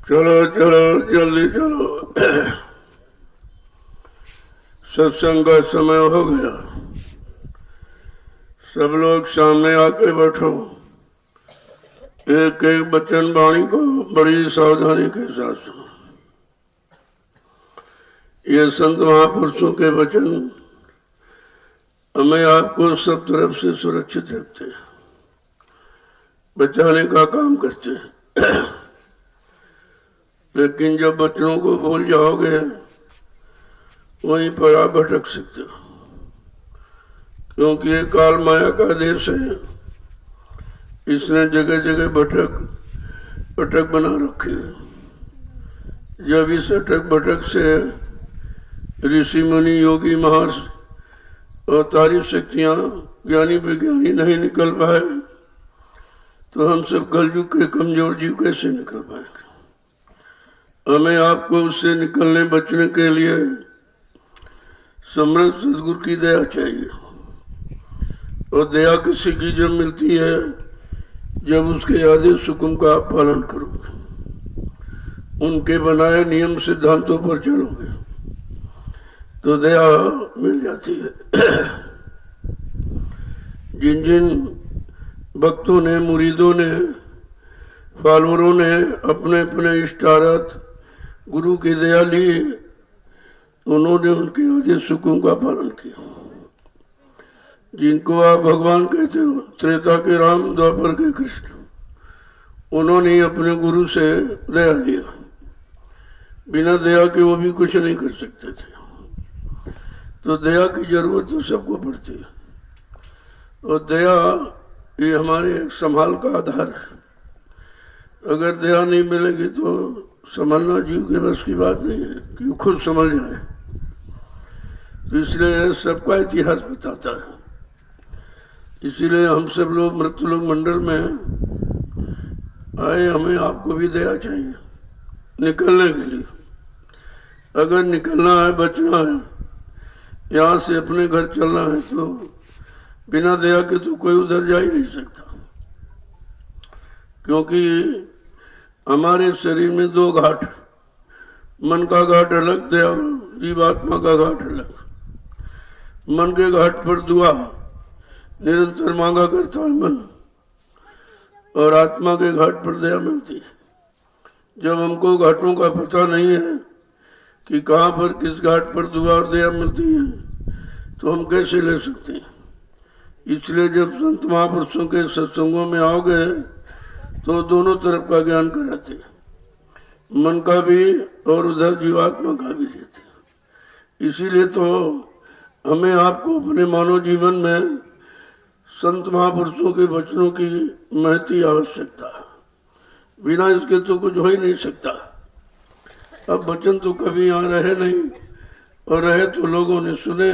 चलो चलो जल्दी चलो, सत्संग का समय हो गया। सब लोग सामने आके बैठो। एक एक वचन वाणी को बड़ी सावधानी के साथ सुनो। ये संत महापुरुषों के वचन हमें आपको सब तरफ से सुरक्षित रखते हैं, बचाने का काम करते हैं। लेकिन जब वचनों को भूल जाओगे वहीं पर आप भटक सकते हो, क्योंकि ये काल माया का देश है। इसने जगह जगह भटक बना रखे हैं। जब इस अटक भटक से ऋषि मुनि योगी महर्षि और तारीफ शक्तियां ज्ञानी विज्ञानी नहीं निकल पाए तो हम सब कलयुग के कमजोर जीव कैसे निकल पाएंगे। हमें आपको उससे निकलने बचने के लिए समर्थ सदगुरु की दया चाहिए। और दया किसी की जब मिलती है जब उसके आदेश हुक्म का आप पालन करोगे, उनके बनाए नियम सिद्धांतों पर चलोगे तो दया मिल जाती है। जिन जिन भक्तों ने, मुरीदों ने, फॉलोअरों ने अपने अपने इष्टार्थ गुरु की दया ली, उन्होंने उनके आदेश हुक्म का पालन किया। जिनको आप भगवान कहते हो, त्रेता के राम, द्वापर के कृष्ण, उन्होंने अपने गुरु से दया लिया। बिना दया के वो भी कुछ नहीं कर सकते थे। तो दया की जरूरत तो सबको पड़ती है, और दया ये हमारे संभाल का आधार है। अगर दया नहीं मिलेगी तो संभलना जीव के बस की बात नहीं है कि खुद संभल जाए। तो इसलिए सबका इतिहास बताता है। इसीलिए हम सब लोग मृत्युलोक मंडल में आए। हमें आपको भी दया चाहिए निकलने के लिए। अगर निकलना है, बचना है, यहाँ से अपने घर चलना है, तो बिना दया के तो कोई उधर जा ही नहीं सकता। क्योंकि हमारे शरीर में दो घाट, मन का घाट अलग, दया जीवात्मा का घाट अलग। मन के घाट पर दुआ निरंतर मांगा करता है मन, और आत्मा के घाट पर दया मिलती है। जब हमको घाटों का पता नहीं है कि कहाँ पर किस घाट पर दुआ और दया मिलती है, तो हम कैसे ले सकते हैं। इसलिए जब संत महापुरुषों के सत्संगों में आओगे तो दोनों तरफ का ज्ञान कराते हैं, मन का भी और उधर जीवात्मा का भी देते हैं। इसीलिए तो हमें आपको अपने मानव जीवन में संत महापुरुषों के वचनों की महती आवश्यकता है। बिना इसके तो कुछ हो ही नहीं सकता। अब वचन तो कभी यहाँ रहे नहीं, और रहे तो लोगों ने सुने,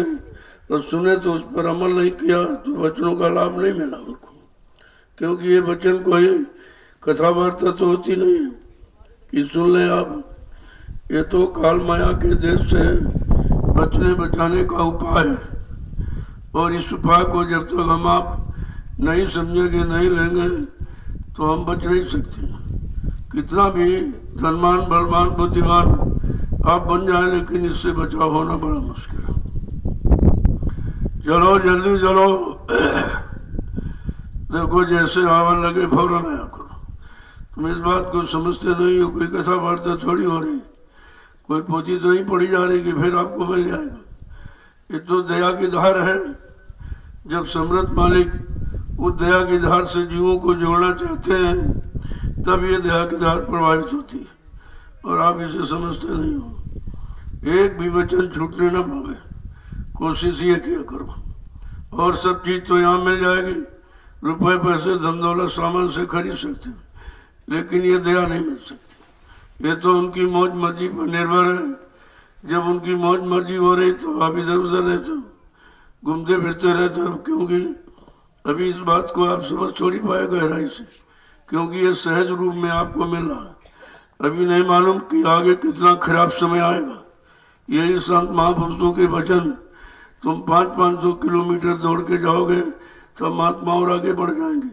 और सुने तो उस पर अमल नहीं किया तो वचनों का लाभ नहीं मिला उनको। क्योंकि ये वचन कोई कथा वार्ता तो होती नहीं है कि सुन ले आप। ये तो काल माया के देश से बचने बचाने का उपाय है। और इस उपाय को जब तक हम आप नहीं समझेंगे, नहीं लेंगे, तो हम बच नहीं सकते। कितना भी धनवान, बलवान, बुद्धिमान आप बन जाए, लेकिन इससे बचाव होना बड़ा मुश्किल है। चलो जल्दी चलो। देखो जैसे आवन लगे फौरन आया करो। तुम इस बात को समझते नहीं हो, कोई कथा वार्ता थोड़ी हो रही, कोई पोथी तो नहीं पढ़ी जा रही कि फिर आपको मिल जाएगा। ये तो दया की धार है। जब समर्थ मालिक उस दया की धार से जीवों को जोड़ना चाहते हैं, तब ये दया की धार प्रभावित होती है, और आप इसे समझते नहीं हो। एक भी वचन छूटने न पावे, कोशिश ये किया करो। और सब चीज तो यहाँ मिल जाएगी, रुपए पैसे धन दौलत सामान से खरीद सकते हैं, लेकिन ये दया नहीं मिल सकती। ये तो उनकी मौज मर्जी पर निर्भर है। जब उनकी मौज मर्जी हो रही तो आप इधर उधर रहते हो, घूमते फिरते रहते हो। क्योंकि अभी इस बात को आप समझ थोड़ी पाए गहराई से, क्योंकि ये सहज रूप में आपको मिल रहा है। अभी नहीं मालूम कि आगे कितना खराब समय आएगा। यही संत महापुरुषों के वचन, तुम 500-500 किलोमीटर दौड़ के जाओगे तो महात्मा और आगे बढ़ जाएंगे।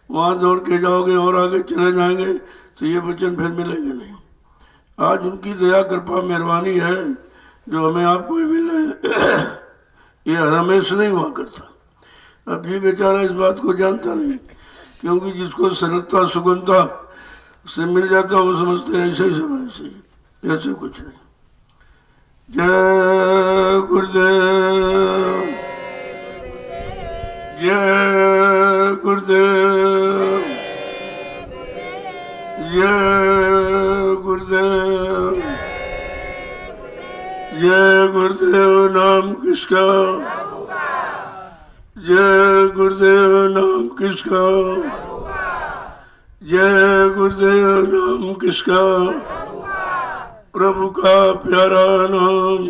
वहाँ दौड़ के जाओगे और आगे चले जाएंगे तो ये वचन फिर मिलेंगे नहीं। आज उनकी दया कृपा मेहरबानी है जो हमें आपको मिले। ये हमेशा नहीं हुआ करता। अब ये बेचारा इस बात को जानता नहीं, क्योंकि जिसको सरलता सुगमता से मिल जाता वो समझते ऐसे ही सब ऐसे ही, ऐसे कुछ नहीं। जय गुरुदेव, जय गुरुदेव, जय गुरुदेव, जय गुरुदेव नाम किसका, जय गुरुदेव नाम किसका, जय गुरुदेव नाम किसका, प्रभु का प्यारा नाम।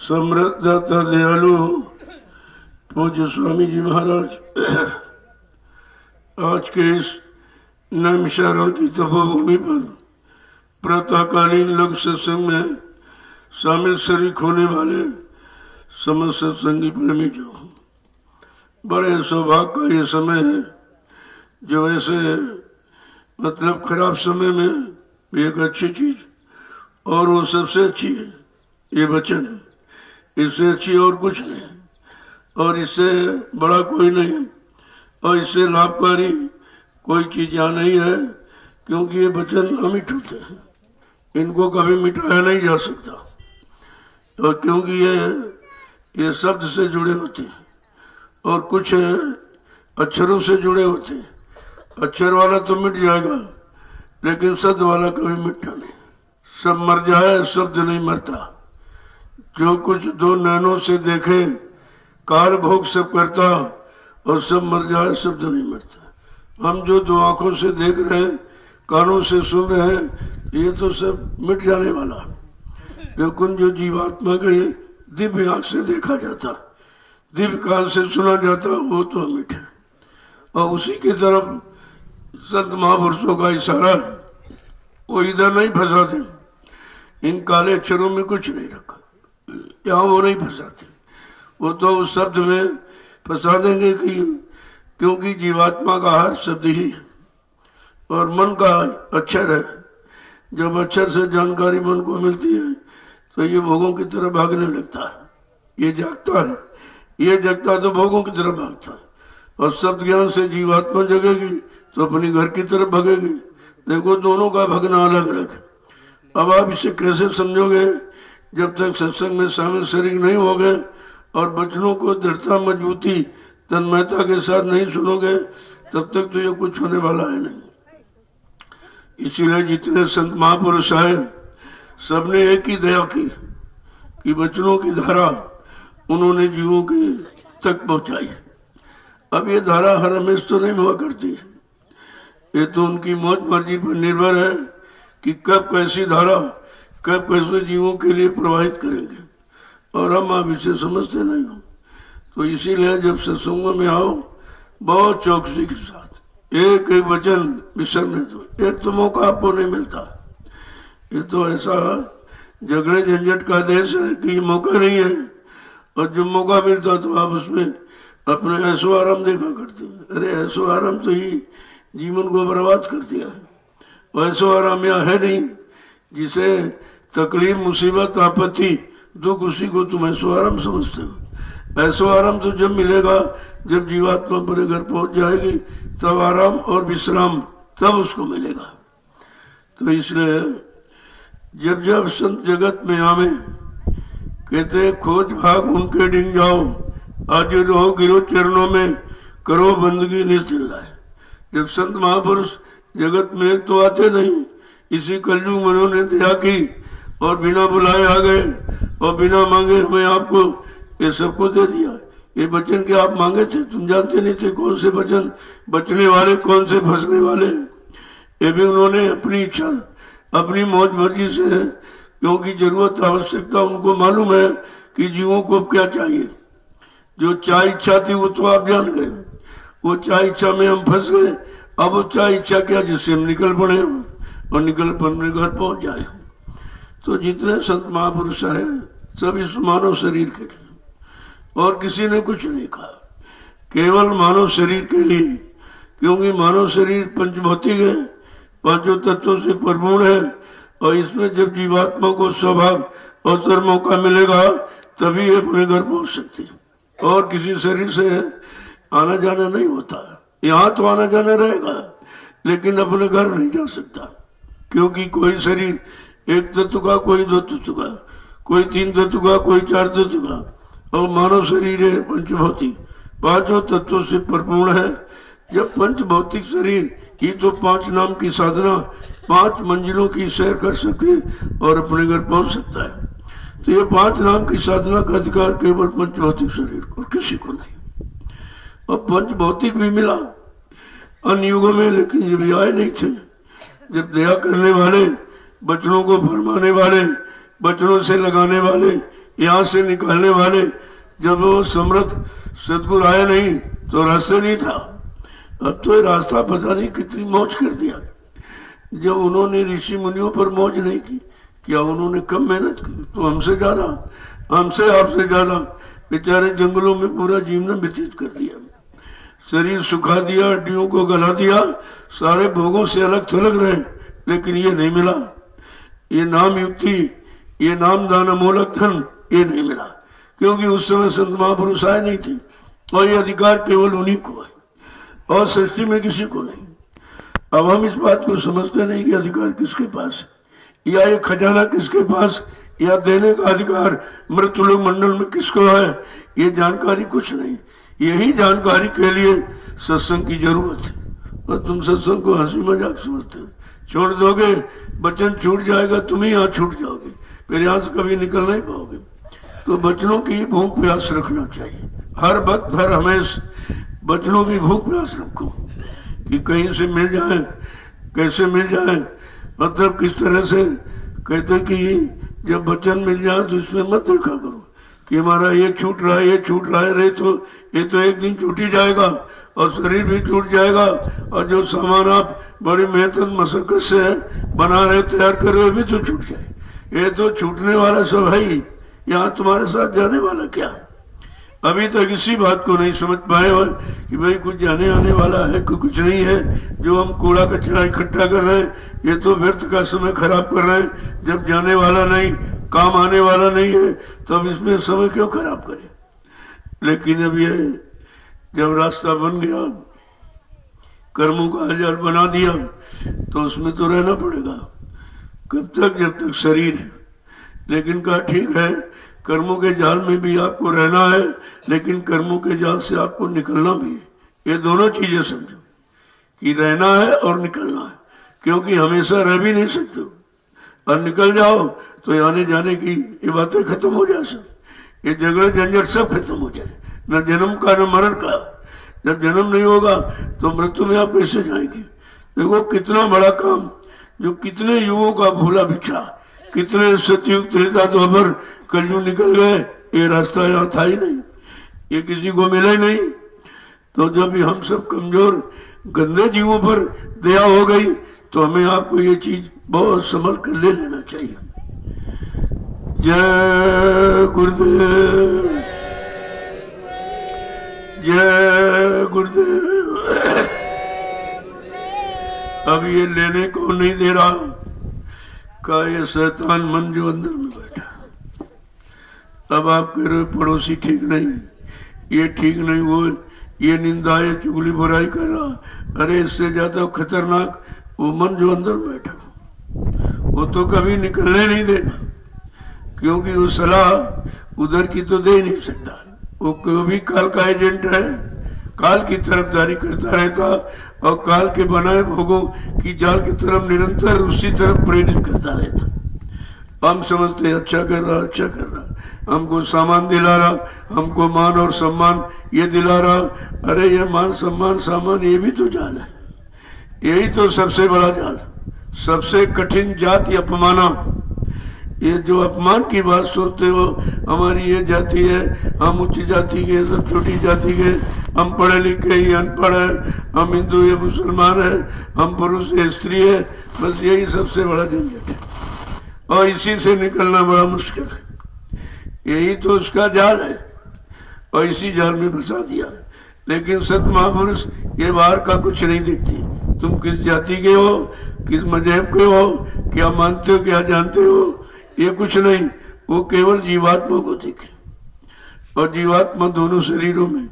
समृद्ध दाता दयालु पूज्य स्वामी जी महाराज आज के इस नैमिषारण्य की तपोभूमि पर प्रातःकालीन लघु सत्संग में शामिल शरीक होने वाले समस्त सत्संगी प्रेमी जो बड़े सौभाग्य का ये समय है, जो ऐसे मतलब खराब समय में भी एक अच्छी चीज, और वो सबसे अच्छी है ये वचन, इससे अच्छी और कुछ नहीं, और इससे बड़ा कोई नहीं, और इससे लाभकारी कोई चीज यहाँ नहीं है, क्योंकि ये वचन अमिट होते हैं, इनको कभी मिटाया नहीं जा सकता। और क्योंकि ये शब्द से जुड़े होते हैं और कुछ अक्षरों से जुड़े होते हैं। अक्षर वाला तो मिट जाएगा, लेकिन शब्द वाला कभी मिटता नहीं। सब मर जाए, शब्द नहीं मरता। जो कुछ दो नैनों से देखे काल भोग सब करता, और सब मर जाए, शब्द नहीं मरता। हम जो दो आंखों से देख रहे हैं, कानों से सुन रहे हैं, ये तो सब मिट जाने वाला। लेकिन जो जीवात्मा के दिव्य आंख से देखा जाता, दिव्य कान से सुना जाता, वो तो अमिट है। और उसी की तरफ संत महापुरुषों का इशारा, वो इधर नहीं फंसाते। इन काले अक्षरों में कुछ नहीं रखा, यहाँ वो नहीं फंसाते। वो तो उस शब्द में फंसा देंगे कि क्योंकि जीवात्मा का हर शब्द ही है और मन का अक्षर है। जब अक्षर से जानकारी मन को मिलती है तो ये भोगों की तरफ भागने लगता है। ये जागता है, ये जगता तो भोगों की तरफ भागता है। और शब्द ज्ञान से जीवात्मा जगेगी तो अपनी घर की तरफ भागेगी। देखो, दोनों का भगना अलग अलग है। अब आप इसे कैसे समझोगे? जब तक सत्संग में शामिल शरीक नहीं होगे और वचनों को दृढ़ता मजबूती तन्मयता के साथ नहीं सुनोगे, तब तक तो ये कुछ होने वाला है नहीं। इसीलिए जितने संत महापुरुष आए, सबने एक ही दया की कि वचनों की धारा उन्होंने जीवों के तक पहुंचाई। अब ये धारा हर हमेश तो नहीं हुआ करती, ये तो उनकी मौज मर्जी पर निर्भर है कि कब कैसी धारा कब कैसे जीवों के लिए प्रवाहित करेंगे। और हम आप इसे समझते नहीं हो। तो इसीलिए जब सत्संगों में आओ, बहुत चौकसी के साथ एक एक वचन विसरने दो। एक तो मौका आपको नहीं मिलता। ये तो ऐसा झगड़े झंझट का देश है कि मौका नहीं है, और जब मौका मिलता तो आप उसमें अपने ऐसो आराम देखा करते हैं। अरे ऐसो आराम तो ही जीवन को बर्बाद कर दिया है। ऐसो आराम यहाँ है नहीं, जिसे तकलीफ मुसीबत आपत्ति दुख, उसी को तुम ऐसो आराम समझते हो। ऐसो आराम तो जब मिलेगा जब जीवात्मा अपने घर पहुंच जाएगी, तब आराम और विश्राम तब उसको मिलेगा। तो इसलिए जब जब संत जगत में आवे, कहते खोज भाग उनके डिंग जाओ, आज रहो गिरो चरणों में, करो बंदगी निश्चिल लाए। जब संत महापुरुष जगत में तो आते नहीं, इसी कलयुग में उन्होंने दया की और बिना बुलाए आ गए और बिना मांगे हमें आपको ये सबको दे दिया। ये वचन के आप मांगे थे, तुम जानते नहीं थे कौन से वचन बचने वाले, कौन से फंसने वाले। ये भी उन्होंने अपनी इच्छा, अपनी मौज मर्जी से, क्योंकि जरूरत आवश्यकता उनको मालूम है कि जीवों को क्या चाहिए। जो चाह इच्छा थी वो तो आप जान गए, वो चाह इच्छा में हम फंस गए। अब वो चाह इच्छा क्या, जिससे हम निकल पड़े और निकल पड़ने घर पहुंच जाए। तो जितने संत महापुरुष आए सब इस मानव शरीर के लिए, और किसी ने कुछ नहीं कहा, केवल मानव शरीर के लिए। क्योंकि मानव शरीर पंचभौतिक है, पांचों तत्वों से परिपूर्ण है। और इसमें जब जीवात्मा को स्वभाव अवसर मौका मिलेगा तभी ये अपने घर पहुंच सकती, और किसी शरीर से आना जाना नहीं होता। यहाँ तो आना जाना रहेगा लेकिन अपने घर नहीं जा सकता, क्योंकि कोई शरीर एक तत्व का, कोई दो तत्व का, कोई तीन तत्व का, कोई चार तत्व का, और मानव शरीर है पंचभौतिक, पांचों तत्वों से परिपूर्ण है। जब पंचभौतिक शरीर ही तो 5 नाम की साधना 5 मंजिलों की सैर कर सके और अपने घर पहुंच सकता है, तो ये 5 नाम की साधना का अधिकार केवल पंचभौतिक शरीर को, किसी को नहीं। और पंचभौतिक भी मिला अन्य युगों में, लेकिन जब ये आए नहीं थे, जब दया करने वाले, बचनों को फरमाने वाले, बचनों से लगाने वाले, यहाँ से निकालने वाले, जब वो समर्थ सदगुरु आया नहीं तो रास्ता नहीं था। अब तो ये रास्ता पता नहीं कितनी मौज कर दिया। जब उन्होंने ऋषि मुनियों पर मौज नहीं की, क्या उन्होंने कम मेहनत की? तो हमसे ज्यादा, हमसे आपसे ज्यादा बेचारे जंगलों में पूरा जीवन व्यतीत कर दिया, शरीर सुखा दिया, हड्डियों को गला दिया, सारे भोगों से अलग थलग रहे, लेकिन ये नहीं मिला। ये नाम युक्ति, ये नाम दान अमोलक धन, ये नहीं मिला, क्योंकि उस समय संत महापुरुष आए नहीं थे, और ये अधिकार केवल उन्हीं को है और सृष्टि में किसी को नहीं। अब हम इस बात को समझते नहीं कि अधिकार किसके पास है, या ये खजाना किसके पास, या देने का अधिकार मृत्युलोक मंडल में किसको है, ये जानकारी कुछ नहीं। यही जानकारी के लिए सत्संग की जरूरत है। और तुम सत्संग को हंसी मजाक समझते हो, छोड़ दोगे वचन छूट जाएगा, तुम ही यहाँ छूट जाओगे, फिर यहाँ से कभी निकल नहीं पाओगे। तो वचनों की भूख प्यास रखना चाहिए हर वक्त, हर हमेशा वचनों की भूख प्यास रखो कि कहीं से मिल जाए, कैसे मिल जाए, मतलब किस तरह से। कहते कि जब वचन मिल जाए तो इसमें मत देखा करो कि हमारा ये छूट रहा है, ये छूट रहा है, ये तो एक दिन छूट ही जाएगा और शरीर भी छूट जाएगा, और जो सामान आप बड़ी मेहनत मशक्कत से बना रहे, तैयार कर रहे, भी तो छूट जाए। ये तो छूटने वाला सब है ही, यहाँ तुम्हारे साथ जाने वाला क्या? अभी तक इसी बात को नहीं समझ पाए हो कि भाई कुछ जाने आने वाला है, कुछ नहीं है। जो हम कूड़ा कचरा इकट्ठा कर रहे हैं, ये तो व्यर्थ का समय खराब कर रहे हैं। जब जाने वाला नहीं, काम आने वाला नहीं है, तो अब इसमें समय क्यों खराब करें? लेकिन अब ये जब रास्ता बन गया, कर्मों का जाल बना दिया, तो उसमें तो रहना पड़ेगा। कब तक? जब तक शरीर है। लेकिन कहा ठीक है, कर्मों के जाल में भी आपको रहना है, लेकिन कर्मों के जाल से आपको निकलना भी है। ये दोनों चीजें समझो कि रहना है और निकलना है, क्योंकि हमेशा रह भी नहीं सकते हो, और निकल जाओ तो आने जाने की ये बातें खत्म हो जाए, सब ये झगड़े झंझट सब खत्म हो जाए, न जन्म का न मरण का। जब जन्म नहीं होगा तो मृत्यु में आप कैसे जाएंगे? देखो कितना बड़ा काम, जो कितने युगों का भूला बिछा, कितने सतयुग त्रेता द्वापर कलयुग निकल गए, ये रास्ता यहाँ था ही नहीं, ये किसी को मिला ही नहीं। तो जब हम सब कमजोर गंदे जीवों पर दया हो गई, तो हमें आपको ये चीज बहुत संभल कर ले लेना चाहिए। जय गुरुदेव, जय गुरुदेव। अब ये लेने को नहीं दे रहा का ये शैतान मन जो अंदर में बैठा। अब आप कह रहे पड़ोसी ठीक नहीं, ये ठीक नहीं, वो ये निंदा, ये चुगली बुराई कर रहा। अरे इससे ज्यादा खतरनाक वो मन जो अंदर बैठा, वो तो कभी निकलने नहीं देगा, क्योंकि वो सलाह उधर की तो दे नहीं सकता। वो कभी काल का एजेंट है, काल की तरफदारी करता रहता, और काल के बनाए भोगों की जाल की तरफ निरंतर उसी तरफ प्रेरित करता रहता। हम समझते अच्छा कर रहा, अच्छा कर रहा, हमको सामान दिला रहा, हमको मान और सम्मान ये दिला रहा। अरे ये मान सम्मान सामान ये भी तो जाल है, यही तो सबसे बड़ा जाल, सबसे कठिन जाति अपमाना। ये जो अपमान की बात सुनते हो, हमारी ये जाति है, हम उच्च जाति के, सब छोटी जाति के, हम पढ़े लिखे, ये अनपढ़ है, हम हिंदू ये मुसलमान है, हम पुरुष ये स्त्री है, बस यही सबसे बड़ा झंझट है, और इसी से निकलना बड़ा मुश्किल है। यही तो उसका जाल है, और इसी जाल में फंसा दिया। लेकिन सत महापुरुष ये बाहर का कुछ नहीं देखती, तुम किस जाति के हो, किस मजहब के हो, क्या मानते हो, क्या जानते हो, ये कुछ नहीं। वो केवल जीवात्मा को देखे। और जीवात्मा दोनों शरीरों में,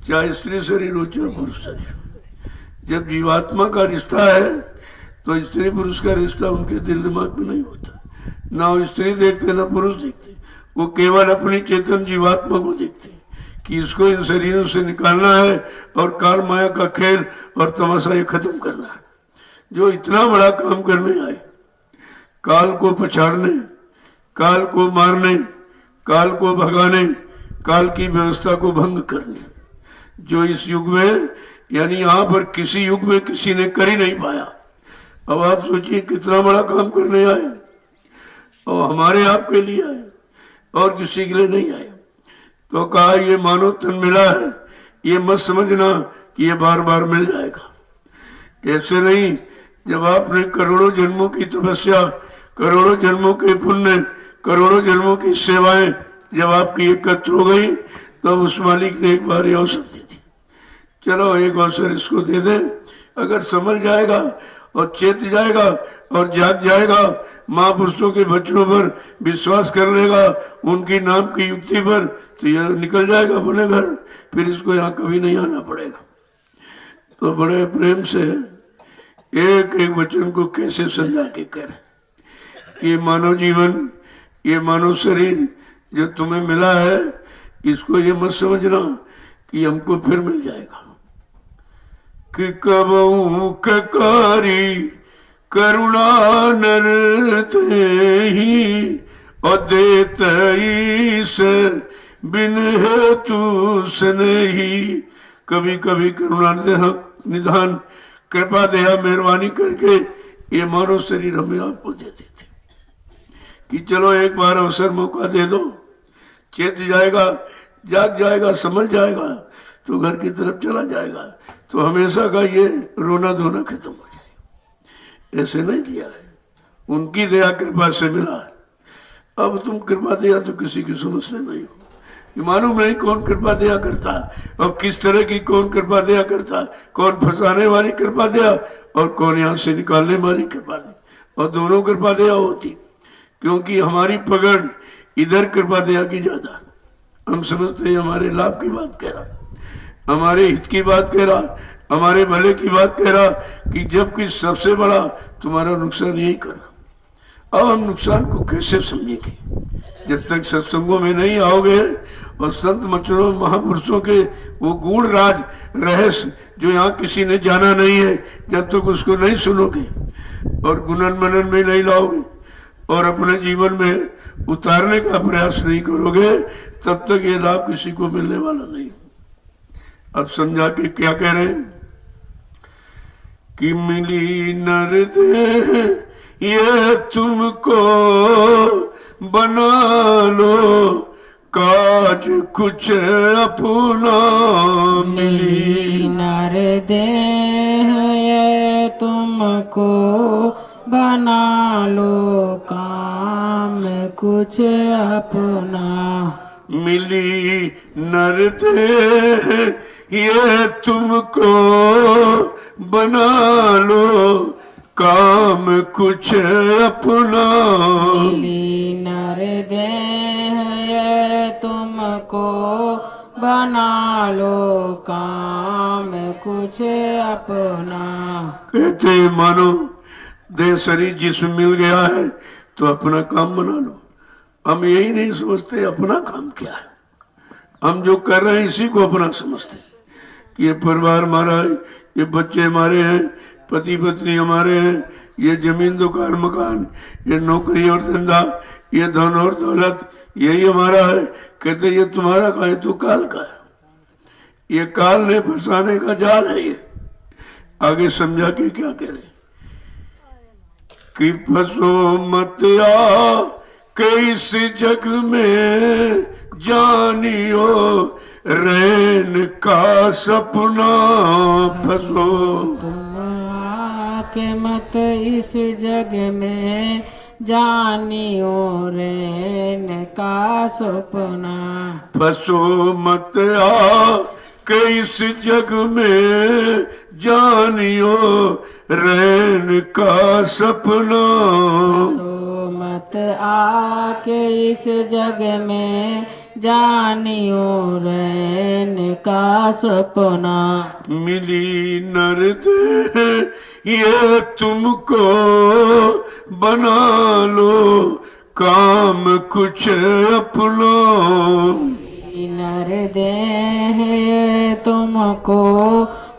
चाहे स्त्री शरीर हो चाहे पुरुष शरीर। जब जीवात्मा का रिश्ता है तो स्त्री पुरुष का रिश्ता उनके दिल दिमाग में नहीं होता। ना वो स्त्री देखते ना पुरुष देखते, वो केवल अपनी चेतन जीवात्मा को देखते कि इसको इन शरीरों से निकालना है और काल माया का खेल और तमाशा ये खत्म करना है। जो इतना बड़ा काम करने आए, काल को पछाड़ने, काल को मारने, काल को भगाने, काल की व्यवस्था को भंग करने, जो इस युग में यानी यहाँ पर किसी युग में किसी ने कर ही नहीं पाया। अब आप सोचिए कितना बड़ा काम करने आए, और हमारे आपके लिए आए और किसी के लिए नहीं आए। तो कहा ये मानव तन मिला है, ये मत समझना कि ये बार बार मिल जाएगा। ऐसे नहीं, जब आपने करोड़ों जन्मों की तपस्या, करोड़ों जन्मों के पुण्य, करोड़ों जन्मों की सेवाएं जब आपकी एकत्र हो गई, तो उस मालिक ने एक बार ये अवसर दे दी, चलो एक अवसर इसको दे दें। अगर समझ जाएगा और चेत जाएगा और जाग जाएगा, महापुरुषों के वचनों पर विश्वास कर लेगा, उनकी नाम की युक्ति पर, तो यह निकल जाएगा अपने घर, फिर इसको यहाँ कभी नहीं आना पड़ेगा। तो बड़े प्रेम से एक एक वचन को कैसे समझा के करें। ये मानव जीवन, ये मानव शरीर जो तुम्हें मिला है, इसको ये मत समझना कि हमको फिर मिल जाएगा। कि कबहू ककारी करुणा नरते ही और देते से बिन हेतु स्नेही। कभी कभी करुणा निधान कृपा दया मेहरबानी करके ये मानव शरीर हमें आपको दे देते कि चलो एक बार अवसर मौका दे दो, चेत जाएगा, जाग जाएगा, समझ जाएगा तो घर की तरफ चला जाएगा, तो हमेशा का ये रोना धोना खत्म हो जाएगा। ऐसे नहीं दिया है, उनकी दया कृपा से मिला है। अब तुम कृपा दया तो किसी की समझते नहीं हो, मालूम नहीं कौन कृपा दया करता और किस तरह की कौन कृपा दया करता, कौन फंसाने वाली कृपा दया और कौन यहाँ से निकालने वाली कृपा दया, और दोनों कृपा दया होती, क्योंकि हमारी पकड़ इधर कृपा दया की ज्यादा। हम समझते हैं हमारे लाभ की बात कह रहा, हमारे हित की बात कह रहा, हमारे भले की बात कह रहा, कि जबकि सबसे बड़ा तुम्हारा नुकसान यही कर रहा। अब हम नुकसान को कैसे समझेंगे? जब तक सत्संगों में नहीं आओगे और संत मचनों महापुरुषों के वो गूढ़ राज रहस्य जो यहाँ किसी ने जाना नहीं है, जब तक उसको नहीं सुनोगे और गुणन मनन में नहीं लाओगे और अपने जीवन में उतारने का प्रयास नहीं करोगे, तब तक ये लाभ किसी को मिलने वाला नहीं। अब समझा के क्या कह रहे हैं कि मिली नर दे ये तुमको बना लो काज कुछ अपना। मिली नर देह ये तुमको बना लो काम कुछ अपना। मिली नर देह ये तुमको बना लो काम कुछ अपना। मिली नर देह ये तुमको बना लो काम कुछ अपना। कहते मानो देह शरीर जिसमें मिल गया है तो अपना काम बना लो। हम यही नहीं समझते अपना काम क्या है, हम जो कर रहे हैं इसी को अपना समझते कि ये परिवार हमारा है, ये बच्चे हमारे हैं, पति पत्नी हमारे हैं, ये जमीन दुकान मकान, ये नौकरी और धंधा, ये धन और दौलत यही हमारा है। कहते ये तुम्हारा का है, तो काल का है, ये काल ने फंसाने का जाल है। ये आगे समझा के क्या कह रहे कि फंसो मत आ के इस जग में जानियो रैन का सपना। फंसो तुम आके मत इस जग में जानियो रैन का सपना। फंसो मत आ कि इस जग में जानियो रैन का सपना। सो मत आके इस जग में जानियो रैन का सपना। मिली नर दे ये तुमको बना लो काम कुछ अपना। नर देह तुमको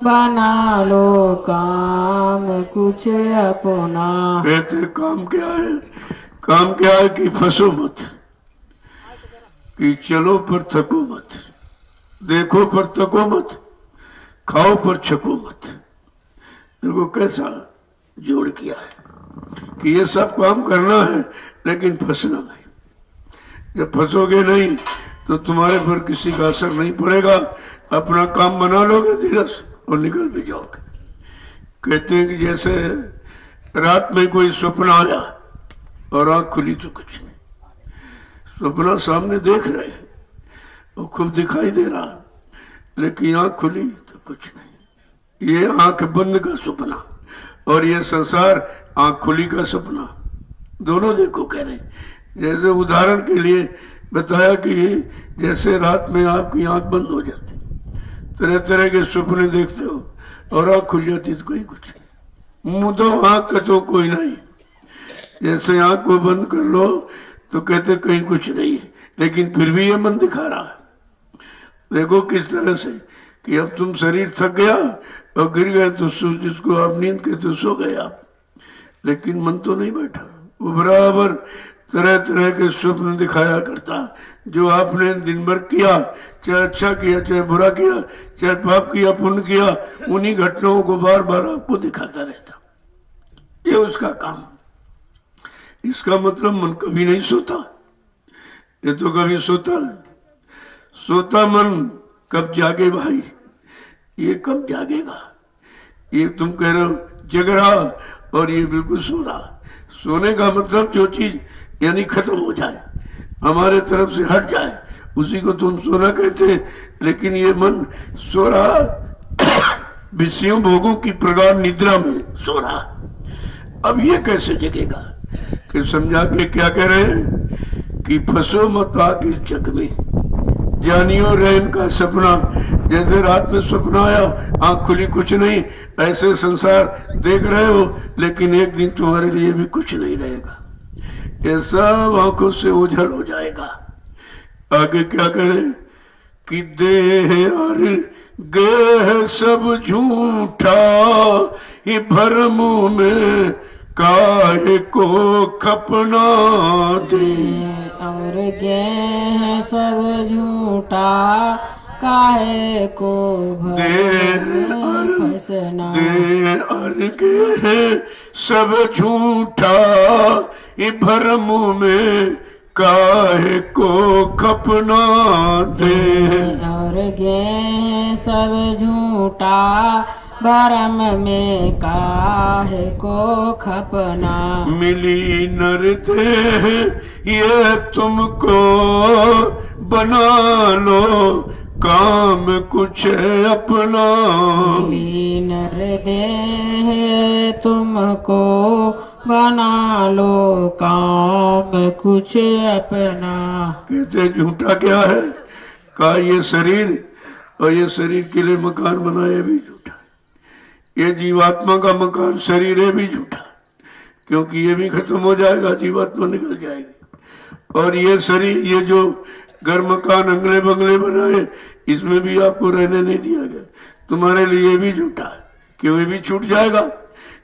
बना लो काम कुछ अपना। कहते काम क्या है? काम क्या है कि फंसो मत, कि चलो पर थको मत, देखो पर थको मत, खाओ पर छको मत। देखो कैसा जोड़ किया है कि ये सब काम करना है लेकिन फंसना नहीं। जब फंसोगे नहीं तो तुम्हारे पर किसी का असर नहीं पड़ेगा, अपना काम बना लोगे धीरज और निकल भी जाओगे। कहते हैं कि जैसे रात में कोई सपना आया और आंख खुली तो कुछ नहीं, सपना सामने देख रहे हैं और खूब दिखाई दे रहा, लेकिन आंख खुली तो कुछ नहीं। ये आंख बंद का सपना और ये संसार आंख खुली का सपना, दोनों देखो कह रहे हैं। जैसे उदाहरण के लिए बताया कि जैसे रात में आपकी आंख बंद हो जाती, तरह तरह के सपने देखते हो और आंख खुल जाती तो कोई कुछ नहीं, मुंह दो आंख का तो कोई नहीं। जैसे आंख को बंद कर लो तो कहते कहीं कुछ नहीं है, लेकिन फिर भी ये मन दिखा रहा है। देखो किस तरह से कि अब तुम शरीर थक गया और गिर गए तो जिसको आप नींद के तो सो गए आप, लेकिन मन तो नहीं बैठा, वो बराबर तरह तरह के स्वप्न दिखाया करता। जो आपने दिन भर किया, चाहे अच्छा किया चाहे बुरा किया, चाहे पाप किया पुण्य किया, उन्हीं घटनाओं को बार बार आपको दिखाता रहता। ये उसका काम। इसका मतलब मन कभी नहीं सोता, ये तो कभी सोता नहीं। सोता मन कब जागे भाई? ये कब जागेगा? ये तुम कह रहे हो जग रहा और ये बिल्कुल सो रहा। सोने का मतलब जो चीज यानी खत्म हो जाए, हमारे तरफ से हट जाए, उसी को तुम सोना कहते हैं। लेकिन ये मन सो रहा विषयों भोगों की प्रगाढ़ निद्रा में सो रहा। अब ये कैसे जगेगा? कि समझा के क्या कह रहे हैं कि फंसो मत आके इस जग में, जानियो रैन का सपना। जैसे रात में सपना आया, आंख खुली कुछ नहीं, ऐसे संसार देख रहे हो, लेकिन एक दिन तुम्हारे लिए भी कुछ नहीं रहेगा, ये सब आंखों से ओझल हो जाएगा। आगे क्या करें कि देह और गेह सब झूठा, ये भरम में काहे को खपना दे। और गेह सब झूठा, काहे को फंसना। दे और गेह सब झूठा, ये भरम में काहे को खपना दे। और गेह सब झूठा, भरम में काहे को खपना। मिली नर देह ये तुमको बना लो काम कुछ अपना। मिली नर देह तुमको बना लो काम कुछ अपना। कहते झूठा क्या है? कहा ये शरीर, और ये शरीर के लिए मकान बनाया भी झूठा, ये जीवात्मा का मकान शरीर है भी झूठा, क्योंकि ये भी खत्म हो जाएगा, जीवात्मा निकल जाएगी। और ये शरीर, ये जो घर मकान अंगले बंगले बनाए, इसमें भी आपको रहने नहीं दिया गया, तुम्हारे लिए भी झूठा है, क्यों? ये भी छूट जाएगा,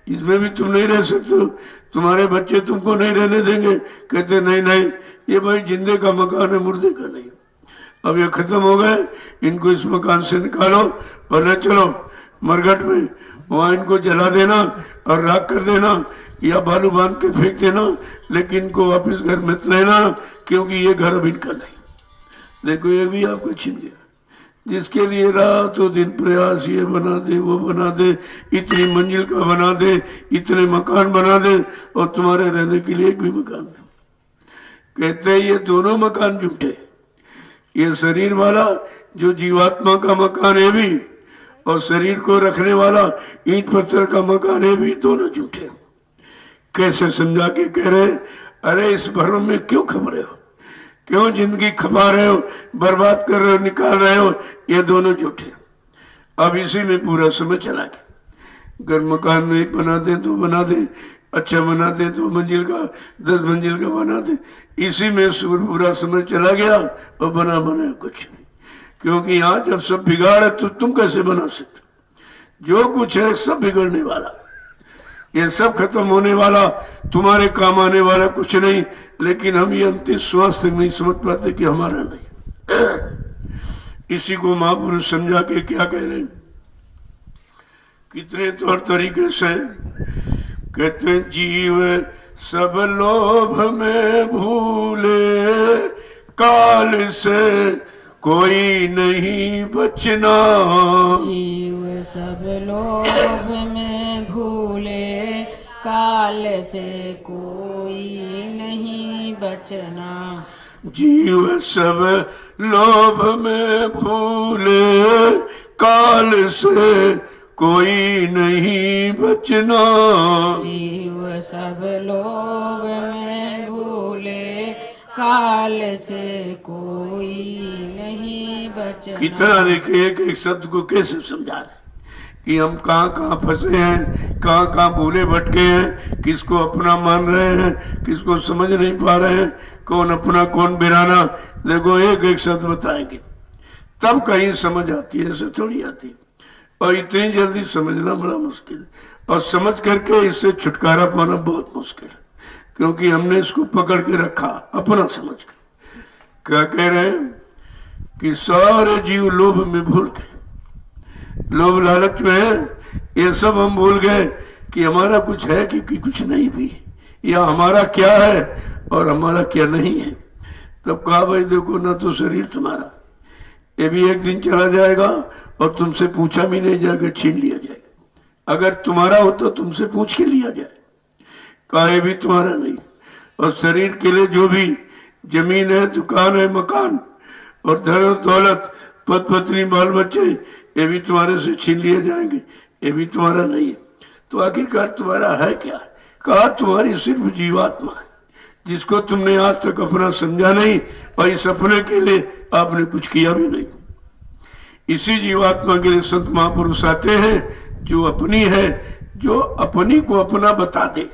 इसमें भी तुम नहीं रह सकते हो, तुम्हारे बच्चे तुमको नहीं रहने देंगे। कहते नहीं नहीं, ये भाई जिंदे का मकान है, मुर्दे का नहीं। अब ये खत्म हो गए, इनको इस मकान से निकालो और ले चलो मरघट में, वहां इनको जला देना और राख कर देना या बालू बांध के फेंक देना, लेकिन इनको वापस घर में लेना, क्योंकि ये घर अब इनका नहीं। देखो ये भी आपको छीन गया। जिसके लिए रातों दिन प्रयास, ये बना दे वो बना दे, इतनी मंजिल का बना दे, इतने मकान बना दे, और तुम्हारे रहने के लिए एक भी मकान नहीं। कहते हैं ये दोनों मकान झूठे, ये शरीर वाला जो जीवात्मा का मकान है भी और शरीर को रखने वाला ईंट पत्थर का मकान है भी, दोनों झूठे। कैसे समझा के कह रहे, अरे इस भ्रम में क्यों खप रहे हो, क्यों जिंदगी खपा रहे हो, बर्बाद कर रहे हो, निकाल रहे हो, ये दोनों झूठे। अब इसी में पूरा समय चला गया। अगर मकान में एक बना दे, दो बना दे, अच्छा बना दे, 2 मंजिल का 10 मंजिल का बना दे, इसी में पूरा समय चला गया और बना कुछ नहीं। क्योंकि यहाँ जब सब बिगाड़ है तो तुम कैसे बना सकते? जो कुछ है सब बिगड़ने वाला, ये सब खत्म होने वाला, तुम्हारे काम आने वाला कुछ नहीं। लेकिन हम ये अंतिम श्वास तक नहीं समझ पाते कि हमारा नहीं। इसी को महापुरुष समझा के क्या कह रहे हैं, कितने तौर तरीके से कहते हैं, जीव सब लोभ में भूले, काल से कोई नहीं बचना। जीव सब लोभ में भूले, काल से कोई नहीं बचना। जीव सब लोभ में भूले, काल से कोई नहीं बचना। जीव सब लोभ में भूले, काल से कोई नहीं बचना। कितना देखिए एक शब्द को कैसे समझा रहे कि हम कहाँ कहाँ फंसे हैं, कहाँ कहाँ भूले भटके हैं, किसको अपना मान रहे हैं, किसको समझ नहीं पा रहे हैं, कौन अपना कौन बिराना। देखो एक एक शब्द बताएंगे तब कहीं समझ आती है, ऐसे थोड़ी आती है। और इतनी जल्दी समझना बड़ा मुश्किल है, और समझ करके इससे छुटकारा पाना बहुत मुश्किल है, क्योंकि हमने इसको पकड़ के रखा अपना समझ कर। क्या कह रहे हैं कि सारे जीव लोभ में भूल गए, लोभ लालच में है, ये सब हम भूल गए कि हमारा कुछ है कि कुछ नहीं भी, या हमारा क्या है और हमारा क्या नहीं है। तब कहा भाई देखो ना, तो शरीर तुम्हारा ये भी एक दिन चला जाएगा और तुमसे पूछा भी नहीं जाएगा, छीन लिया जाएगा। अगर तुम्हारा हो तो तुमसे पूछ के लिया जाए, कहा ये भी तुम्हारा नहीं। और शरीर के लिए जो भी जमीन है, दुकान है, मकान और धन दौलत, पद पत्नी, बाल बच्चे, ये भी तुम्हारे से छीन लिए जाएंगे, ये भी तुम्हारा नहीं है। तो आखिरकार तुम्हारा है क्या? कहा तुम्हारी सिर्फ जीवात्मा है, जिसको तुमने आज तक अपना समझा नहीं, और इस अपने के लिए आपने कुछ किया भी नहीं। इसी जीवात्मा के लिए संत महापुरुष आते हैं, जो अपनी है, जो अपनी को अपना बता दे,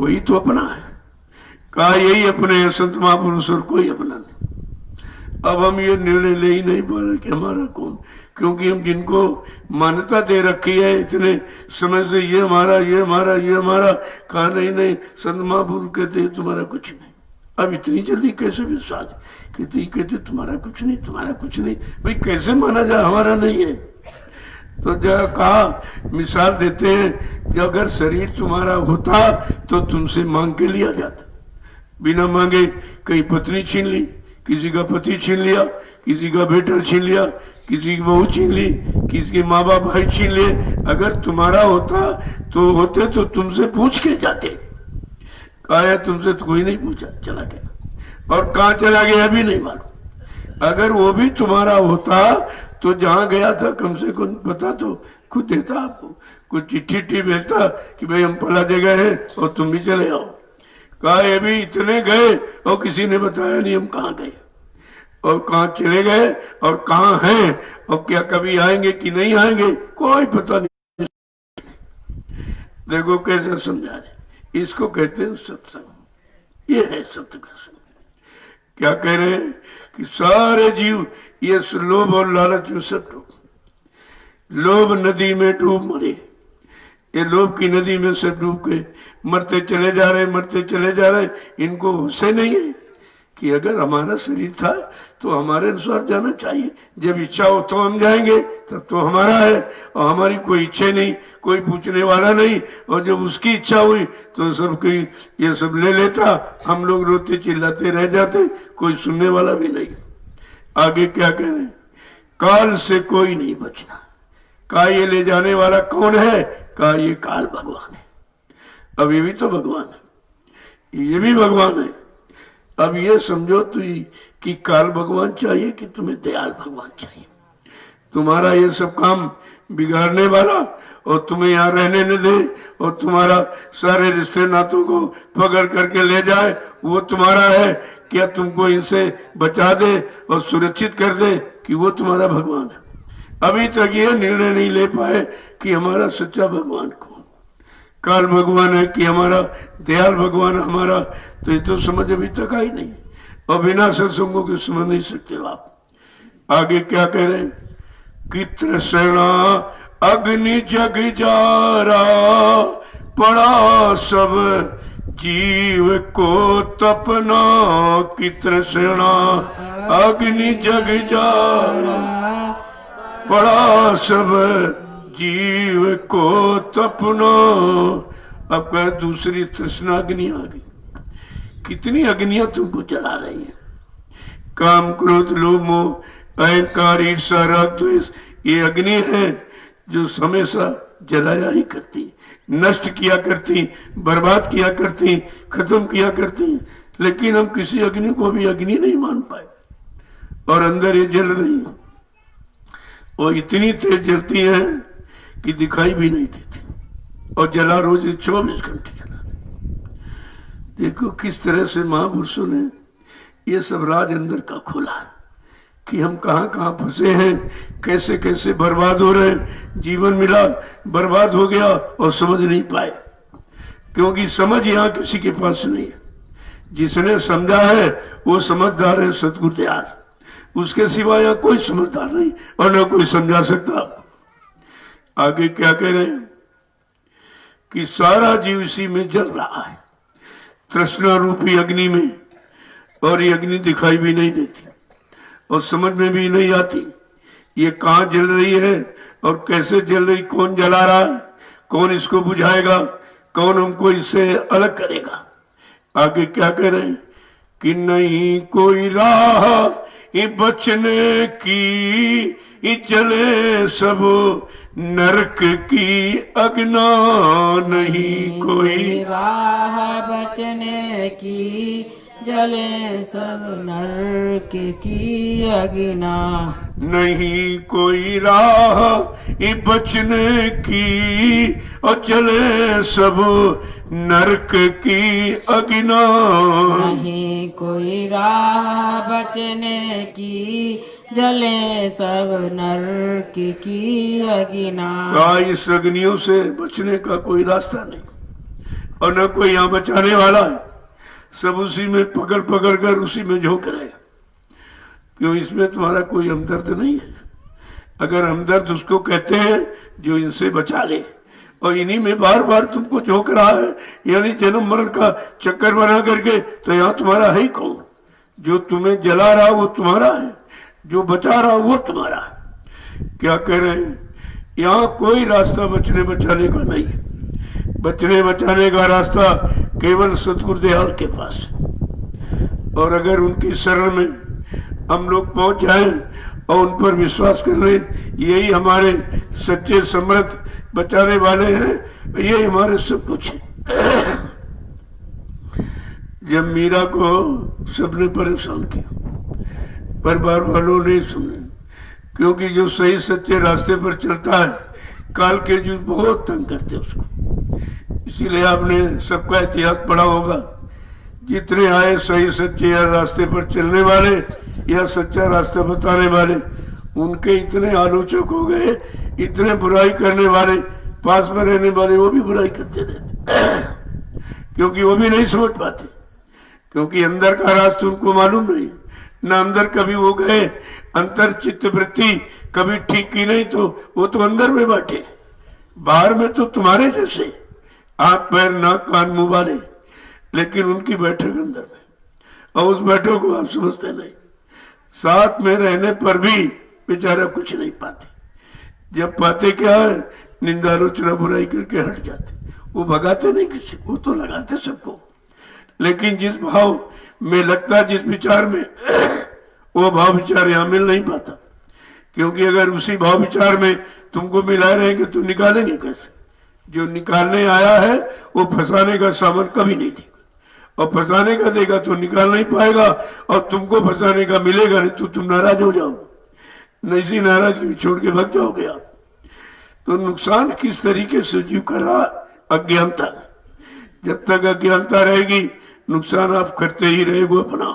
वही तो अपना है। कहा यही अपने हैं संत महापुरुष, और कोई अपना नहीं। अब हम ये निर्णय ले ही नहीं पा रहे कि हमारा कौन, क्योंकि हम जिनको मान्यता दे रखी है इतने समय से, ये हमारा, ये हमारा, ये हमारा, कहा नहीं नहीं, संत महापुरुष कहते तुम्हारा कुछ नहीं। अब इतनी जल्दी कैसे विश्वास, कहते तुम्हारा कुछ नहीं, तुम्हारा कुछ नहीं। भाई कैसे माना जाए हमारा नहीं है? तो जब कहा, मिसाल देते हैं, जब अगर शरीर तुम्हारा होता तो तुमसे मांग के लिया जाता, बिना मांगे कहीं पत्नी छीन ली, किसी का पति छीन लिया, किसी का बेटा छीन लिया, किसी की बहू छीन ली, किसी के माँ बाप भाई छीन लिए। अगर तुम्हारा होते तो तुमसे पूछ के जाते। कहा तुमसे तो कोई नहीं पूछा, चला गया, और कहाँ चला गया भी नहीं मालूम। अगर वो भी तुम्हारा होता तो जहां गया था कम से कम पता तो खुद देता आपको, कुछ चिट्ठी भेजता कि भाई हम फला जगह है और तुम भी चले आओ। कहा ये भी इतने गए और किसी ने बताया नहीं हम कहाँ गए और कहाँ चले गए और कहाँ हैं, और क्या कभी आएंगे कि नहीं आएंगे, कोई पता नहीं। देखो कैसे समझा रहे, इसको कहते हैं सत्संग। ये है सत्य का संग। क्या कह रहे हैं कि सारे जीव ये लोभ और लालच में सब डूब, लोभ नदी में डूब मरे। ये लोभ की नदी में सब डूब के मरते चले जा रहे, मरते चले जा रहे। इनको होश नहीं है कि अगर हमारा शरीर था तो हमारे अनुसार जाना चाहिए, जब इच्छा हो तो हम जाएंगे, तब तो हमारा है, और हमारी कोई इच्छा नहीं, कोई पूछने वाला नहीं। और जब उसकी इच्छा हुई तो सबकी ये सब ले लेता, हम लोग रोते चिल्लाते रह जाते, कोई सुनने वाला भी नहीं। आगे क्या कह रहे, काल से कोई नहीं बचना। कहा ये ले जाने वाला कौन है? कहा ये काल भगवान है। अब ये भी तो भगवान है, ये भी भगवान है। अब ये समझो तो कि काल भगवान चाहिए कि तुम्हें दयाल भगवान चाहिए? तुम्हारा ये सब काम बिगाड़ने वाला और तुम्हें यहाँ रहने न दे और तुम्हारा सारे रिश्ते नातों को पकड़ करके ले जाए, वो तुम्हारा है? क्या तुमको इनसे बचा दे और सुरक्षित कर दे कि वो तुम्हारा भगवान है? अभी तक ये निर्णय नहीं ले पाए कि हमारा सच्चा भगवान कौन, काल भगवान है कि हमारा दयाल भगवान हमारा? तो ये तो समझ अभी तक आई नहीं, और बिना सत्संगों के समझ नहीं सकते आप। आगे क्या कह रहे हैं कि तृष्णा अग्नि जग जारा, पड़ा सब जीव को तपना। कि तृष्णा अग्नि जग जारा, पड़ा सब जीव को तपना। अब कह दूसरी तृष्णा अग्नि आ गई। कितनी अग्नियां तुमको जला रही हैं? काम, क्रोध, लोभ, मोह, अहंकार, ईर्ष्या, राग, द्वेष, ये अग्नि है जो हमेशा जलाया ही करती, नष्ट किया करती, बर्बाद किया करती, खत्म किया करती। लेकिन हम किसी अग्नि को भी अग्नि नहीं मान पाए और अंदर ये जल रही है, और इतनी तेज जलती है कि दिखाई भी नहीं देती, और जला रोज 24 घंटे जला। देखो किस तरह से महापुरुषों ने ये सब राज अंदर का खोला कि हम कहाँ कहाँ फंसे हैं, कैसे कैसे बर्बाद हो रहे हैं। जीवन मिला, बर्बाद हो गया और समझ नहीं पाए, क्योंकि समझ यहाँ किसी के पास नहीं है। जिसने समझा है वो समझदार है, सतगुरु दयाल, उसके सिवा यहाँ कोई समझदार नहीं और न कोई समझा सकता आपको। आगे क्या कह रहे हैं कि सारा जीव इसी में जल रहा है, तृष्णा रूपी अग्नि में, और ये अग्नि दिखाई भी नहीं देती और समझ में भी नहीं आती ये कहाँ जल रही है और कैसे जल रही, कौन जला रहा है, कौन इसको बुझाएगा, कौन हमको इससे अलग करेगा। आगे क्या कह रहे हैं कि नहीं कोई राह ये बचने की, ये जले सब नरक की अग्ना। नहीं कोई राह बचने की, जले सब नरक की अग्ना। नहीं कोई राह ये बचने की, और जले सब नरक की अग्ना। नहीं कोई राह बचने की, जले सब नरक की अग्ना। इस अग्नियों से बचने का कोई रास्ता नहीं, और न कोई यहाँ बचाने वाला है। सब उसी में पकड़ पकड़ कर उसी में झोंक रहे। क्यों? इसमें तुम्हारा कोई हमदर्द नहीं है। अगर हमदर्द उसको कहते हैं जो इनसे बचा ले, और इन्हीं में बार बार तुमको झोंक रहा है, यानी जन्म मरण का चक्कर बना करके, तो यहाँ तुम्हारा है ही कौन? जो तुम्हें जला रहा वो तुम्हारा है, जो बचा रहा वो तुम्हारा है। क्या कह रहे हैं? यहाँ कोई रास्ता बचने बचाने का नहीं है। बचने बचाने का रास्ता केवल सतगुरु दयाल के पास है। और अगर उनकी शरण में हम लोग पहुंच जाएं और उन पर विश्वास कर लें, यही हमारे सच्चे समर्थ बचाने वाले हैं, यही हमारे सब कुछ है। जब मीरा को सबने परेशान किया, पर बार वालों ने सुने, क्योंकि जो सही सच्चे रास्ते पर चलता है, काल के जो बहुत तंग करते उसको। इसीलिए आपने सबका इतिहास पढ़ा होगा, जितने आए सही सच्चे या रास्ते पर चलने वाले या सच्चा रास्ता बताने वाले, उनके इतने आलोचक हो गए, इतने बुराई करने वाले, पास में रहने वाले वो भी बुराई करते रहते, क्योंकि वो भी नहीं समझ पाते, क्योंकि अंदर का रास्ता उनको मालूम नहीं न। अंदर कभी वो गए, अंतर चित्त वृत्ति कभी ठीक की नहीं, तो वो तो अंदर में बैठे, बाहर में तो तुम्हारे जैसे हाथ पैर नाक कान मुंह वाले, लेकिन उनकी बैठक अंदर में, और उस बैठक को आप समझते नहीं। साथ में रहने पर भी बेचारा कुछ नहीं पाते। जब पाते क्या है, निंदा आलोचना बुराई करके हट जाते। वो भगाते नहीं किसी को, तो लगाते सबको। लेकिन जिस भाव में लगता, जिस विचार में, वो भाव विचार यहाँ मिल नहीं पाता, क्योंकि अगर उसी भाव विचार में तुमको मिलाए रहेंगे तो निकालेंगे कैसे? जो निकालने आया है वो फंसाने का सामान कभी नहीं देगा, और फंसाने का देगा तो निकाल नहीं पाएगा, और तुमको फंसाने का मिलेगा नहीं तो तुम नाराज हो जाओ, नहीं सी नाराजगी छोड़ के भाग जाओगे आप। तो नुकसान किस तरीके से जीव कर रहा? अज्ञानता। जब तक अज्ञानता रहेगी नुकसान आप करते ही रहेगो अपना,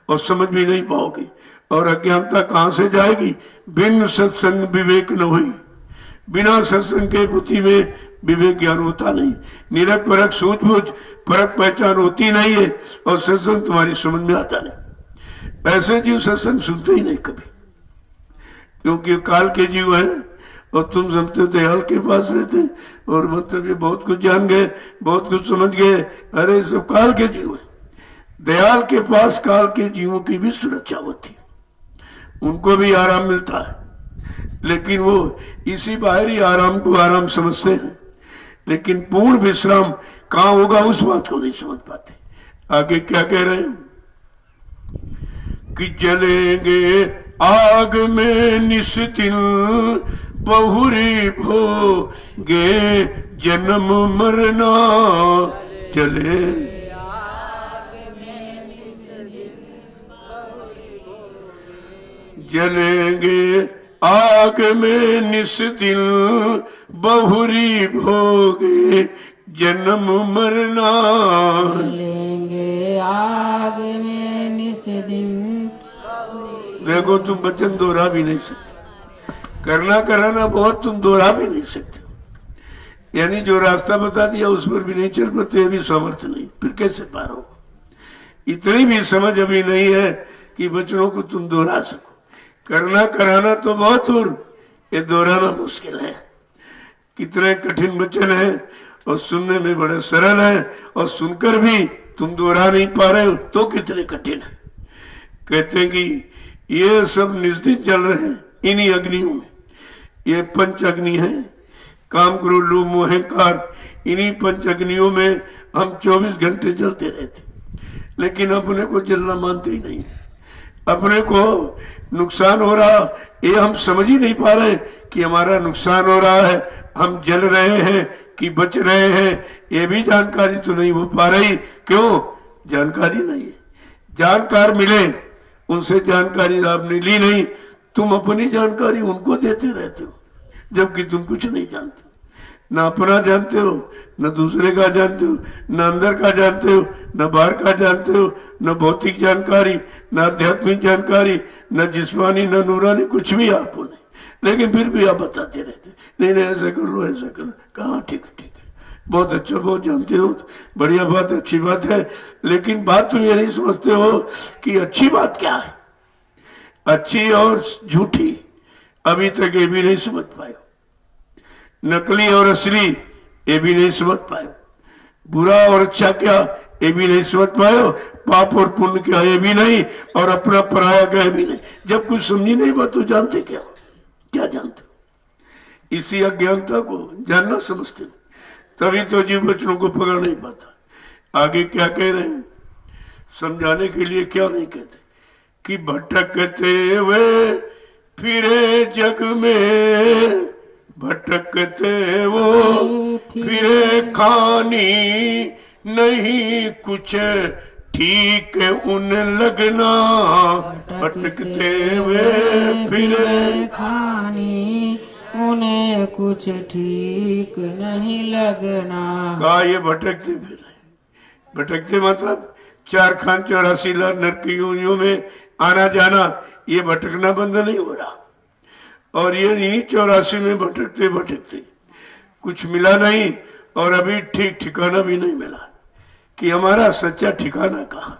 और समझ भी नहीं पाओगे। और अज्ञानता कहां से जाएगी? बिन सत्संग विवेक न हुई। बिना सत्संग के बुद्धि में विवेक ज्ञान होता नहीं, निरक परक सूझबूझ परक पहचान होती नहीं है, और सत्संग तुम्हारी समझ में आता नहीं। ऐसे जीव सत्संग सुनते ही नहीं कभी, क्योंकि काल के जीव हैं, और तुम समझते हो दयाल के पास रहते, और मतलब ये बहुत कुछ जान गए, बहुत कुछ समझ गए। अरे सब काल के जीव है। दयाल के पास काल के जीवों की भी सुरक्षा होती, उनको भी आराम मिलता है, लेकिन वो इसी बाहरी आराम को आराम समझते हैं, लेकिन पूर्ण विश्राम कहां होगा उस बात को नहीं समझ पाते। आगे क्या कह रहे हैं कि जलेंगे आग में निस्दिन बहुरी भोगे जन्म मरना। चले जलेंगे आग में निस्दिन बहुरी भोगे जन्म मरना। जलेंगे आग में निस्दिन। देखो तुम वचन दोहरा भी नहीं सकते, करना कराना बहुत, तुम दोहरा भी नहीं सकते। यानी जो रास्ता बता दिया उस पर भी नहीं चल पाते, अभी सामर्थ्य नहीं, फिर कैसे पार हो? इतनी भी समझ अभी नहीं है कि वचनों को तुम दोहरा सको। करना कराना तो बहुत दूर, ये दोहराना मुश्किल है। कितने कठिन वचन है, और सुनने में बड़े सरल है, और सुनकर भी तुम दोहरा नहीं पा रहे हो तो कितने कठिन है। कहते हैं कि ये सब निस्दिन चल रहे हैं इन्हीं अग्नियों में। ये पंच अग्नि है, काम क्रोध लोभ मोह अहंकार, इन्हीं पंच अग्नियों में हम 24 घंटे जलते रहते, लेकिन अपने को जलना मानते ही नहीं। अपने को नुकसान हो रहा ये हम समझ ही नहीं पा रहे कि हमारा नुकसान हो रहा है, हम जल रहे हैं कि बच रहे हैं, ये भी जानकारी तो नहीं हो पा रही। क्यों? जानकारी नहीं है। जानकार मिले, उनसे जानकारी आपने ली नहीं, तुम अपनी जानकारी उनको देते रहते हो, जबकि तुम कुछ नहीं जानते। न अपना जानते हो, न दूसरे का जानते हो, न अंदर का जानते हो, न बाहर का जानते हो, न भौतिक जानकारी, न आध्यात्मिक जानकारी, न जिस्मानी, न नूरानी, कुछ भी आपको नहीं। लेकिन फिर भी आप बताते रहते, नहीं नहीं ऐसा कर लो, ऐसा कर लो। कहाँ? ठीक है, ठीक है, बहुत अच्छा, बहुत जानते हो, बढ़िया बात, अच्छी बात है। लेकिन बात तुम ये नहीं समझते हो कि अच्छी बात क्या है, अच्छी और झूठी अभी तक ये भी नहीं समझ पाए। नकली और असली ये भी नहीं समझ पाए। बुरा और अच्छा क्या ये भी नहीं समझ पाए। पाप और पुण्य क्या ये भी नहीं, और अपना पराया क्या भी नहीं। जब कुछ समझी नहीं बात तो जानते क्या? क्या जानते? इसी अज्ञानता को जानना समझते, तभी तो जीव वचनों को पकड़ नहीं पाता। आगे क्या कह रहे हैं? समझाने के लिए क्या नहीं कहते कि भटकते हुए फिरे जग में, भटकते वो फिरे खानी, नहीं कुछ ठीक उन लगना। भटकते हुए फिरे खानी, उन्हें कुछ ठीक नहीं लगना। कहा ये भटकते फिरे, भटकते मतलब 4 खान 84 लाख नरक योनियों में आना जाना, ये भटकना बंद नहीं हो रहा। और ये नहीं 84 में भटकते भटकते कुछ मिला नहीं, और अभी ठीक ठिकाना भी नहीं मिला कि हमारा सच्चा ठिकाना कहाँ।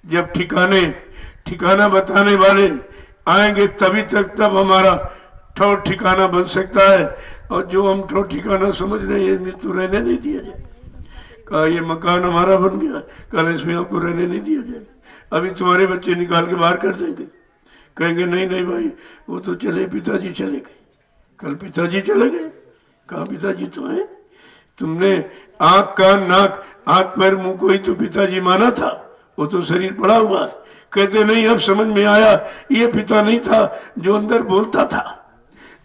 जब ठिकाना बताने वाले आएंगे तभी तक, तब हमारा ठौर ठिकाना बन सकता है। और जो हम ठौर ठिकाना समझ रहे हैं मृत्यु रहने नहीं दिया जाए। कहा ये मकान हमारा बन गया, कल इसमें आपको रहने नहीं दिया जाए, अभी तुम्हारे बच्चे निकाल के बाहर कर देंगे। कहेंगे नहीं नहीं भाई वो तो चले, पिताजी चले गए, कल पिताजी चले गए। कहा पिताजी तो है? तुमने आंख कान नाक हाथ पैर मुंह को ही तो पिताजी माना था, वो तो शरीर पड़ा हुआ। कहते नहीं अब समझ में आया ये पिता नहीं था जो अंदर बोलता था,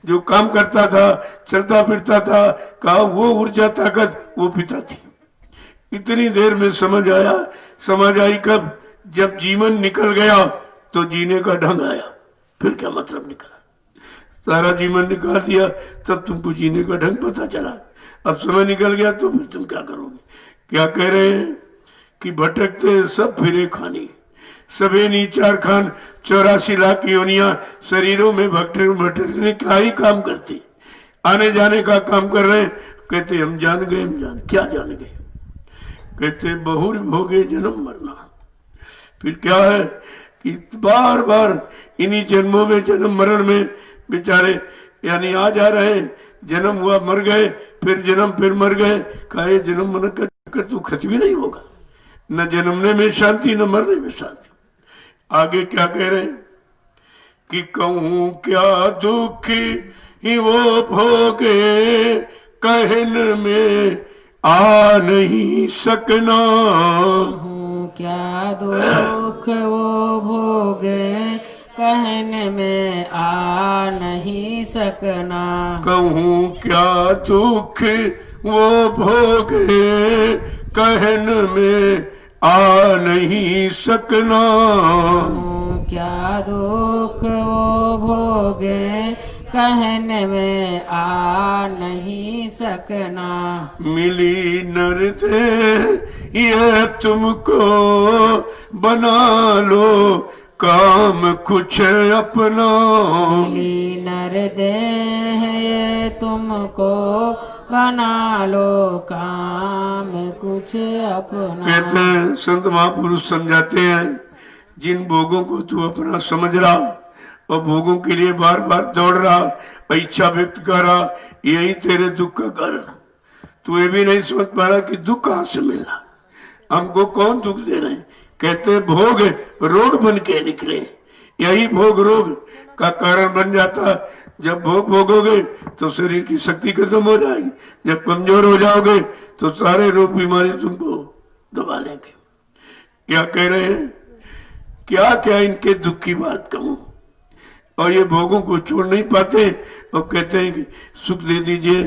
जो काम करता था, चलता फिरता था। कहा वो ऊर्जा ताकत वो पिता थी। इतनी देर में समझ आया। समझ आई कब? जब जीवन निकल गया तो जीने का ढंग आया। फिर क्या मतलब निकला? सारा जीवन निकाल दिया तब तुमको जीने का ढंग पता चला। अब समय निकल गया तो फिर तुम क्या करोगे? क्या कह रहे हैं कि भटकते सब फिरे खानी, सबे नीचार खान 84 लाख योनियां शरीरों में भटकने का ही काम करती, आने जाने का काम कर रहे हैं। कहते हम जान गए, हम जान क्या जान गए? कहते बहुर भोगे जन्म मरना। फिर क्या है कि बार बार इन्हीं जन्मों में, जन्म मरण में बेचारे यानी आ जा रहे हैं। जन्म हुआ, मर गए, फिर जन्म, फिर मर गए। कहे जन्म मरण का चक्कर तो खत्म ही नहीं होगा। न जन्मने में शांति, न मरने में शांति। आगे क्या कह रहे हैं कि कहूं क्या दुख ही वो भोगे, कहन में आ नहीं सकना। कहूँ क्या दुख वो भोगे, कहने में आ नहीं सकना। कहूं क्या दुख वो भोगे, कहन में आ नहीं सकना। कहूँ क्या दुख वो भोगे, कहने में आ नहीं सकना। मिली नर दे ये तुमको, बना लो काम कुछ अपना। मिली नर देह ये तुमको, बना लो काम कुछ अपना। कहते हैं संत महापुरुष समझाते हैं, जिन भोगों को तू अपना समझ रहा और भोगों के लिए बार बार दौड़ रहा, इच्छा व्यक्त कर रहा, यही तेरे दुख का कारण। तू ये भी नहीं समझ पा रहा कि दुख कहां से मिला, हमको कौन दुख दे रहे हैं। कहते भोग रोग बन के निकले, यही भोग रोग का कारण बन जाता। जब भोग भोगोगे तो शरीर की शक्ति खत्म हो जाएगी, जब कमजोर हो जाओगे तो सारे रोग बीमारी तुमको दबा लेंगे। क्या कह रहे हैं? क्या क्या इनके दुख की बात कहूं। और ये भोगों को छोड़ नहीं पाते और कहते हैं कि सुख दे दीजिए,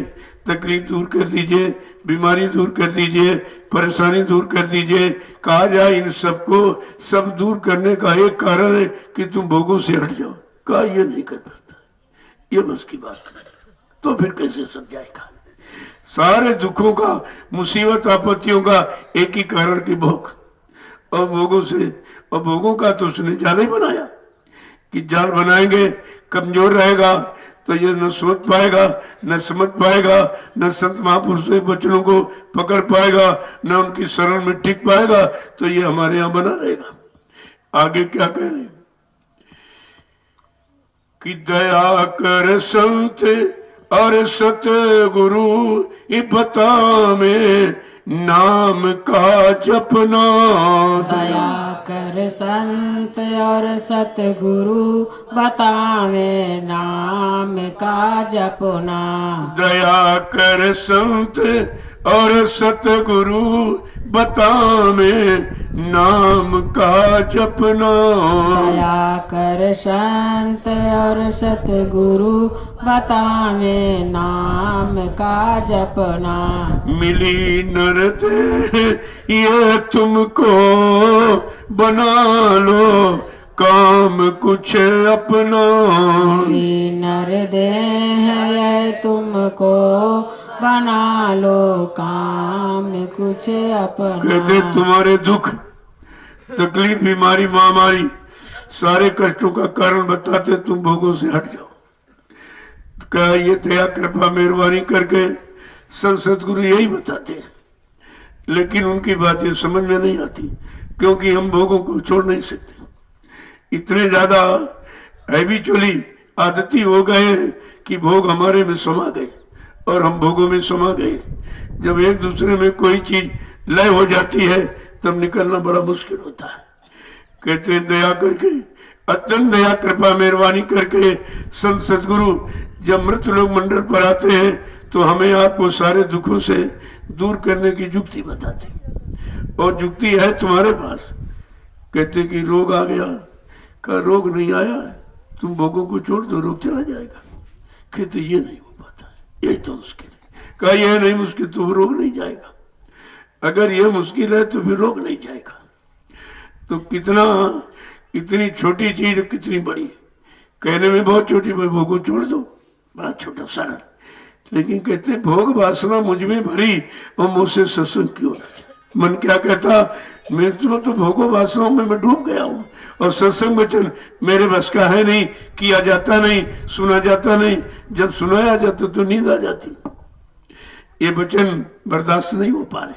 तकलीफ दूर कर दीजिए, बीमारी दूर कर दीजिए, परेशानी दूर कर दीजिए। कहा जाए इन सबको सब दूर करने का एक कारण है कि तुम भोगों से हट जाओ। कहा ये नहीं कर पाता, ये बस की बात है। तो फिर कैसे समझाएगा? सारे दुखों का, मुसीबत आपत्तियों का एक ही कारण की भोग। और भोगों से, और भोगों का तो उसने जाल ही बनाया कि जाल बनाएंगे, कमजोर रहेगा तो ये न सोच पाएगा, न समझ पाएगा, न संत महापुरुषों के वचनों को पकड़ पाएगा, न उनकी शरण में टिक पाएगा, तो ये हमारे यहां बना रहेगा। आगे क्या कह रहे हैं कि दया कर संत और सतगुरु, ये बता में नाम का जपना। दया कर संत और सतगुरु, बतावे नाम का जपना। दया कर संत और सतगुरु, बतावे नाम का जपना। दया कर संत और सतगुरु, बतावे नाम का जपना। मिली नर दे ये तुमको, बना लो काम कुछ अपना। मिली नर देह ये तुमको, बना लो काम कुछ अपना। कहते तुम्हारे दुख, तकलीफ, बीमारी, महामारी, सारे कष्टों का कारण बताते, तुम भोगों से हट जाओ। क्या ये दया कृपा मेहरबानी करके संत सतगुरु यही बताते हैं, लेकिन उनकी बातें समझ में नहीं आती, क्योंकि हम भोगों को छोड़ नहीं सकते। इतने ज्यादा हैबिचुअली आदती हो गए हैं कि भोग हमारे में समा गए और हम भोगों में समा गए। जब एक दूसरे में कोई चीज लय हो जाती है तब निकलना बड़ा मुश्किल होता है। कहते हैं दया करके, अत्यंत दया कृपा मेहरबानी करके संत सतगुरु जब मृत लोग मंडल पर आते हैं तो हमें आपको सारे दुखों से दूर करने की युक्ति बताते, और युक्ति है तुम्हारे पास। कहते कि रोग आ गया, का रोग नहीं आया है, तुम भोगों को छोड़ दो, रोग चला जाएगा। कहते ये नहीं हो पाता, यही तो मुश्किल है। कहा यह नहीं मुश्किल तो रोग नहीं जाएगा। अगर ये मुश्किल है तो फिर रोक नहीं जाएगा। तो कितना, इतनी छोटी चीज कितनी बड़ी, कहने में बहुत छोटी, भोग को छोड़ दो, बड़ा छोटा सरल, लेकिन कहते भोग वासना मुझ में भरी और मुझसे सत्संग क्यों ना। मन क्या कहता, मैं तो भोगो वासनाओं में मैं डूब गया हूँ और सत्संग वचन मेरे बस का है नहीं, किया जाता नहीं, सुना जाता नहीं, जब सुनाया जाता तो नींद आ जाती। ये वचन बर्दाश्त नहीं हो पा रहे,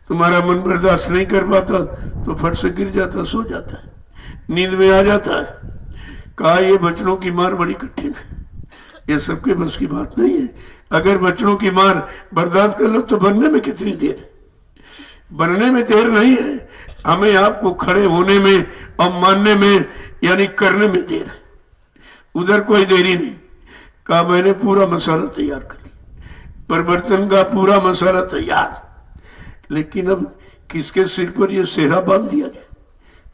तुम्हारा मन बर्दाश्त नहीं कर पाता तो फट से गिर जाता, सो जाता है, नींद में आ जाता है। कहा ये वचनों की मार बड़ी कठिन है, ये सबके बस की बात नहीं है। अगर वचनों की मार बर्दाश्त कर लो तो बनने में कितनी देर है, बनने में देर नहीं है, हमें आपको खड़े होने में और मानने में यानी करने में देर है, उधर कोई देरी नहीं। कहा मैंने पूरा मसाला तैयार कर लिया, परिवर्तन का पूरा मसाला तैयार, लेकिन अब किसके सिर पर यह सेहरा बांध दिया जाए,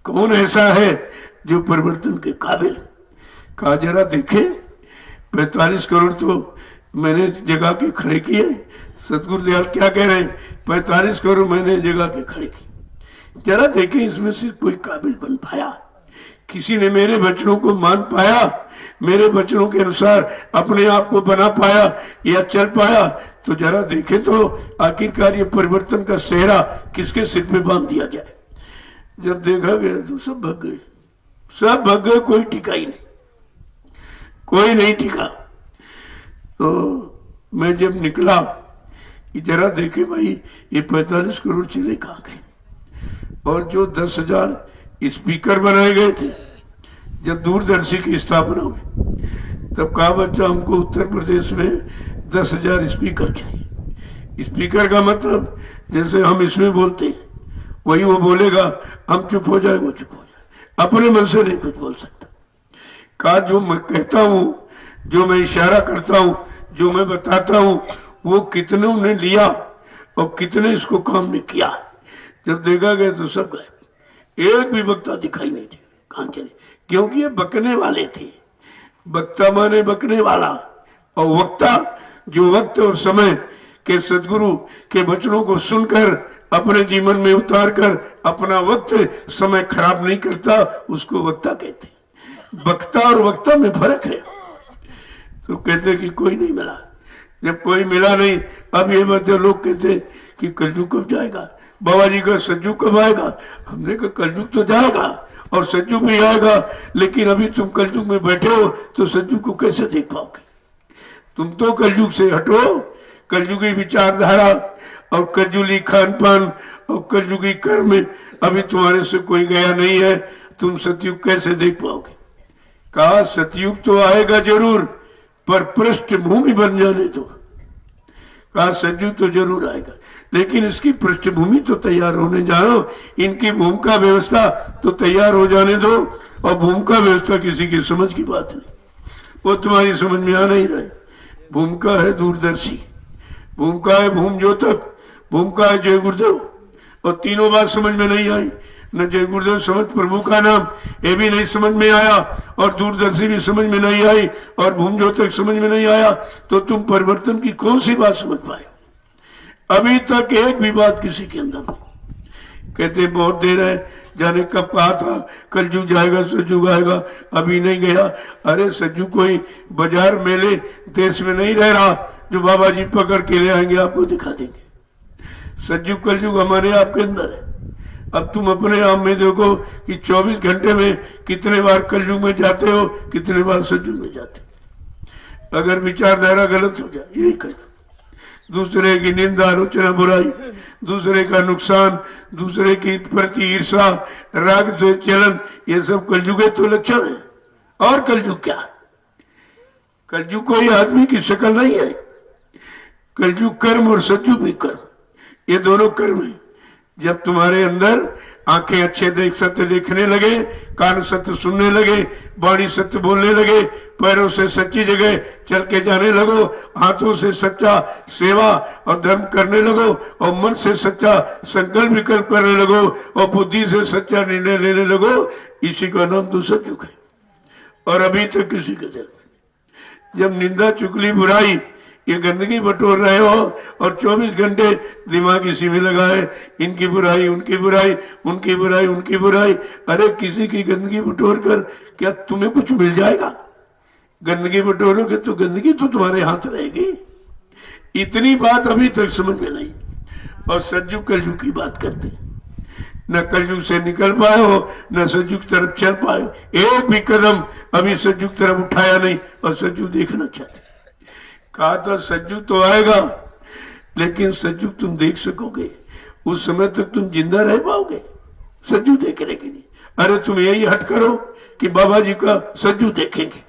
कौन ऐसा है जो परिवर्तन के काबिल। कहा जरा देखे 45 करोड़ तो मैंने जगह के खड़े किए, सतगुरुदयाल क्या कह रहे हैं, 45 करोड़ मैंने जगह के खड़े किए, जरा देखें इसमें से कोई काबिल बन पाया, किसी ने मेरे वचनों को मान पाया, मेरे वचनों के अनुसार अपने आप को बना पाया या चल पाया, तो जरा देखें तो आखिरकार ये परिवर्तन का सेहरा किसके सिर पे बांध दिया जाए। जब देखा गया तो सब भग गए, सब भग गए, कोई टिका ही नहीं, कोई नहीं टिका। तो मैं जब निकला कि जरा देखे भाई ये 45 करोड़ चले कहाँ गए, और जो 10,000 स्पीकर बनाए गए थे जब दूरदर्शी की स्थापना हुई, तब कहा बच्चा हमको उत्तर प्रदेश में 10,000 स्पीकर चाहिए। स्पीकर का मतलब जैसे हम इसमें बोलते हैं वही वो बोलेगा, हम चुप हो जाए वो चुप हो जाए, अपने मन से नहीं कुछ बोल सकता। कहा जो मैं कहता हूँ, जो मैं इशारा करता हूँ, जो मैं बताता हूँ, वो कितने ने लिया और कितने इसको काम में किया। जब देखा गया तो सब गए, एक भी वक्ता दिखाई नहीं दे, कहाँ चले, क्योंकि ये बकने वाले थे। वक्ता माने बकने वाला, और वक्ता जो वक्त और समय के सदगुरु के वचनों को सुनकर अपने जीवन में उतार कर अपना वक्त समय खराब नहीं करता, उसको वक्ता कहते। वक्ता और वक्ता में फर्क है। तो कहते कि कोई नहीं मिला, जब कोई मिला नहीं, अब ये बच्चे लोग कहते कि कलयुग कब जाएगा, बाबा जी का सतयुग कब आएगा। हमने कहा कलयुग तो जाएगा और सतयुग भी आएगा, लेकिन अभी तुम कलयुग में बैठे हो तो सतयुग को कैसे देख पाओगे। तुम तो कलयुग से हटो, कलयुगी विचारधारा और कलयुगी खान पान और कलयुगी कर्म में अभी तुम्हारे से कोई गया नहीं है, तुम सतयुग कैसे देख पाओगे। कहा सतयुग तो आएगा जरूर, पर पृष्ठभूमि बन जाने दो। कहा सतयुग तो जरूर आएगा, लेकिन इसकी पृष्ठभूमि तो तैयार होने जाओ, इनकी भूमिका व्यवस्था तो तैयार हो जाने दो। और भूमिका व्यवस्था किसी की समझ की बात नहीं, वो तुम्हारी समझ में आ नहीं रही। भूमिका है दूरदर्शी, भूमिका है भूम ज्योतक, भूमिका है जय गुरुदेव, और तीनों बात समझ में नहीं आई। न जय गुरुदेव समझ प्रभु का नाम, ये भी नहीं समझ में आया, और दूरदर्शी भी समझ में नहीं आई, और भूम ज्योतक समझ में नहीं आया, तो तुम परिवर्तन की कौन सी बात समझ पाए। अभी तक एक भी बात किसी के अंदर नहीं। कहते बहुत देर है, जाने कब कहा था कलयुग जाएगा सतयुग आएगा, अभी नहीं गया। अरे सतयुग कोई बाजार मेले देश में नहीं रह रहा जो बाबा जी पकड़ के ले आएंगे, आपको दिखा देंगे। सतयुग कलयुग हमारे आपके अंदर है। अब तुम अपने आप में देखो कि 24 घंटे में कितने बार कलयुग में जाते हो, कितने बार सतयुग में जाते हो। अगर विचारधारा गलत हो जाए, यही कह, दूसरे की निंदा आलोचना बुराई, दूसरे का नुकसान, दूसरे की प्रति ईर्षा राग द्वेष जलन, ये सब कलयुग तो लक्षण है। और कलयुग क्या, कलयुग कोई आदमी की शक्ल नहीं है। कलयुग कर्म और सतयुग भी कर्म, ये दोनों कर्म है। जब तुम्हारे अंदर आंखें अच्छे देख सत्य देखने लगे, कान सत्य सुनने लगे, वाणी सत्य बोलने लगे, पैरों से सच्ची जगह चल के जाने लगो, हाथों से सच्चा सेवा और धर्म करने लगो, और मन से सच्चा संकल्प विकल्प करने लगो, और बुद्धि से सच्चा निर्णय लेने लगो, इसी का नाम तो सतयुग है। और अभी तक किसी के दिल में जब निंदा चुगली बुराई ये गंदगी बटोर रहे हो और 24 घंटे दिमाग इसी में लगाए, इनकी बुराई उनकी बुराई, उनकी बुराई उनकी बुराई। अरे किसी की गंदगी बटोर कर क्या तुम्हें कुछ मिल जाएगा? गंदगी बटोरोगे तो गंदगी तो तुम्हारे हाथ रहेगी। इतनी बात अभी तक समझ में नहीं। और सतयुग कलयुग की बात करते, न कलयुग से निकल पाए हो न सतयुग तरफ चल पाए हो। एक भी कदम अभी सतयुग तरफ उठाया नहीं और सतयुग देखना चाहते। कहा था सतयुग तो आएगा, लेकिन सतयुग तुम देख सकोगे उस समय तक तुम जिंदा रह पाओगे सतयुग देखने के लिए? अरे तुम यही हट करो कि बाबा जी का सतयुग देखेंगे,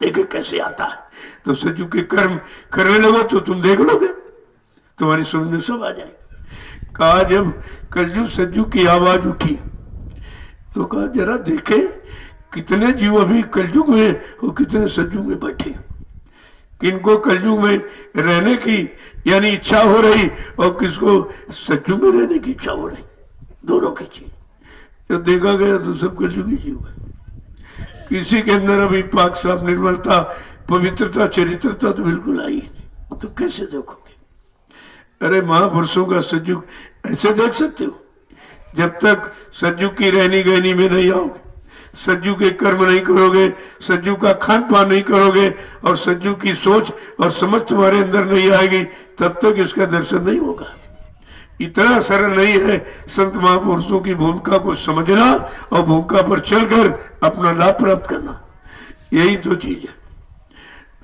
देखे कैसे आता है, तो सतयुग के कर्म करने लगो तो तुम देख लोगे, तुम्हारी समझ में सब आ जाएगा। कहा जब कलयुग सतयुग की आवाज उठी तो कहा जरा देखे कितने जीव अभी कलयुग में और कितने सतयुग में बैठे, किनको कलयुग में रहने की यानी इच्छा हो रही और किसको सतयुग में रहने की इच्छा हो रही, दोनों की चीज। जब देखा गया तो सब कलयुगी जीव है। किसी के अंदर अभी पाक साफ निर्मलता पवित्रता चरित्रता तो बिल्कुल आई नहीं, तो कैसे देखोगे? अरे महापुरुषों का सतयुग ऐसे देख सकते हो? जब तक सतयुग की रहनी गहनी में नहीं आओगे, सतयुग के कर्म नहीं करोगे, सतयुग का खान पान नहीं करोगे और सतयुग की सोच और समझ तुम्हारे अंदर नहीं आएगी, तब तक इसका दर्शन नहीं होगा। इतना सरल नहीं है संत महापुरुषों की भूमिका को समझना और भूमिका पर चलकर अपना लाभ प्राप्त करना, यही तो चीज है।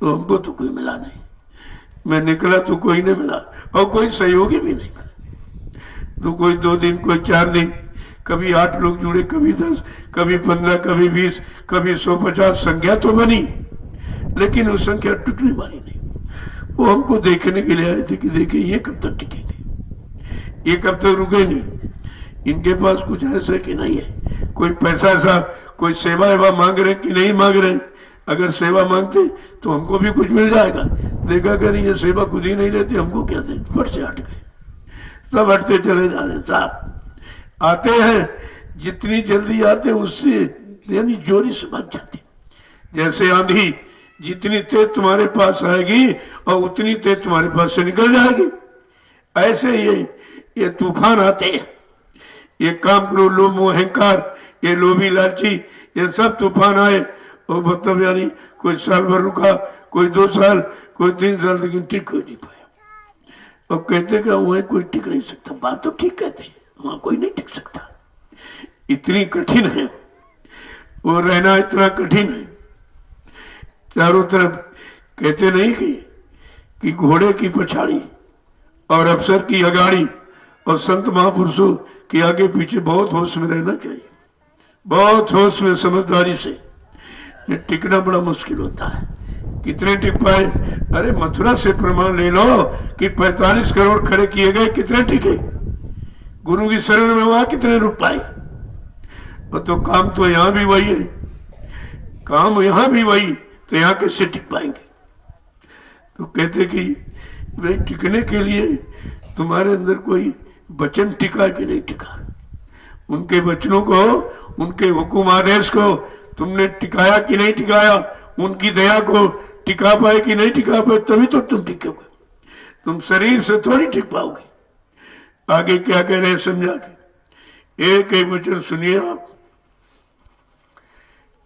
तो हमको तो कोई मिला नहीं, मैं निकला तो कोई नहीं मिला और कोई सहयोगी भी नहीं मिला। तो कोई 2 दिन कोई 4 दिन, कभी 8 लोग जुड़े, कभी 10, कभी 15, कभी 20, कभी 150 संख्या तो बनी, लेकिन वो संख्या टिकने वाली नहीं। वो हमको देखने के लिए आए थे कि देखिए ये कब तक टिकेंगे, ये कब तक रुकेंगे, इनके पास कुछ ऐसा कि नहीं है, कोई पैसा ऐसा कोई सेवा एवा मांग रहे कि नहीं मांग रहे। अगर सेवा मांगते तो हमको भी कुछ मिल जाएगा। देखा कर ये सेवा खुद ही नहीं लेते, हमको क्या दें, फट से हट गए, सब हटते चले जा रहे हैं। साहब आते हैं, जितनी जल्दी आते उससे यानी जोरी से भाग जाते। जैसे आंधी जितनी तेज तुम्हारे पास आएगी और उतनी तेज तुम्हारे पास से निकल जाएगी, ऐसे ये तूफान आते हैं। ये काम करो लोभ मोह अहंकार, ये लोभी लालची, ये सब तूफान आए और मतलब यानी कोई साल भर रुका, कोई 2 साल, कोई 3 साल, लेकिन टिक कोई नहीं पाया। और कहते क्या वहां कोई टिक नहीं सकता, बात तो ठीक कहते हैं, वहां कोई नहीं टिक सकता, इतनी कठिन है वो रहना, इतना कठिन है। चारों तरफ कहते नहीं कि घोड़े की पछाड़ी और अफसर की अगाड़ी और संत महापुरुषों के आगे पीछे बहुत होश में रहना चाहिए, बहुत होश में समझदारी से। टिकना बड़ा मुश्किल होता है, कितने टिक पाए? अरे मथुरा से प्रमाण ले लो कि 45 करोड़ खड़े किए गए, कितने टिके? गुरु की शरण में वहां कितने रुक पाए? और तो काम तो यहां भी वही है, काम यहां भी वही, तो यहां कैसे टिक पाएंगे? तो कहते कि भाई टिकने के लिए तुम्हारे अंदर कोई वचन टिका कि नहीं टिका, उनके वचनों को, उनके हुकुम आदेश को तुमने टिकाया कि नहीं टिकाया, उनकी दया को टिका पाए कि नहीं टिका पाए, तभी तो तुम टिकोगे। तुम शरीर से थोड़ी टिक पाओगे। आगे क्या कह रहे हैं समझा के, एक एक वचन सुनिए आप।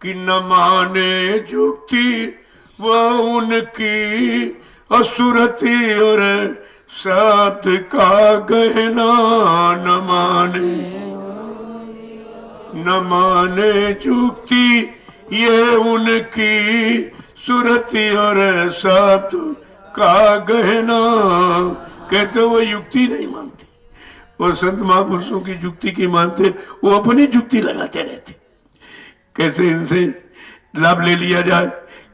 कि न माने जुक्ति वह उनकी असुरती और शब्द का गहना, न माने जुक्ति ये उनकी सुरती और शब्द का गहना। कहते वो युक्ति नहीं मानते, वो संत महापुरुषों की युक्ति की मानते, वो अपनी युक्ति लगाते रहते, कैसे इनसे लाभ ले लिया जाए,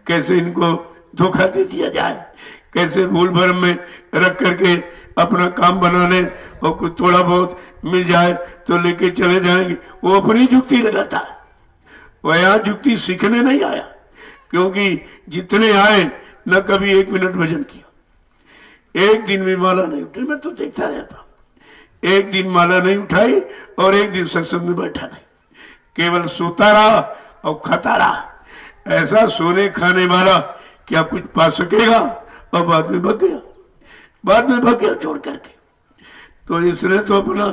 कैसे इनको धोखा दे दिया जाए, कैसे भूल भरम में रख करके अपना काम बना ले और कुछ थोड़ा बहुत मिल जाए तो लेके चले जाएंगे। वो अपनी युक्ति लगाता है, वह यहाँ युक्ति सीखने नहीं आया, क्योंकि जितने आए न कभी 1 मिनट भजन किया, एक दिन भी माला नहीं उठाई। मैं तो देखता रहता, एक दिन माला नहीं उठाई और एक दिन सत्संग में बैठा नहीं, केवल सोता रहा और खाता रहा। ऐसा सोने खाने वाला क्या कुछ पा सकेगा? और बाद में भाग गया छोड़ करके। तो इसने तो अपना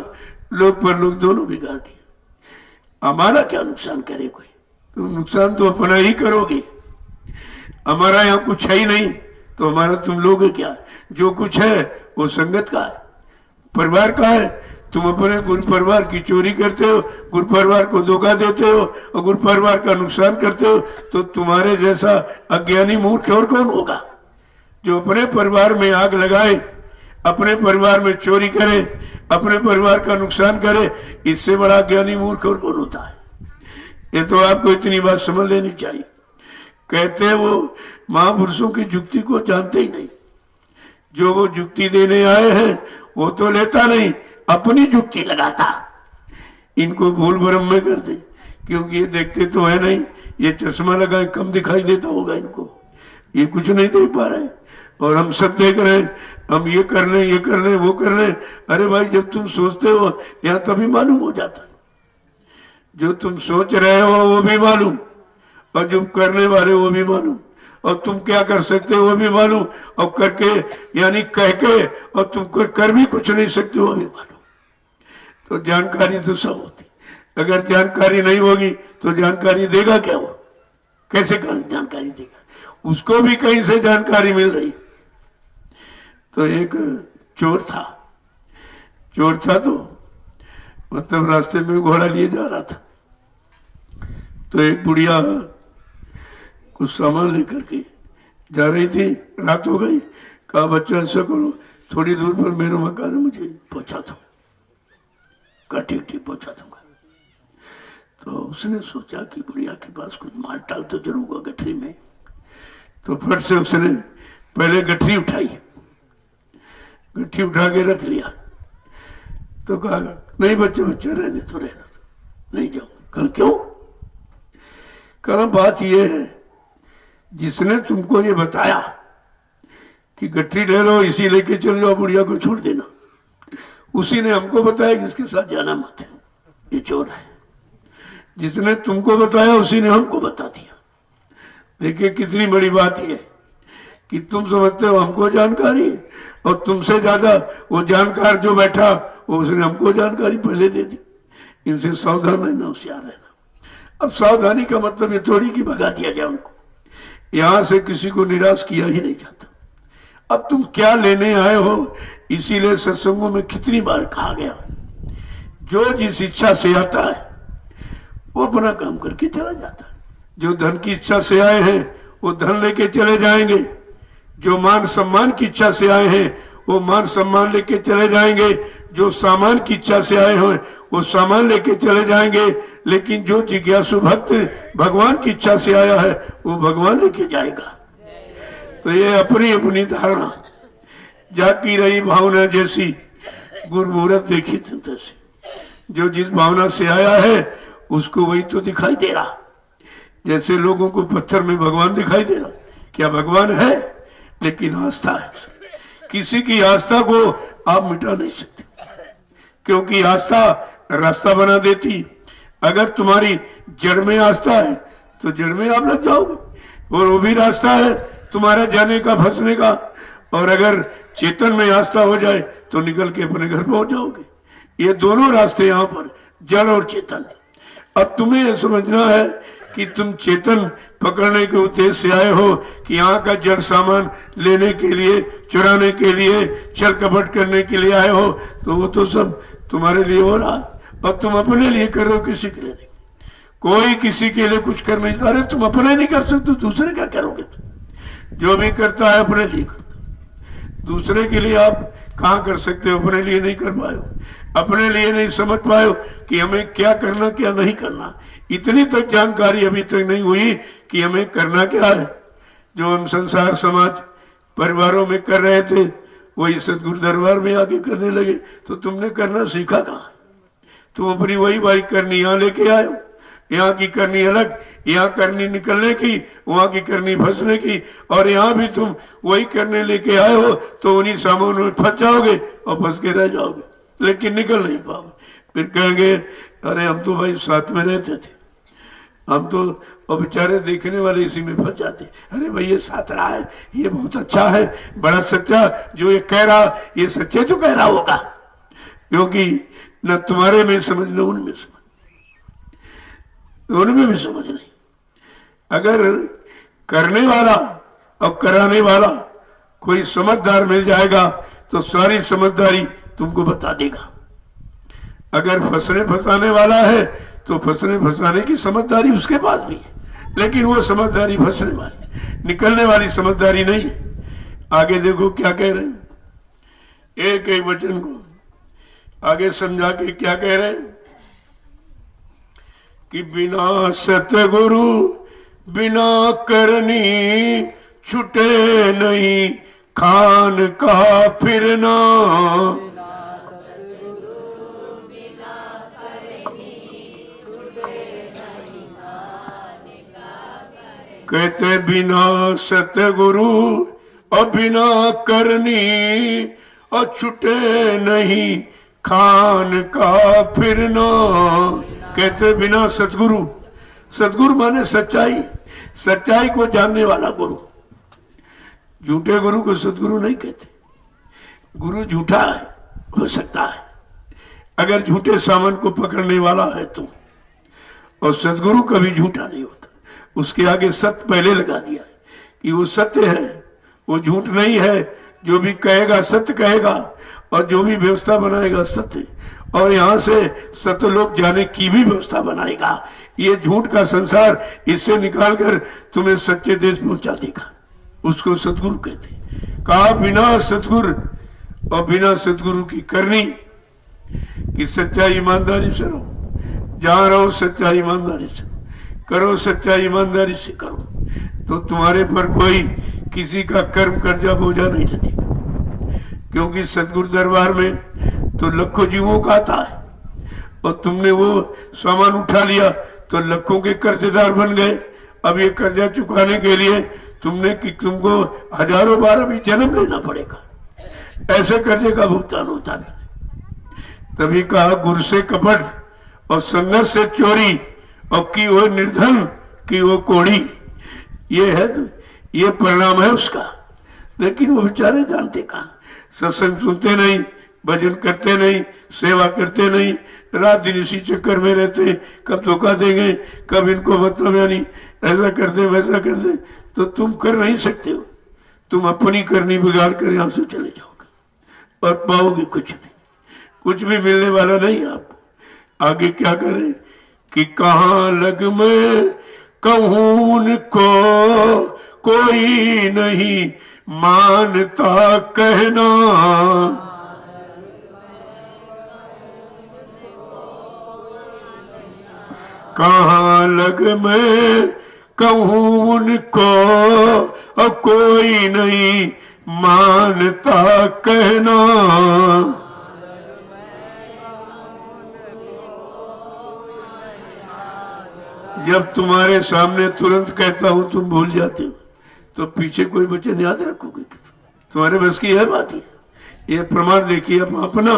लोग पर लोग दोनों बिगाड़ दिया। हमारा क्या नुकसान करे कोई? तुम नुकसान तो अपना ही करोगे। हमारा यहाँ कुछ है ही नहीं तो हमारा तुम लोगे क्या? जो कुछ है वो संगत का है, परिवार का है। तुम अपने गुरु परिवार की चोरी करते हो, गुरु परिवार को धोखा देते हो और गुरु परिवार का नुकसान करते हो, तो तुम्हारे जैसा अज्ञानी मूर्ख और कौन होगा? जो अपने परिवार में आग लगाए, अपने परिवार में चोरी करे, अपने परिवार का नुकसान करे, इससे बड़ा ज्ञानी मूर्ख और कौन होता है? ये तो आपको इतनी बात समझ लेनी चाहिए। कहते हैं वो महापुरुषों की युक्ति को जानते ही नहीं। जो वो युक्ति देने आए हैं वो तो लेता नहीं, अपनी युक्ति लगाता। इनको भूल भ्रम में कर दे, क्योंकि ये देखते तो है नहीं। ये चश्मा लगाए कम दिखाई देता होगा इनको, ये कुछ नहीं देख पा रहे। और हम सब देख रहे हैं, हम ये कर लें, ये कर लें, वो कर लें। अरे भाई, जब तुम सोचते हो यहाँ तभी मालूम हो जाता। जो तुम सोच रहे हो वो भी मालूम, और जो करने वाले वो भी मालूम, और तुम क्या कर सकते हो वो भी मालूम, और करके यानी कह के और तुम कर भी कुछ नहीं सकते वो भी मालूम। तो जानकारी तो सब होती। अगर जानकारी नहीं होगी तो जानकारी देगा क्या? वो कैसे जानकारी देगा? उसको भी कहीं से जानकारी मिल रही। तो एक चोर था तो मतलब रास्ते में घोड़ा लिए जा रहा था। तो एक बुढ़िया कुछ सामान लेकर के जा रही थी, रात हो गई। कहा बच्चा ऐसा करो, थोड़ी दूर पर मेरा मकान है, मुझे पहुंचा दो। कहा ठीक पहुंचा दूंगा। तो उसने सोचा कि बुढ़िया के पास कुछ माल टाल तो जरूर होगा गठरी में। तो फट से उसने पहले गठरी उठाई, गठरी उठा के रख लिया। तो कहा नहीं बच्चे रहने तो, नहीं जाऊं। कहा क्यों? कहा बात यह है, जिसने तुमको ये बताया कि गठरी ले लो, इसी लेके चल जाओ, बुढ़िया को छोड़ देना, उसी ने हमको बताया कि इसके साथ जाना मत, ये चोर है। जिसने तुमको बताया उसी ने हमको बता दिया। देखिए कितनी बड़ी बात है कि तुम समझते हो हमको जानकारी, और तुमसे ज्यादा वो जानकार जो बैठा वो उसने हमको जानकारी पहले दे दी। इनसे सावधान रहना, होशियार रहना। अब सावधानी का मतलब ये थोड़ी कि भगा दिया जाए उनको, यहां से किसी को निराश किया ही नहीं जाता। अब तुम क्या लेने आए हो, इसीलिए सत्संगों में कितनी बार कहा गया, जो जिस इच्छा से आता है वो अपना काम करके चला जाता है। जो धन की इच्छा से आए हैं वो धन लेके चले जाएंगे, जो मान सम्मान की इच्छा से आए हैं वो मान सम्मान लेके चले जाएंगे, जो सामान की इच्छा से आए हैं वो सामान लेके चले जाएंगे। लेकिन जो जिज्ञासु भक्त भगवान की इच्छा से आया है वो भगवान लेके जाएगा। तो ये अपनी अपनी धारणा, जाती रही भावना जैसी, गुरमुहूर्त देखी तैसी। जो जिस भावना से आया है उसको वही तो दिखाई दे रहा। जैसे लोगों को पत्थर में भगवान दिखाई दे रहा, क्या भगवान है? लेकिन आस्था है। किसी की आस्था को आप मिटा नहीं सकते, क्योंकि आस्था रास्ता बना देती। अगर तुम्हारी जड़ में आस्था है तो जड़ में आप लग जाओगे, और वो भी रास्ता है तुम्हारा जाने का, फंसने का। और अगर चेतन में आस्था हो जाए तो निकल के अपने घर पहुंच जाओगे। ये दोनों रास्ते यहाँ पर, जड़ और चेतन। अब तुम्हें यह समझना है कि तुम चेतन पकड़ने के उद्देश्य से आए हो कि यहाँ का जड़ सामान लेने के लिए, चुराने के लिए, छल कपट करने के लिए आए हो, तो वो तो सब तुम्हारे लिए हो रहा, और तुम अपने लिए कर रहे हो, किसी के लिए नहीं। कोई किसी के लिए कुछ कर नहीं। अरे तुम अपने नहीं कर सकते, दूसरे क्या करोगे? जो भी करता है अपने लिए करता। दूसरे के लिए आप कहाँ कर सकते हो? अपने लिए नहीं कर पाए हो, अपने लिए नहीं समझ पाए हो कि हमें क्या करना क्या नहीं करना। इतनी तक जानकारी अभी तक नहीं हुई कि हमें करना क्या है। जो हम संसार समाज परिवारों में कर रहे थे वही सतगुरु दरबार में आके करने लगे। तो तुमने करना सीखा कहाँ? तुम अपनी वही बाई करनी यहाँ लेके आए हो। यहाँ की करनी अलग, यहाँ करनी निकलने की, वहां की करनी फंसने की, और यहाँ भी तुम वही करने लेके आए हो। तो उन्हीं सामानों में फंस जाओगे और फंस के रह जाओगे, लेकिन निकल नहीं पाओगे। फिर कहेंगे अरे हम तो भाई साथ में रहते थे, हम तो और बेचारे देखने वाले इसी में फंस जाते। अरे भाई ये साथ रहा है, ये बहुत अच्छा है, बड़ा सच्चा, जो ये कह रहा ये सच्चे तो कह रहा होगा, क्योंकि न तुम्हारे में समझ न उनमें समझ, उनमें भी समझ नहीं। अगर करने वाला और कराने वाला कोई समझदार मिल जाएगा तो सारी समझदारी तुमको बता देगा। अगर फंसने फंसाने वाला है तो फंसने फंसाने की समझदारी उसके पास भी है, लेकिन वो समझदारी फंसने वाली, निकलने वाली समझदारी नहीं है। आगे देखो क्या कह रहे हैं, एक एक वचन को आगे समझा के क्या कह रहे हैं कि बिना सतगुरु बिना करनी छुटे नहीं खान का फिरना। कहते बिना सतगुरु और बिना करनी और छुटे नहीं खान का फिरना। कहते बिना सतगुरु, सतगुरु माने सच्चाई, सच्चाई को जानने वाला गुरु। झूठे गुरु को सतगुरु नहीं कहते। गुरु झूठा है, हो सकता है अगर झूठे सामान को पकड़ने वाला है तो, और सतगुरु कभी झूठा नहीं होता। उसके आगे सत्य पहले लगा दिया है कि वो सत्य है, वो झूठ नहीं है। जो भी कहेगा सत्य कहेगा, और जो भी व्यवस्था बनाएगा सत्य, और यहाँ से सत्य लोग जाने की भी व्यवस्था बनाएगा। ये झूठ का संसार इससे निकालकर तुम्हें सच्चे देश पहुंचा देगा, उसको सतगुरु कहते हैं। कहा बिना सतगुरु और बिना सतगुरु की करनी, कि सच्चा ईमानदारी से रहो, जहां रहो सच्चा ईमानदारी से करो, सच्चा ईमानदारी से करो, तो तुम्हारे पर कोई किसी का कर्म कर्जा बोझा नहीं लगेगा। क्योंकि सतगुरु दरबार में तो लाखों जीवों का आता है, और तुमने वो सामान उठा लिया तो लाखों के कर्जदार बन गए। अब ये कर्जा चुकाने के लिए तुमको हजारों बार अभी जन्म लेना पड़ेगा, ऐसे कर्जे का भुगतान होता भी नहीं। तभी कहा गुरु से कपट और संगत से चोरी, और की वो निर्धन की वो कोड़ी। ये है तो ये परिणाम है उसका। लेकिन वो बेचारे जानते कहाँ, सत्संग सुनते नहीं, भजन करते नहीं, सेवा करते नहीं, रात दिन इसी चक्कर में रहते, कब धोखा देंगे, कब इनको मतलब यानी ऐसा करते वैसा करते। तो तुम कर नहीं सकते हो, तुम अपनी करनी बिगाड़ कर यहां से चले जाओगे और पाओगे कुछ नहीं, कुछ भी मिलने वाला नहीं आपको। आगे क्या करें कि कहाँ लग में कहूं उनको कोई नहीं मानता कहना। कहाँ लग में कहूं उनको और कोई नहीं मानता कहना। जब तुम्हारे सामने तुरंत कहता हूं तुम भूल जाते हो, तो पीछे कोई वचन याद रखोगे? तुम्हारे बस की है बात ही। ये प्रमाण देखिए अपना।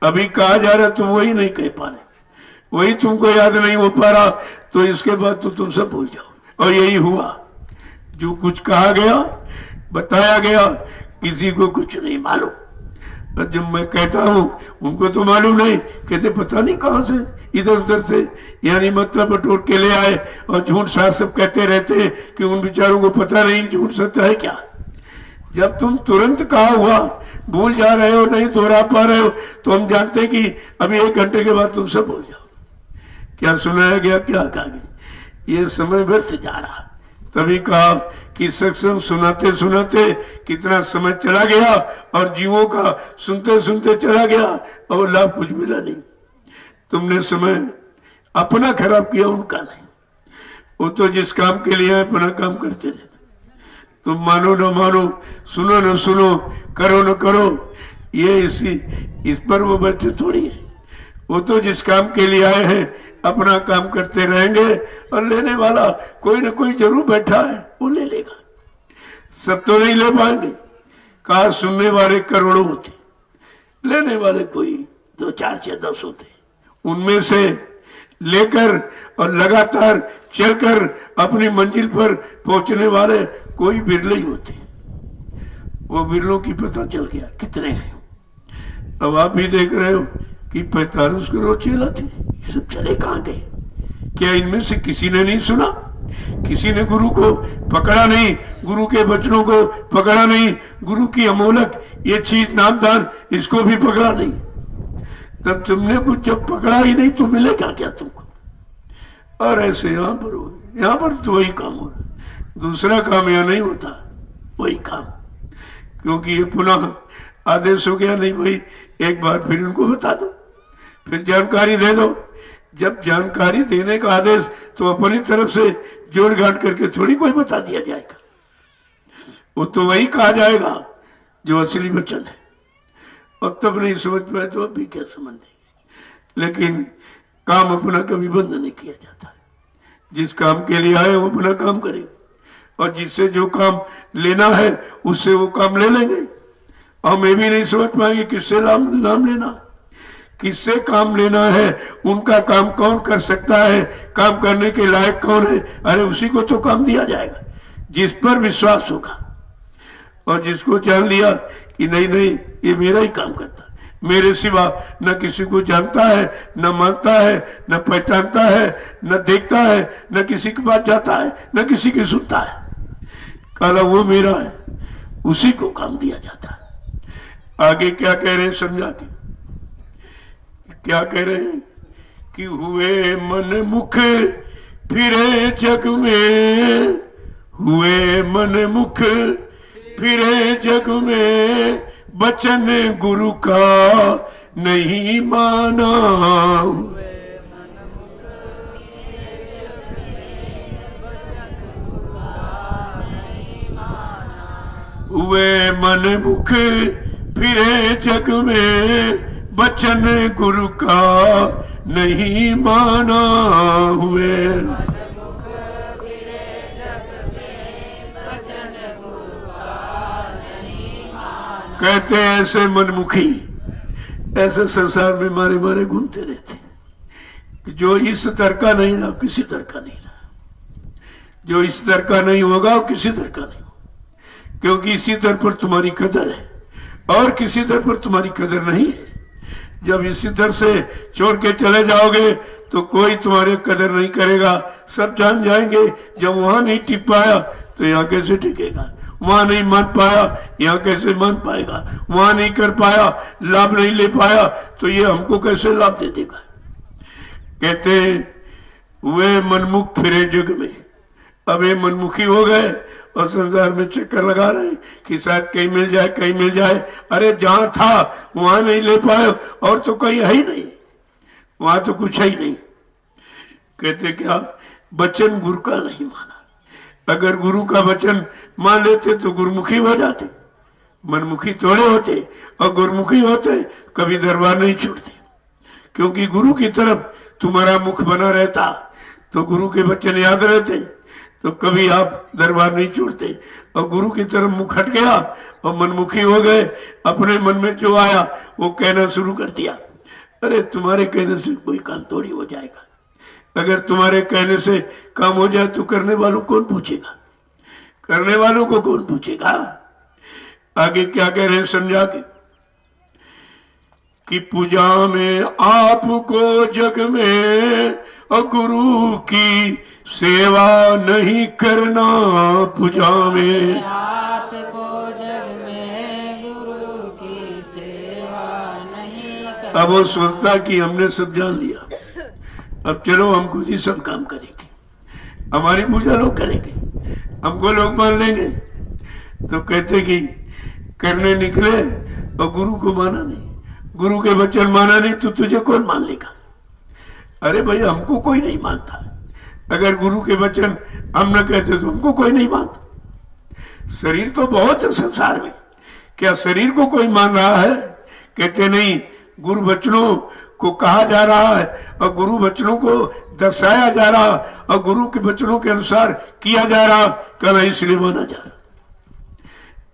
अभी कहा जा रहा तुम वही नहीं कह पा रहे, वही तुमको याद नहीं हो पा रहा, तो इसके बाद तो तुम सब भूल जाओ। और यही हुआ, जो कुछ कहा गया बताया गया, किसी को कुछ नहीं मालूम। और जब मैं कहता हूं उनको तो मालूम नहीं, कहते पता नहीं कहां से इधर उधर से यानी मतलब बटोर के ले आए, और झूठ साथ सब कहते रहते हैं कि उन बेचारों को पता नहीं झूठ सत्य है क्या। जब तुम तुरंत कहा हुआ भूल जा रहे हो, नहीं दोहरा पा रहे हो, तो हम जानते हैं कि अभी 1 घंटे के बाद तुम सब भूल जाओ क्या सुनाया गया, क्या कहा गया। ये समय व्यर्थ जा रहा। तभी कहा कि सत्संग सुनाते सुनाते कितना समय चला गया, और जीवों का सुनते सुनते चला गया, और लाभ कुछ मिला नहीं। तुमने समय अपना खराब किया, उनका नहीं। वो तो जिस काम के लिए अपना काम करते रहते। तुम मानो न मानो, सुनो न सुनो, करो न करो, ये इस पर वो बच्चे थोड़ी है। वो तो जिस काम के लिए आए हैं अपना काम करते रहेंगे, और लेने वाला कोई न कोई जरूर बैठा है, वो ले लेगा। सब तो नहीं ले पाएंगे। कहा सुनने वाले करोड़ों होते, लेने वाले कोई 2, 4 या 10 होते। उनमें से लेकर और लगातार चलकर अपनी मंजिल पर पहुंचने वाले कोई बिरले ही होते। वो बिरलों की पता चल गया कितने हैं। अब आप भी देख रहे हो कि 45 करोड़ चेला थे, ये सब चले कहां गए? क्या इनमें से किसी ने नहीं सुना? किसी ने गुरु को पकड़ा नहीं, गुरु के वचनों को पकड़ा नहीं, गुरु की अमोलक ये चीज नामदान इसको भी पकड़ा नहीं। तब तुमने कुछ जब पकड़ा ही नहीं तो मिलेगा क्या तुमको? और ऐसे यहाँ पर हो, यहाँ पर तो वही काम हो रहा, दूसरा काम यहाँ नहीं होता, वही काम। क्योंकि ये पुनः आदेश हो गया, नहीं भाई एक बार फिर उनको बता दो, फिर जानकारी दे दो। जब जानकारी देने का आदेश तो अपनी तरफ से जोड़ घाट करके थोड़ी कोई बता दिया जाएगा, वो तो वही कहा जाएगा जो असली वचन है। और तब नहीं समझ पाए तो अभी क्या समझ नहीं। लेकिन काम अपना कभी बंद नहीं किया जाता। जिस काम के लिए आए वो अपना काम करेंगे, और जिससे जो काम लेना है उससे वो काम ले लेंगे। हम ये भी नहीं समझ पाएंगे किससे नाम लेना, किससे काम लेना है, उनका काम कौन कर सकता है, काम करने के लायक कौन है। अरे उसी को तो काम दिया जाएगा जिस पर विश्वास होगा। और जिसको जान लिया कि नहीं नहीं ये मेरा ही काम करता है, मेरे सिवा न किसी को जानता है, न मानता है, न पहचानता है, न देखता है, न किसी के पास जाता है, न किसी की सुनता है, काला वो मेरा है, उसी को काम दिया जाता है। आगे क्या कह रहे हैं समझा के, क्या कह रहे हैं कि हुए मन मुख फिरे जग में, हुए मन मुख फिरे जग में, वचन गुरु का नहीं माना। हुए मन मुख फिरे जग में, वचन गुरु का नहीं माना। हुए कहते ऐसे मनमुखी ऐसे संसार में मारे मारे घूमते रहते कि जो इस दर का नहीं रहा किसी दर का नहीं रहा, जो इस दर का नहीं होगा वो किसी दर का नहीं होगा। क्योंकि इसी दर पर तुम्हारी कदर है और किसी दर पर तुम्हारी कदर नहीं है। जब इसी दर से छोड़ के चले जाओगे तो कोई तुम्हारी कदर नहीं करेगा, सब जान जाएंगे। जब वहां नहीं टिक पाया तो यहाँ कैसे टिकेगा, वहां नहीं मान पाया यहाँ कैसे मान पाएगा, वहां नहीं कर पाया, लाभ नहीं ले पाया तो ये हमको कैसे लाभ दे देगा। कहते हुए मनमुख फिरे जग में, अब ये मनमुखी हो गए और संसार में चक्कर लगा रहे हैं कि शायद कहीं मिल जाए कहीं मिल जाए। अरे जहां था वहां नहीं ले पाए और तो कहीं है ही नहीं, वहां तो कुछ है ही नहीं। कहते क्या, वचन गुरु का नहीं माना। अगर गुरु का वचन मान लेते तो गुरुमुखी हो जाते, मनमुखी थोड़े होते। और गुरुमुखी होते कभी दरबार नहीं छोड़ते, क्योंकि गुरु की तरफ तुम्हारा मुख बना रहता तो गुरु के वचन याद रहते तो कभी आप दरबार नहीं छोड़ते। और गुरु की तरफ मुख हट गया और मनमुखी हो गए, अपने मन में जो आया वो कहना शुरू कर दिया। अरे तुम्हारे कहने से कोई काम थोड़ी हो जाएगा। अगर तुम्हारे कहने से काम हो जाए तो करने वालों कौन पूछेगा, करने वालों को कौन पूछेगा। आगे क्या कह रहे हैं समझा के कि पूजा में आपको जग में और गुरु की सेवा नहीं करना। पूजा में आपको जग में गुरु की सेवा नहीं करना। अब वो सोचता कि हमने सब जान लिया, अब चलो हम खुद ही सब काम करेंगे, हमारी पूजा लोग करेंगे, हमको लोग मान लेंगे। तो कहते कि करने निकले और गुरु को माना नहीं, गुरु के वचन माना नहीं तो तुझे कौन मान लेगा। अरे भाई हमको कोई नहीं मानता, अगर गुरु के वचन हम न कहते तो हमको कोई नहीं मानता। शरीर तो बहुत है संसार में, क्या शरीर को कोई मान रहा है? कहते नहीं, गुरु वचनों को कहा जा रहा है और गुरु वचनों को दर्शाया जा रहा और गुरु के वचनों के अनुसार किया जा रहा, कहना इसलिए माना जा रहा।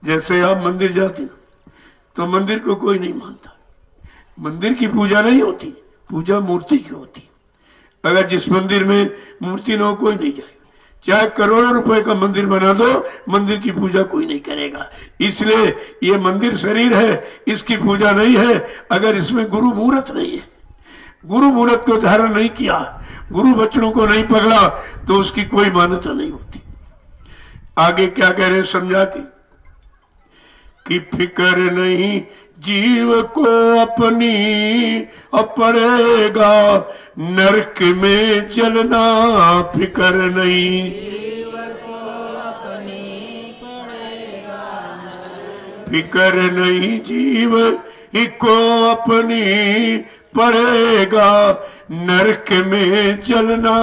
जैसे आप मंदिर जाते तो मंदिर को कोई नहीं मानता, मंदिर की पूजा नहीं होती, पूजा मूर्ति की होती। अगर जिस मंदिर में मूर्ति न हो कोई नहीं जाएगा। चाहे करोड़ों रुपए का मंदिर बना दो, मंदिर की पूजा कोई नहीं करेगा। इसलिए ये मंदिर शरीर है, इसकी पूजा नहीं है अगर इसमें गुरु मुहूर्त नहीं है। गुरु मुहूर्त को धारण नहीं किया, गुरु वचनों को नहीं पकड़ा तो उसकी कोई मान्यता नहीं होती। आगे क्या कह रहे हैं समझा कि फिक्र नहीं जीव को अपनी, अब पड़ेगा नरक में जलना। फिक्र नहीं जीव को अपनी पड़ेगा, फिक्र नहीं जीव को अपनी पड़ेगा नरक में जलना।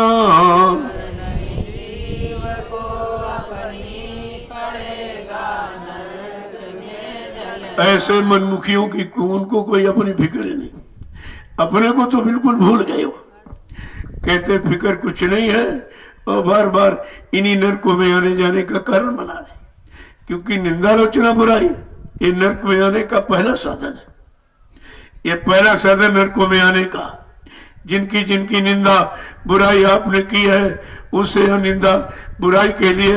जीव को अपनी पड़ेगा नरक में जलना। ऐसे मनमुखियों की उनको कोई अपनी फिक्र नहीं, अपने को तो बिल्कुल भूल गए। वो कहते फिक्र कुछ नहीं है और बार बार इन्हीं नरकों में आने जाने का कारण बना रहे, क्योंकि निंदालोचना बुराई ये नरक में आने का पहला साधन है। ये पहला साधन नरकों में आने का। जिनकी जिनकी निंदा बुराई आपने की है, उसे निंदा बुराई के लिए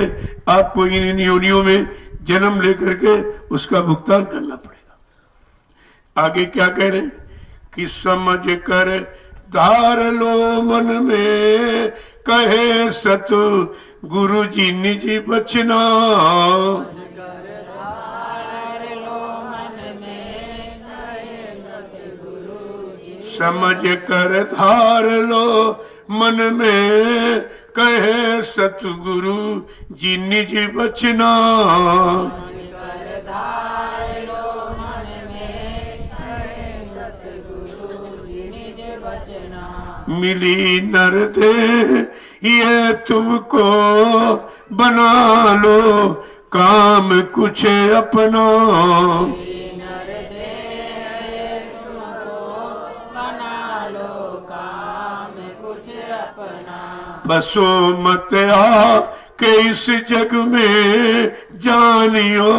आपको इन योनियों में जन्म लेकर के उसका भुगतान करना पड़ेगा। आगे क्या कह रहे हैं कि समझ कर धार लो मन में, कहे सत गुरु जी निज बचना। समझ कर धार लो मन में, कहे सतगुरु जी निज बचना। मिली नर दे ये तुमको, बना लो काम कुछ अपना। बसो मत आ के इस जग में, जानियो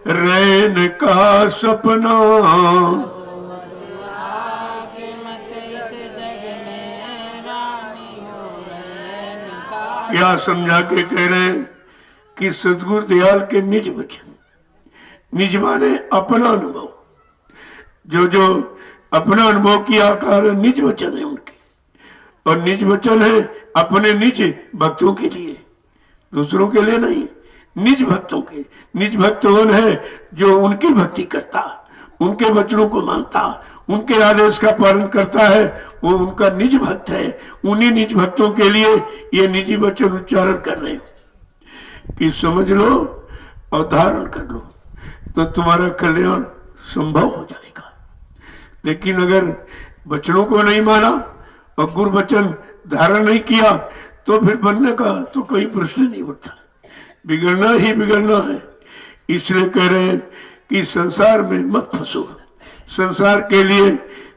रैन का सपना। क्या समझा के कह रहे हैं कि सतगुरु दयाल के निज वचन, निज माने अपना अनुभव, जो जो अपना अनुभव किया कारण निज वचन है उनके, और निज वचन है अपने निज भक्तों के लिए, दूसरों के लिए नहीं, निज भक्तों के। निज भक्त कौन है? जो उनकी भक्ति करता, उनके वचनों को मानता, उनके आदेश का पालन करता है, वो उनका निज भक्त है। उन्हीं निज भक्तों के लिए ये निजी वचन उच्चारण कर रहे हैं कि समझ लो और धारण कर लो तो तुम्हारा कल्याण संभव हो जाएगा। लेकिन अगर वचनों को नहीं माना और गुरु वचन धारण नहीं किया तो फिर बनने का तो कोई प्रश्न नहीं उठता, बिगड़ना ही बिगड़ना है। इसलिए कह रहे हैं कि संसार में मत फंसो। संसार के लिए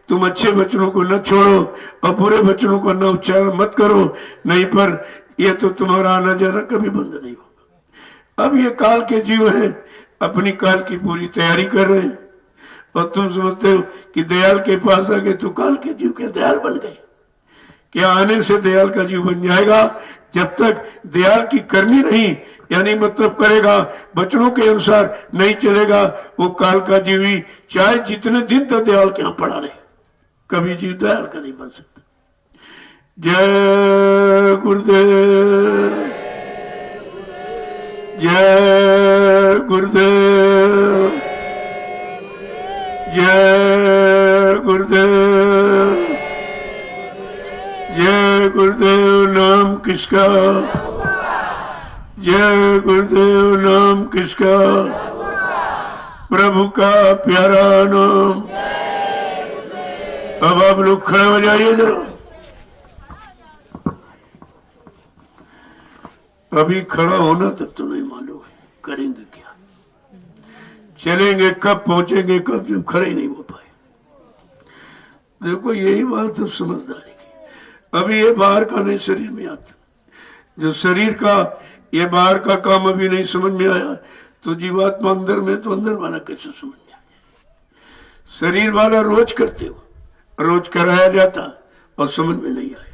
तुम अच्छे वचनों को न छोड़ो और बुरे वचनों को न उच्चारण मत करो, नहीं पर यह तो तुम्हारा आना जाना कभी बंद नहीं होगा। अब ये काल के जीव हैं, अपनी काल की पूरी तैयारी कर रहे हैं और तुम समझते हो कि दयाल के पास आ गए तो काल के जीव के दयाल बन गए। क्या आने से दयाल का जीव बन जाएगा? जब तक दयाल की करनी नहीं, यानी मतलब करेगा, वचनों के अनुसार नहीं चलेगा, वो काल का जीव ही चाहे जितने दिन तक दयाल के यहां पड़ा रहे, कभी जीव दयाल का नहीं बन सकता। जय गुरुदेव, जय गुरुदेव, जय गुरुदेव, जय गुरुदेव। नाम किसका? जय गुरुदेव। नाम किसका? प्रभु का प्यारा नाम। अब आप लोग खड़े हो जाइए जरा। अभी खड़ा होना तक तो नहीं मालूम है करेंगे क्या, चलेंगे कब, पहुंचेंगे कब, जब खड़े नहीं हो पाए। देखो यही बात है समझदारी की। अभी ये बाहर का नहीं शरीर में आता, जो शरीर का ये बाहर का काम अभी नहीं समझ में आया तो जीवात्मा अंदर में तो अंदर वाला कैसे समझ में आया? शरीर वाला रोज करते हो, रोज कराया जाता और समझ में नहीं आया।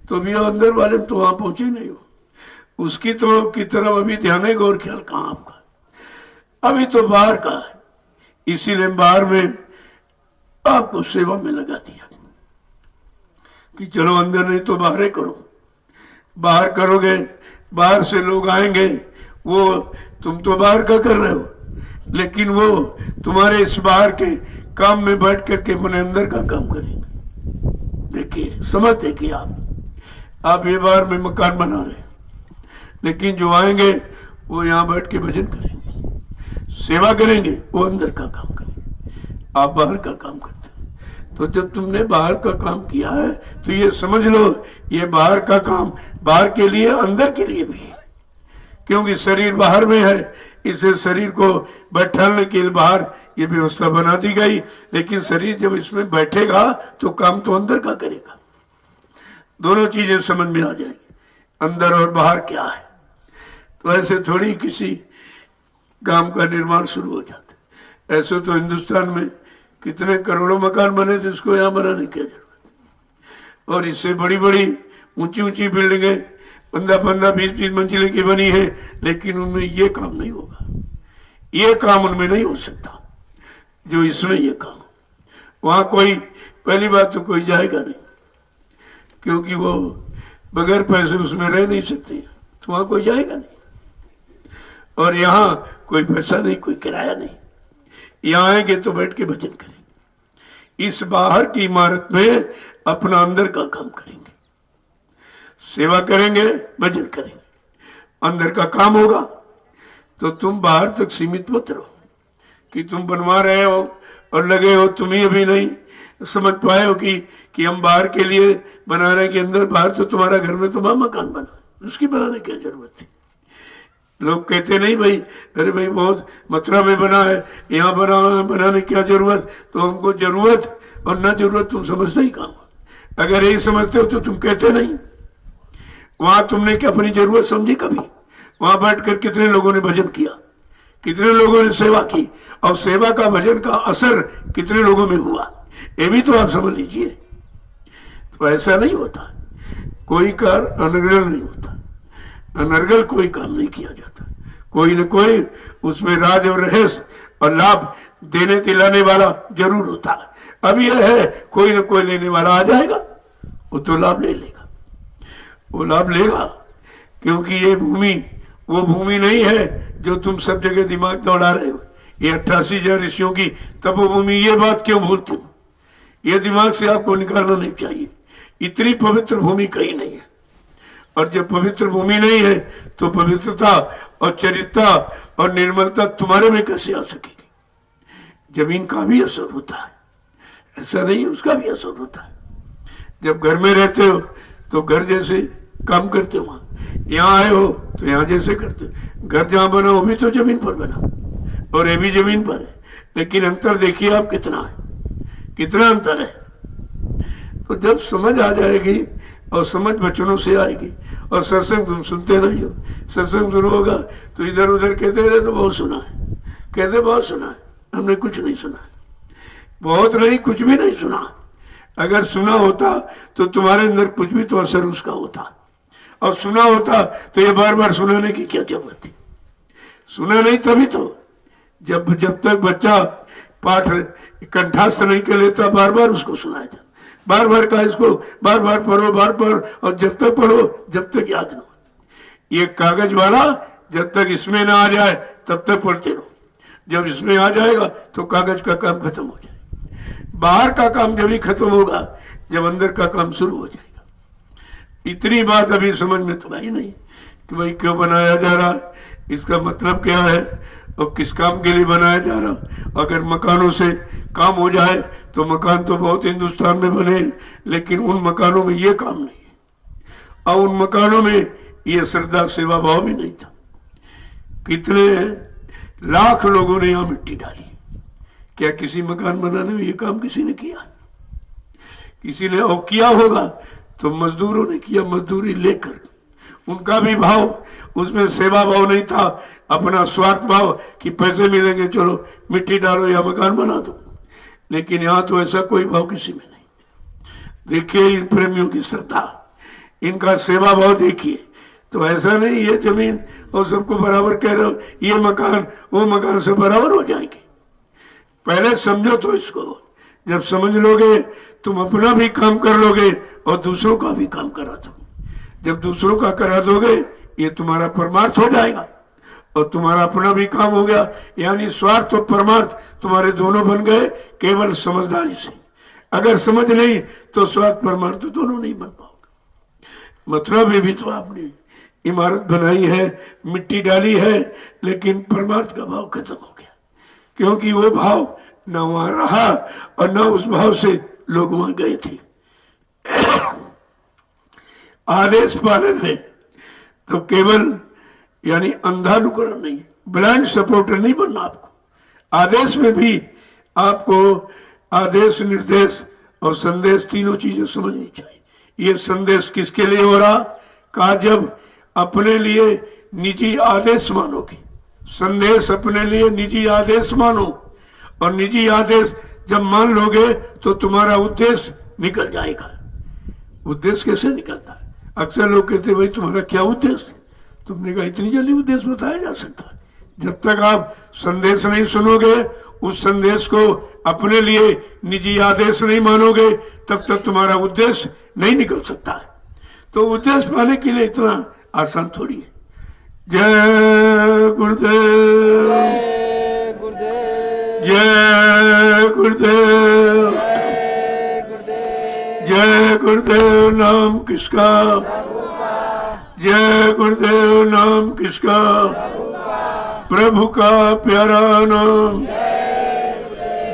तो भी वो अंदर वाले तो वहां पहुंचे नहीं हो। उसकी तो की तरफ अभी ध्यान है, गौर ख्याल कहाँ आपका, अभी तो बाहर का है। इसीलिए बाहर में आपको सेवा में लगा दिया कि चलो अंदर नहीं तो बाहर ही करो। बाहर करोगे, बाहर से लोग आएंगे, वो तुम तो बाहर का कर रहे हो, लेकिन वो तुम्हारे इस बाहर के काम में बैठ करके अपने अंदर का काम करेंगे। देखिए, समझ देखिए, आप ये बाहर में मकान बना रहे हैं, लेकिन जो आएंगे वो यहाँ बैठ के भजन करेंगे, सेवा करेंगे, वो अंदर का काम करेंगे, आप बाहर का काम करते हैं। तो जब तुमने बाहर का काम किया है तो ये समझ लो, ये बाहर का काम बाहर के लिए अंदर के लिए भी है, क्योंकि शरीर बाहर में है, इसे शरीर को बैठाने के लिए बाहर ये व्यवस्था बना दी गई, लेकिन शरीर जब इसमें बैठेगा तो काम तो अंदर का करेगा। दोनों चीजें समझ में आ जाएगी, अंदर और बाहर क्या है। तो ऐसे थोड़ी किसी काम का निर्माण शुरू हो जाता है। ऐसे तो हिंदुस्तान में कितने करोड़ों मकान बने थे, इसको यहाँ बनाने की जरूरत। और इससे बड़ी बड़ी ऊंची ऊंची बिल्डिंगें 15-15, 20-20 मंजिले की बनी है, लेकिन उनमें ये काम नहीं होगा, ये काम उनमें नहीं हो सकता जो इसमें ये काम। वहां कोई, पहली बात तो कोई जाएगा नहीं, क्योंकि वो बगैर पैसे उसमें रह नहीं सकते, तो वहां कोई जाएगा नहीं। और यहाँ कोई पैसा नहीं, कोई किराया नहीं, यहाँ आएंगे तो बैठ के भजन करेंगे। इस बाहर की इमारत में अपना अंदर का काम करेंगे, सेवा करेंगे, भजन करेंगे, अंदर का काम होगा। तो तुम बाहर तक सीमित मत रहो कि तुम बनवा रहे हो और लगे हो, तुम ही अभी नहीं समझ पाए हो कि हम बाहर के लिए बना रहे हैं कि अंदर। बाहर तो तुम्हारा घर में तुम्हारा मकान बना, उसकी बनाने की जरूरत थी। लोग कहते नहीं भाई, अरे भाई बहुत मथुरा में बना है, यहाँ बनाने की क्या जरूरत। तो हमको जरूरत और न जरूरत तुम समझते ही काम। अगर यही समझते हो तो तुम कहते नहीं। वहां तुमने क्या अपनी जरूरत समझी कभी? वहां बैठकर कितने लोगों ने भजन किया, कितने लोगों ने सेवा की, और सेवा का भजन का असर कितने लोगों में हुआ, ये भी तो आप समझ लीजिए। तो ऐसा नहीं होता, कोई कार्य अनर्गल नहीं होता, अनर्गल कोई काम नहीं किया जाता। कोई न कोई उसमें राज और रहस्य और लाभ देने दिलाने वाला जरूर होता है। अब यह है, कोई न कोई लेने वाला आ जाएगा, वो तो लाभ ले लेगा, वो लाभ लेगा, क्योंकि ये भूमि वो भूमि नहीं है जो तुम सब जगह दिमाग दौड़ा रहे हो। ये 88,000 ऋषियों की तपोभूमि, ये बात क्यों भूलते हो? ये दिमाग से आपको निकालना नहीं चाहिए। इतनी पवित्र भूमि कहीं नहीं है, और जब पवित्र भूमि नहीं है तो पवित्रता और चरित्रता और निर्मलता तुम्हारे में कैसे आ सकेगी? जमीन का भी असर होता है, ऐसा नहीं, उसका भी असर होता है। जब घर में रहते हो तो घर जैसे काम करते हो, यहाँ आए हो तो यहाँ जैसे करते हो। घर जहाँ बना वो भी तो जमीन पर बना, और ये भी जमीन पर है, लेकिन अंतर देखिए आप कितना है, कितना अंतर है। तो जब समझ आ जाएगी, और समझ बचनों से आएगी, और सत्संग तुम सुनते नहीं हो, सत्संग शुरू होगा तो इधर उधर कहते रहे तो बहुत सुना है, कहते बहुत सुना है, हमने कुछ नहीं सुना है। बहुत नहीं, कुछ भी नहीं सुना। अगर सुना होता तो तुम्हारे अंदर कुछ भी तो असर उसका होता, और सुना होता तो ये बार बार सुनाने की क्या जरूरत थी? सुना नहीं तभी तो, जब तक बच्चा पाठ कंठस्थ नहीं कर लेता, बार बार उसको सुनाया जाता, बार बार का इसको बार बार पढ़ो, बार बार, और जब तक पढ़ो जब तक याद न हो। ये कागज वाला जब तक इसमें ना आ जाए तब तक पढ़ते रहो, जब इसमें आ जाएगा तो कागज का काम खत्म हो जाएगा। बाहर का काम जब ही खत्म होगा जब अंदर का काम शुरू हो जाएगा। इतनी बात अभी समझ में तो आई नहीं कि भाई क्यों बनाया जा रहा है, इसका मतलब क्या है, और किस काम के लिए बनाया जा रहा। अगर मकानों से काम हो जाए तो मकान तो बहुत हिंदुस्तान में बने, लेकिन उन मकानों में ये काम नहीं है, और उन मकानों में ये श्रद्धा सेवा भाव भी नहीं था। कितने लाख लोगों ने यहाँ मिट्टी डाली, क्या किसी मकान बनाने में ये काम किसी ने किया? किसी ने, और किया होगा तो मजदूरों ने किया, मजदूरी लेकर। उनका भी भाव उसमें सेवा भाव नहीं था, अपना स्वार्थ भाव कि पैसे मिलेंगे चलो मिट्टी डालो या मकान बना दो। लेकिन यहाँ तो ऐसा कोई भाव किसी में नहीं। देखिए इन प्रेमियों की श्रद्धा, इनका सेवा भाव देखिए। तो ऐसा नहीं ये जमीन और सबको बराबर कह रहे हो, ये मकान वो मकान से बराबर हो जाएंगे। पहले समझो तो इसको, जब समझ लोगे तुम अपना भी काम कर लोगे और दूसरों का भी काम करा दो। जब दूसरों का करा दोगे ये तुम्हारा परमार्थ हो जाएगा और तुम्हारा अपना भी काम हो गया। यानी स्वार्थ और परमार्थ तुम्हारे दोनों बन गए केवल समझदारी से। अगर समझ नहीं तो स्वार्थ परमार्थ तो दोनों नहीं बन पाओगे। मथुरा में भी तो आपने इमारत बनाई है, मिट्टी डाली है, लेकिन परमार्थ का भाव खत्म हो गया, क्योंकि वो भाव न वहां रहा और न उस भाव से लोग वहां गए थे। आदेश पालन है तो केवल यानी अंधानुकरण नहीं, ब्लाइंड सपोर्टर नहीं बनना। आपको आदेश में भी आपको आदेश, निर्देश और संदेश तीनों चीजें समझनी चाहिए। ये संदेश किसके लिए हो रहा? कहा जब अपने लिए निजी आदेश मानोगे, संदेश अपने लिए निजी आदेश मानो, और निजी आदेश जब मान लोगे तो तुम्हारा उद्देश्य निकल जाएगा। उद्देश्य कैसे निकलता है? अक्सर लोग कहते भाई तुम्हारा क्या उद्देश्य है? तुमने कहा इतनी जल्दी उद्देश्य बताया जा सकता है? जब तक आप संदेश नहीं सुनोगे, उस संदेश को अपने लिए निजी आदेश नहीं मानोगे, तब तक तुम्हारा उद्देश्य नहीं निकल सकता है। तो उद्देश्य पाने के लिए इतना आसान थोड़ी है। जय गुरुदेव, जय गुरुदेव, जय गुरुदेव। नाम किसका? जय गुरुदेव। नाम किसका? प्रभु का प्यारा नाम।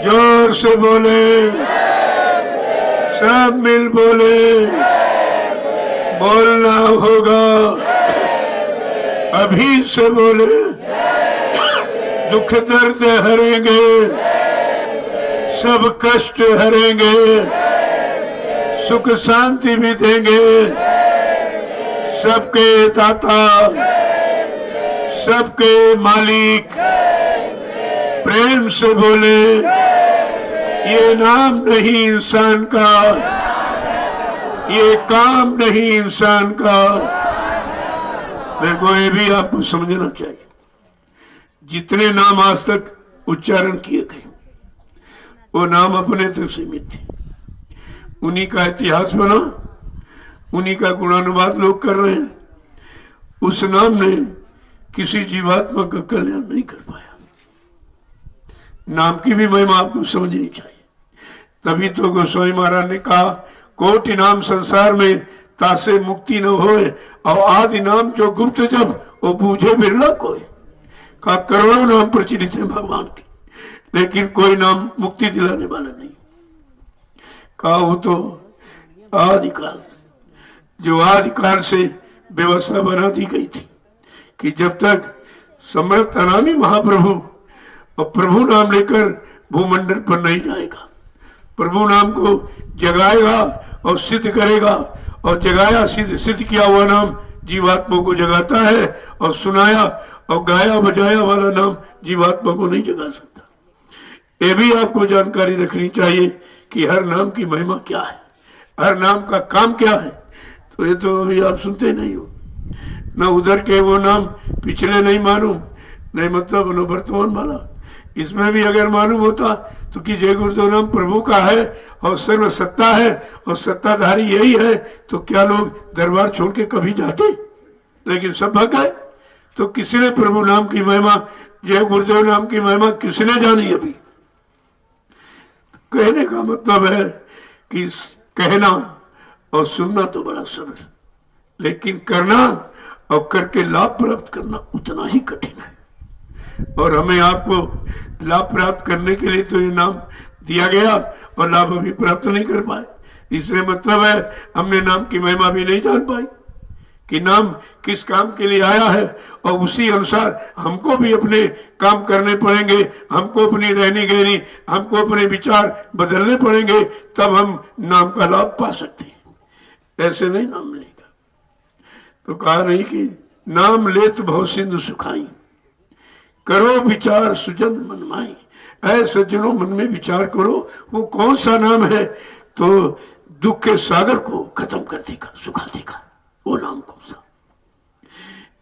जोर से बोले, सब मिल बोले, बोलना होगा अभी से बोले। दुख दर्द हरेंगे, सब कष्ट हरेंगे, सुख शांति भी देंगे। सबके दाता, सबके मालिक, प्रेम से बोले। ये नाम नहीं इंसान का, ये काम नहीं इंसान का। मेरे को ये भी आपको समझना चाहिए, जितने नाम आज तक उच्चारण किए गए वो नाम अपने तक सीमित थे। उन्हीं का इतिहास बना, उन्हीं का गुणानुवाद लोग कर रहे हैं। उस नाम ने किसी जीवात्मा का कल्याण नहीं कर पाया। नाम की भी महिमा आपको समझनी चाहिए। तभी तो गोस्वामी महाराज ने कहा, कोटि नाम संसार में तासे मुक्ति न होए, और आदि नाम जो गुप्त जब वो बूझे बिरला कोई। कहा करोड़ों नाम प्रचलित है भगवान के, लेकिन कोई नाम मुक्ति दिलाने वाला नहीं। कहा वो तो आदिकाल, जो आदिकाल से व्यवस्था बना दी गई थी कि जब तक सम्राट अनामी महाप्रभु और प्रभु नाम लेकर भूमंडल पर नहीं जाएगा, प्रभु नाम को जगाएगा और सिद्ध करेगा, और जगाया सिद्ध किया हुआ नाम जीवात्मा को जगाता है, और सुनाया और गाया बजाया वाला नाम जीवात्मा को नहीं जगा सकता। ये भी आपको जानकारी रखनी चाहिए कि हर नाम की महिमा क्या है, हर नाम का काम क्या है। तो ये तो अभी आप सुनते नहीं हो। न उधर के वो नाम पिछले नहीं मालूम, नहीं मतलब न वर्तमान वाला। इसमें भी अगर मालूम होता तो कि जय गुरुदेव नाम प्रभु का है और सर्व सत्ता है और सत्ताधारी यही है, तो क्या लोग दरबार छोड़ के कभी जाते? लेकिन सब भग गए। तो किसी ने प्रभु नाम की महिमा, जय गुरुदेव नाम की महिमा किसने जानी? अभी कहने का मतलब है कि कहना और सुनना तो बड़ा सरल, लेकिन करना और करके लाभ प्राप्त करना उतना ही कठिन है। और हमें आपको लाभ प्राप्त करने के लिए तो ये नाम दिया गया और लाभ अभी प्राप्त नहीं कर पाए। इसलिए मतलब है हमने नाम की महिमा भी नहीं जान पाई कि नाम किस काम के लिए आया है, और उसी अनुसार हमको भी अपने काम करने पड़ेंगे, हमको अपनी रहनी गहनी, हमको अपने विचार बदलने पड़ेंगे, तब हम नाम का लाभ पा सकते हैं। ऐसे नहीं नाम मिलेगा। तो कहा नहीं कि नाम लेत भव सिंधु सुखाई, करो विचार सुजन मन माई। ऐ सज्जनों मन में विचार करो, वो कौन सा नाम है तो दुख के सागर को खत्म कर देगा, सुखा देगा। वो नाम कौन सा?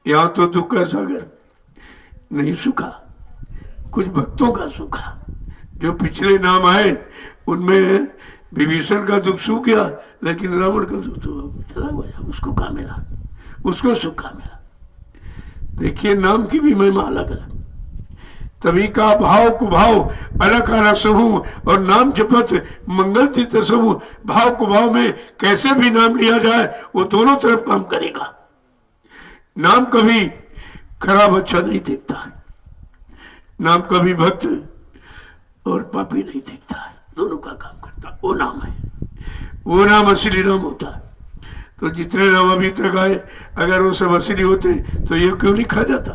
यहां तो दुख का सागर नहीं सूखा, कुछ भक्तों का सूखा। जो पिछले नाम आए उनमें विभीषण का दुख सूख गया, लेकिन रावण का दुख तो चला गया। उसको कहाँ मिला? उसको सुख कहाँ मिला? देखिए, नाम की भी महिमा अलग अलग। तभी का भाव कुभाव अलग अलग समूह, और नाम जपत मंगल तीर्थ समूह। भाव कुभाव में कैसे भी नाम लिया जाए वो दोनों तरफ काम करेगा। नाम कभी खराब अच्छा नहीं देखता है, नाम कभी भक्त और पापी नहीं देखता है, दोनों का काम करता। वो नाम है, वो नाम असली नाम होता है। तो जितने नाम अभी तक आए, अगर वो सब असली होते तो ये क्यों नहीं खा जाता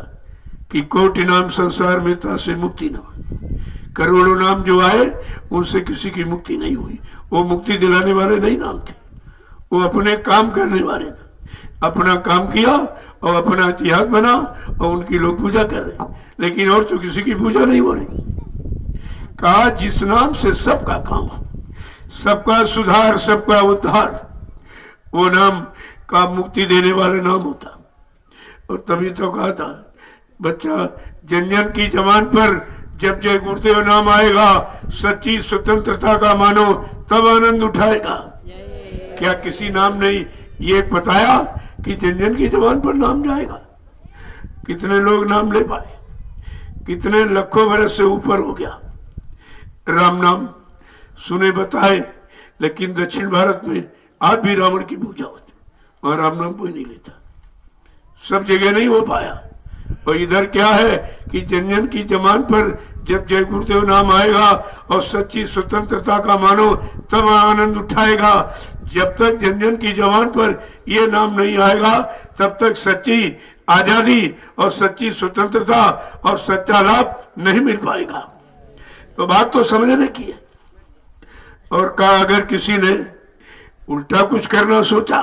कि कोटि नाम संसार में था से मुक्ति न हुई। करोड़ों नाम जो आए उनसे किसी की मुक्ति नहीं हुई। वो मुक्ति दिलाने वाले नहीं नाम थे, वो अपने काम करने वाले ना। अपना काम किया और अपना इतिहास बना और उनकी लोग पूजा कर रहे, लेकिन और तो किसी की पूजा नहीं हो रही। कहा जिस नाम से सबका काम, सबका सुधार, सबका उद्धार, वो नाम का मुक्ति देने वाला नाम होता। और तभी तो कहा था बच्चा, जन जन की जबान पर जब जय गुरुदेव नाम आएगा, सच्ची स्वतंत्रता का मानो तब आनंद उठाएगा। क्या किसी नाम ने ये बताया कि जन जन की जबान पर नाम जाएगा? कितने लोग नाम ले पाए? कितने लाखों बरस से ऊपर हो गया राम नाम सुने बताए, लेकिन दक्षिण भारत में आज भी रावण की पूजा होती, वहां राम नाम कोई नहीं लेता। सब जगह नहीं हो पाया। और इधर क्या है कि जन जन की जबान पर जब जय गुरुदेव नाम आएगा और सच्ची स्वतंत्रता का मानो तब आनंद उठाएगा। जब तक जन जन की जबान पर ये नाम नहीं आएगा तब तक सच्ची आजादी और सच्ची स्वतंत्रता और सच्चा लाभ नहीं मिल पाएगा। तो बात तो समझने की है। और कहा अगर किसी ने उल्टा कुछ करना सोचा,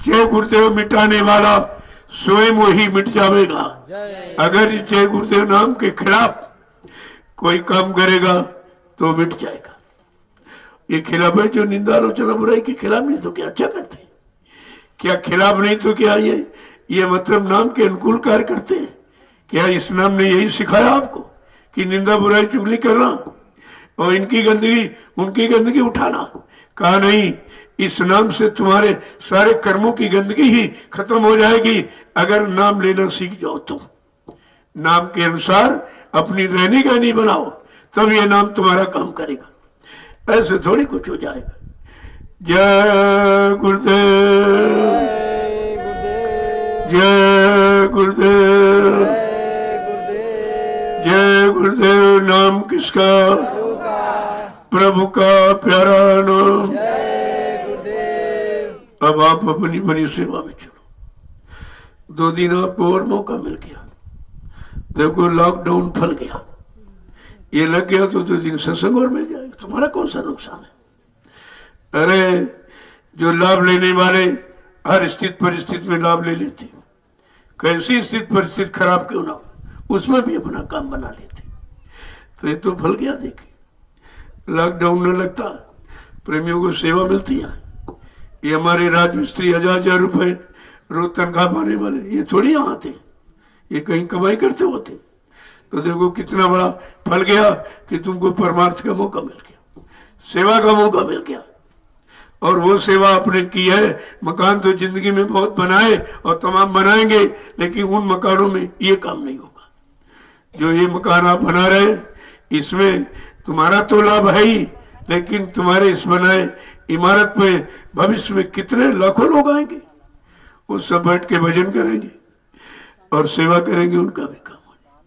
जय गुरुदेव मिटाने वाला स्वयं वही मिट जाएगा। अगर इस जय गुरुदेव नाम के खिलाफ कोई काम करेगा तो मिट जाएगा। ये खिलाफ है जो निंदा आलोचना बुराई के खिलाफ, नहीं तो क्या अच्छा करते हैं? क्या खिलाफ नहीं तो क्या ये मतलब नाम के अनुकूल कार्य करते हैं? क्या इस नाम ने यही सिखाया आपको कि निंदा बुराई चुगली करना और इनकी गंदगी उनकी गंदगी उठाना? कहा नहीं, इस नाम से तुम्हारे सारे कर्मों की गंदगी ही खत्म हो जाएगी अगर नाम लेना सीख जाओ। तुम नाम के अनुसार अपनी रहनी गहनी बनाओ, तब ये नाम तुम्हारा काम करेगा। ऐसे थोड़ी कुछ हो जाएगा। जय गुरुदेव, जय गुरुदेव, जय गुरुदेव। नाम किसका? प्रभु का प्यारा नाम। अब आप अपनी अपनी सेवा में चलो। 2 दिन आपको और मौका मिल गया। देखो लॉकडाउन फल गया, ये लग गया तो 2 दिन सत्संग और मिल जाएगा। तुम्हारा कौन सा नुकसान है? अरे जो लाभ लेने वाले हर स्थिति परिस्थिति में लाभ ले लेते, कैसी स्थिति परिस्थिति खराब क्यों ना हो उसमें भी अपना काम बना लेते। तो ये तो फल गया। देखिए लॉकडाउन न लगता, प्रेमियों को सेवा मिलती है। ये हमारे राजमिस्त्री 1000 रुपए रोज तनख्वाह पाने वाले ये थोड़ी यहाँ आते, ये कहीं कमाई करते होते। तो देखो कितना बड़ा फल गया कि तुमको परमार्थ का मौका मिल गया, सेवा का मौका मिल गया। और वो सेवा आपने की है। मकान तो जिंदगी में बहुत बनाए और तमाम बनाएंगे, लेकिन उन मकानों में ये काम नहीं होगा जो ये मकान आप बना रहे। इसमें तुम्हारा तो लाभ है ही, लेकिन तुम्हारे इस बनाए इमारत में भविष्य में कितने लाखों लोग आएंगे, वो सब बैठ के भजन करेंगे और सेवा करेंगे, उनका भी काम होगा।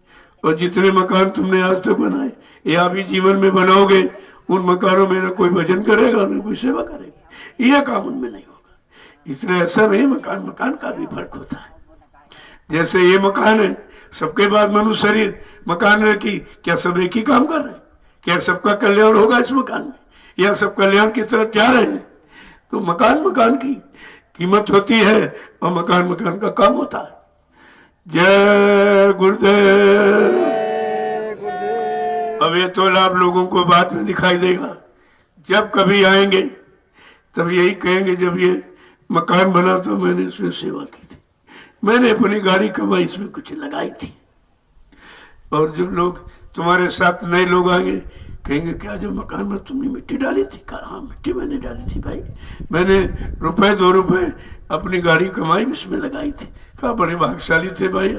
और जितने मकान तुमने आज तक बनाए या भी जीवन में बनाओगे, उन मकानों में न कोई भजन करेगा न कोई सेवा करेगा, यह काम उनमें नहीं होगा। इसलिए ऐसा नहीं, मकान मकान का भी फर्क होता है। जैसे ये मकान है, सबके बाद मनुष्य शरीर मकान है कि क्या सब एक ही काम कर रहे हैं? क्या सबका कल्याण होगा इस मकान में, या सब कल्याण की तरफ जा रहे हैं? तो मकान मकान की कीमत होती है और मकान मकान का काम होता है। जय गुरुदेव। अब ये तो लाभ लोगों को बाद में दिखाई देगा, जब कभी आएंगे तब यही कहेंगे जब ये मकान बना था, मैंने इसमें सेवा की थी, मैंने अपनी गाड़ी कमाई इसमें कुछ लगाई थी। और जब लोग तुम्हारे साथ नए लोग आएंगे कहेंगे क्या जो मकान में तुमने मिट्टी डाली थी? कहा हाँ मिट्टी मैंने डाली थी भाई, मैंने रुपए 2 रुपए अपनी गाड़ी कमाई इसमें लगाई थी। कहा बड़े भाग्यशाली थे भाई,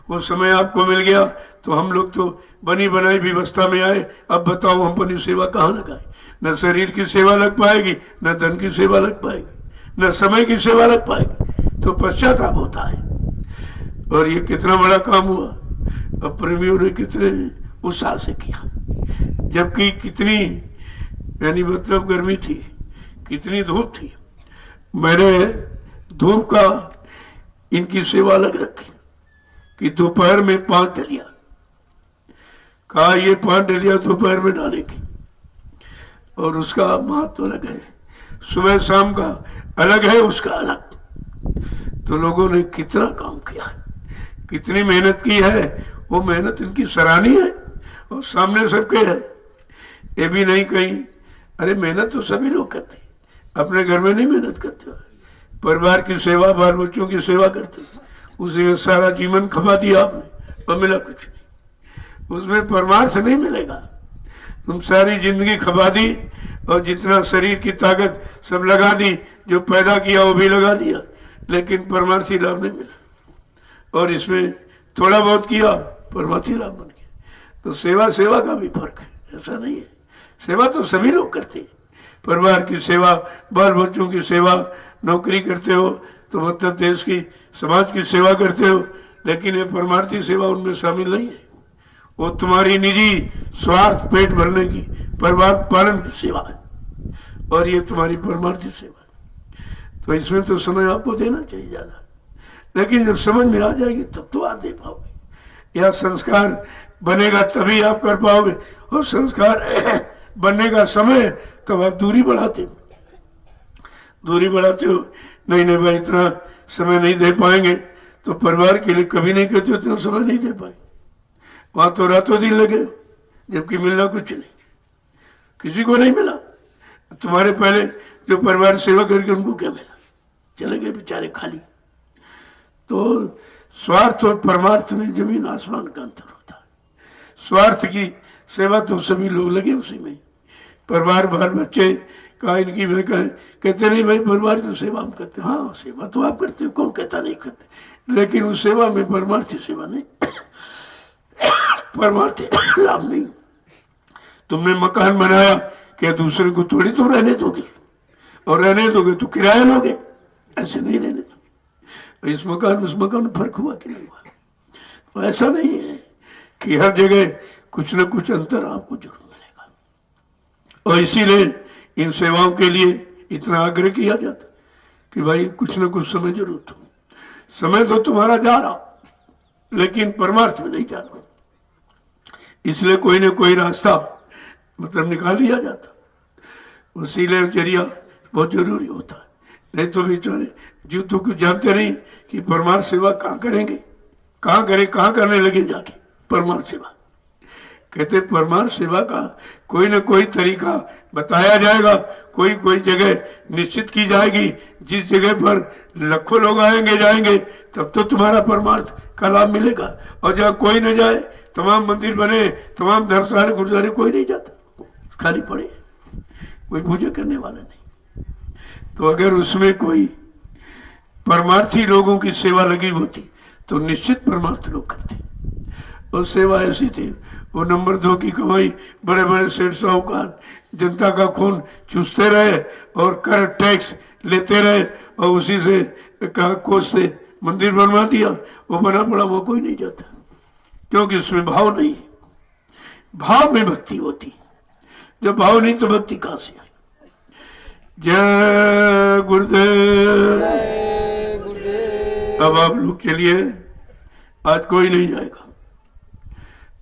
वो समय आपको मिल गया तो हम लोग तो बनी बनाई व्यवस्था में आए, अब बताओ हम अपनी सेवा कहाँ लगाए? न शरीर की सेवा लग पाएगी, न धन की सेवा लग पाएगी, न समय की सेवा लग पाएगी, तो पश्चाताप होता है। और ये कितना बड़ा काम हुआ, अब प्रेमियों ने कितने उत्साह से किया, जबकि कितनी यानी मतलब गर्मी थी, कितनी धूप थी। मैंने धूप का इनकी सेवा अलग रखी कि दोपहर में 5 डलिया, कहा ये 5 डलिया दोपहर में डालेगी, और उसका महत्व अलग है, सुबह शाम का अलग है, उसका अलग। तो लोगों ने कितना काम किया, कितनी मेहनत की है, वो मेहनत इनकी सराहनीय है और सामने सबके है। ये भी नहीं कहीं अरे मेहनत तो सभी लोग करते, अपने घर में नहीं मेहनत करते, परिवार की सेवा, बाल बच्चों की सेवा करते, उसी में सारा जीवन खपा दिया आपने और मिला कुछ नहीं, उसमें परमार्थ नहीं मिलेगा। तुम सारी जिंदगी खपा दी और जितना शरीर की ताकत सब लगा दी, जो पैदा किया वो भी लगा दिया, लेकिन परमार्थी लाभ नहीं मिला। और इसमें थोड़ा बहुत किया, परमार्थी लाभ बन गया। तो सेवा सेवा का भी फर्क है, ऐसा नहीं है। सेवा तो सभी लोग करते हैं, परिवार की सेवा, बाल बच्चों की सेवा, नौकरी करते हो तो मतलब देश की, समाज की सेवा करते हो, लेकिन ये परमार्थी सेवा उनमें शामिल नहीं है। वो तुम्हारी निजी स्वार्थ पेट भरने की, परिवार पालन की सेवा है, और ये तुम्हारी परमार्थी सेवा है। तो इसमें तो समय आपको देना चाहिए ज्यादा, लेकिन जब समझ में आ जाएगी तब तो आप दे पाओगे, या संस्कार बनेगा तभी आप कर पाओगे, और संस्कार बनने का समय तब आप दूरी बढ़ाते हो। नहीं भाई इतना समय नहीं दे पाएंगे, तो परिवार के लिए कभी नहीं कहते इतना समय नहीं दे पाएंगे, वहां तो रातों दिन लगे, जबकि मिलना कुछ नहीं, किसी को नहीं मिला। तुम्हारे पहले जो परिवार सेवा करके उनको क्या मिला, चले गए बेचारे खाली। तो स्वार्थ और परमार्थ में जमीन आसमान का अंतर होता है। स्वार्थ की सेवा तो सभी लोग लगे उसी में, परिवार बाल बच्चे का इनकी में कहते नहीं भाई परिवार की सेवा हम करते, हाँ सेवा तो आप करते हो, कौन कहता नहीं करते, लेकिन उस सेवा में परमार्थी सेवा नहीं, परमार्थी लाभ नहीं। तुमने मकान बनाया, क्या दूसरे को थोड़ी तो रहने दोगे, और रहने दोगे तो किराया लोगे, ऐसे नहीं रहने दोगे। इस मकान उस मकान में फर्क हुआ कि नहीं हुआ? तो ऐसा नहीं है कि हर जगह कुछ न कुछ अंतर आपको जरूर मिलेगा, और इसीलिए इन सेवाओं के लिए इतना आग्रह किया जाता कि भाई कुछ न कुछ समय जरूर दो। समय तो तुम्हारा जा रहा, लेकिन परमार्थ में नहीं जा रहा, इसलिए कोई न कोई रास्ता मतलब निकाल लिया जाता। वसीले जरिया बहुत जरूरी होता है, नहीं तो बेचारे जो तो कुछ जानते नहीं कि परमार्थ सेवा कहाँ करेंगे, कहाँ करें, कहाँ करने लगे जाके परमार्थ सेवा। कहते परमार्थ सेवा का कोई न कोई तरीका बताया जाएगा, कोई जगह निश्चित की जाएगी, जिस जगह पर लाखों लोग आएंगे जाएंगे तब तो तुम्हारा परमार्थ का लाभ मिलेगा। और जहाँ कोई न जाए, तमाम मंदिर बने, तमाम धर्मशाला गुरुद्वारे, कोई नहीं जाता, खाली पड़े, कोई पूजा करने वाला नहीं। तो अगर उसमें कोई परमार्थी लोगों की सेवा लगी होती तो निश्चित परमार्थ लोग करते। और सेवा ऐसी थी, वो नंबर 2 की कमाई, बड़े बड़े सेठ साहूकार जनता का खून चूसते रहे और कर टैक्स लेते रहे, और उसी से कोष से मंदिर बनवा दिया, वो बना पड़ा, वो कोई नहीं जाता, क्योंकि उसमें भाव नहीं। भाव में भक्ति होती, जब भाव नहीं तो भक्ति कहां से आई? जय गुरुदेव। अब आप लोग चलिए, आज कोई नहीं जाएगा,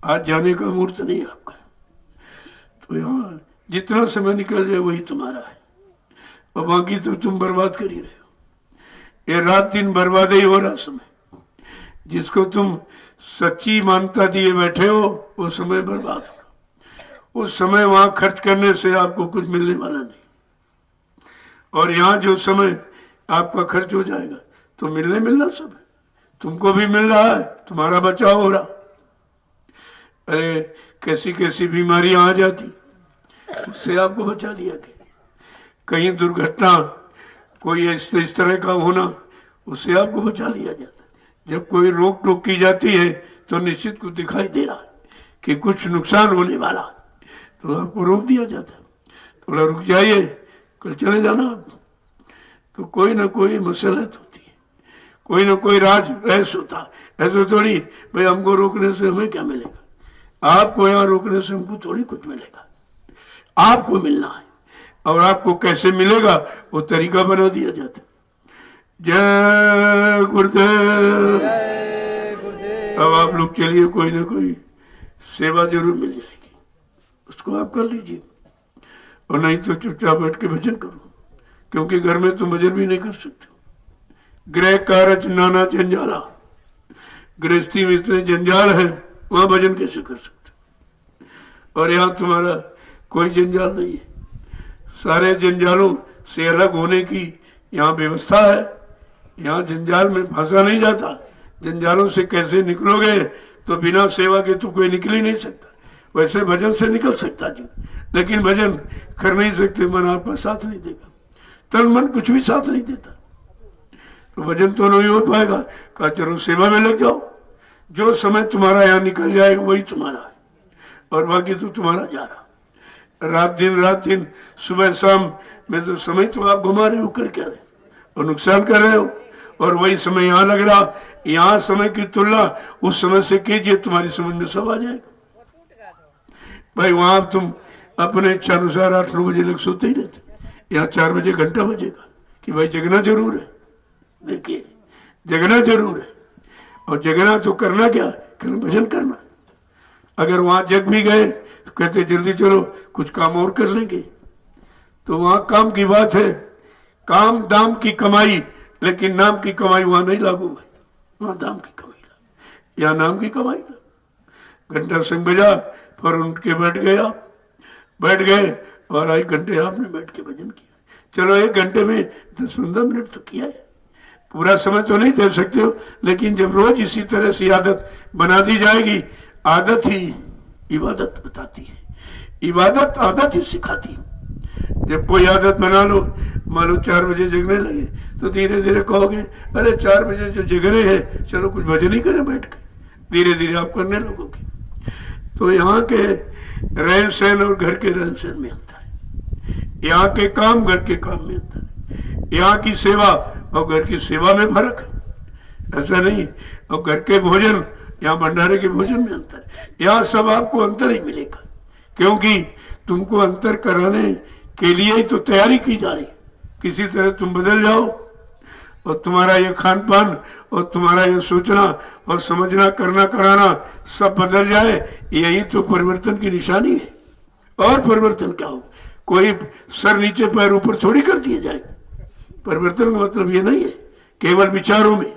आज जाने का मुहूर्त नहीं आपका, तो यहाँ जितना समय निकल जाए वही तुम्हारा है, और बाकी तो तुम बर्बाद कर ही रहे हो। ये रात दिन बर्बाद ही हो रहा समय, जिसको तुम सच्ची मानता दिए बैठे हो वो समय बर्बाद हो। उस समय वहां खर्च करने से आपको कुछ मिलने वाला नहीं, और यहाँ जो समय आपका खर्च हो जाएगा तो मिलना सब है, तुमको भी मिल रहा है, तुम्हारा बचाव हो रहा। अरे कैसी कैसी बीमारियां आ जाती, उससे आपको बचा लिया गया। कहीं दुर्घटना कोई इस तरह का होना, उससे आपको बचा लिया जाता। जब कोई रोक टोक की जाती है तो निश्चित को दिखाई दे रहा कि कुछ नुकसान होने वाला, तो आपको रोक दिया जाता है, थोड़ा रुक जाइए, कल चले जाना आप। तो कोई ना कोई मसलत होती है, कोई ना कोई राज रहस्य होता है। ऐसे थोड़ी भाई हमको रोकने से हमें क्या मिलेगा, आपको यहाँ रोकने से हमको थोड़ी कुछ मिलेगा, आपको मिलना है। और आपको कैसे मिलेगा वो तरीका बना दिया जाता है। जय गुरुदेव। अब आप लोग चलिए, कोई ना कोई सेवा जरूर मिल जाएगी, उसको आप कर लीजिए, और नहीं तो चुपचाप बैठ के भजन करो, क्योंकि घर में तुम भजन भी नहीं कर सकते। गृह कारज नाना जंजाला, गृहस्थी में इतने जंजाल है, वहां भजन कैसे कर सकते। और यहाँ तुम्हारा कोई जंजाल नहीं है, सारे जंजालों से अलग होने की यहाँ व्यवस्था है। यहाँ जंजाल में फंसा नहीं जाता। जंजालों से कैसे निकलोगे, तो बिना सेवा के तो कोई निकल ही नहीं सकता। वैसे भजन से निकल सकता जी, लेकिन भजन कर नहीं सकते, मन आपका साथ नहीं देगा, तन मन कुछ भी साथ नहीं देता, तो भजन तो नहीं हो पाएगा। कहा चलो सेवा में लग जाओ, जो समय तुम्हारा यहाँ निकल जाएगा वही तुम्हारा है, और बाकी तो तुम्हारा जा रहा। रात दिन सुबह शाम में तो समय तो आप घुमा रहे हो, कर क्या रहे और नुकसान कर रहे हो। और वही समय यहाँ लग रहा, यहाँ समय की तुलना उस समय से कीजिए, तुम्हारी समझ में सब आ जाएगा। भाई वहां तुम अपने इच्छा अनुसार 8-9 बजे लग सोते ही रहते, यहाँ 4 बजे घंटा बजेगा कि भाई जगना जरूर है। देखिए जगना जरूर है, और जगना तो करना क्या, करना भजन करना। अगर वहां जग भी गए तो कहते जल्दी चलो कुछ काम और कर लेंगे, तो वहां काम की बात है, काम दाम की कमाई, लेकिन नाम की कमाई वहां नहीं लागू भाई, वहां दाम की कमाई लागू, या नाम की कमाई लागू। घंटा संग बजा, पर उठ के बैठ गए और 1 घंटे आपने बैठ के भजन किया। चलो 1 घंटे में 10-15 मिनट तो किया है, पूरा समय तो नहीं दे सकते हो, लेकिन जब रोज इसी तरह से आदत बना दी जाएगी, आदत ही इबादत बताती है, इबादत आदत ही सिखाती। जब कोई आदत बना लो, मान लो 4 बजे जगने लगे, तो धीरे धीरे कहोगे अरे 4 बजे जो जग रहे हैं, चलो कुछ भजन ही करें बैठ के, धीरे धीरे आप करने लगोगे। तो यहाँ के रहन सहन और घर के रहन सहन में अंतर है, यहाँ के काम घर के काम में अंतर है, यहाँ की सेवा और घर की सेवा में फर्क है, ऐसा नहीं। और घर के भोजन, यहाँ भंडारे के भोजन में अंतर है, यहाँ सब आपको अंतर ही मिलेगा, क्योंकि तुमको अंतर कराने के लिए ही तो तैयारी की जा रही। किसी तरह तुम बदल जाओ और तुम्हारा ये खान पान और तुम्हारा ये सोचना और समझना करना कराना सब बदल जाए, यही तो परिवर्तन की निशानी है। और परिवर्तन क्या हो, कोई सर नीचे पैर ऊपर थोड़ी कर दिए जाए। परिवर्तन का मतलब ये नहीं है केवल विचारों में,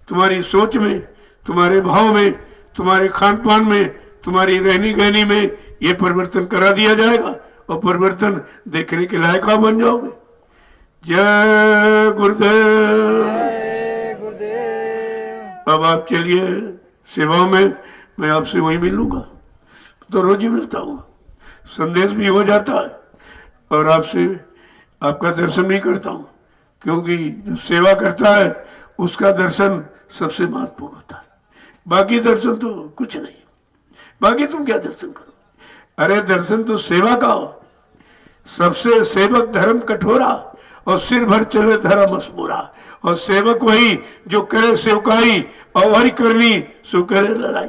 तुम्हारी सोच में, तुम्हारे भाव में, तुम्हारे खान पान में, तुम्हारी रहनी गहनी में ये परिवर्तन करा दिया जाएगा, और परिवर्तन देखने के लायक आप बन जाओगे। जय गुरुदेव। अब आप चलिए सेवाओं में, मैं आपसे वहीं मिलूंगा, तो रोज ही मिलता हूँ, संदेश भी हो जाता है और आपसे आपका दर्शन भी करता हूँ, क्योंकि जो सेवा करता है उसका दर्शन सबसे महत्वपूर्ण होता है। बाकी दर्शन तो कुछ नहीं, बाकी तुम क्या दर्शन करो, अरे दर्शन तो सेवा का हो। सबसे सेवक धर्म कठोरा और सिर भर चले धर्म मसमोरा, और सेवक वही जो करे सेवकाई और हरि करनी सो करे लड़ाई।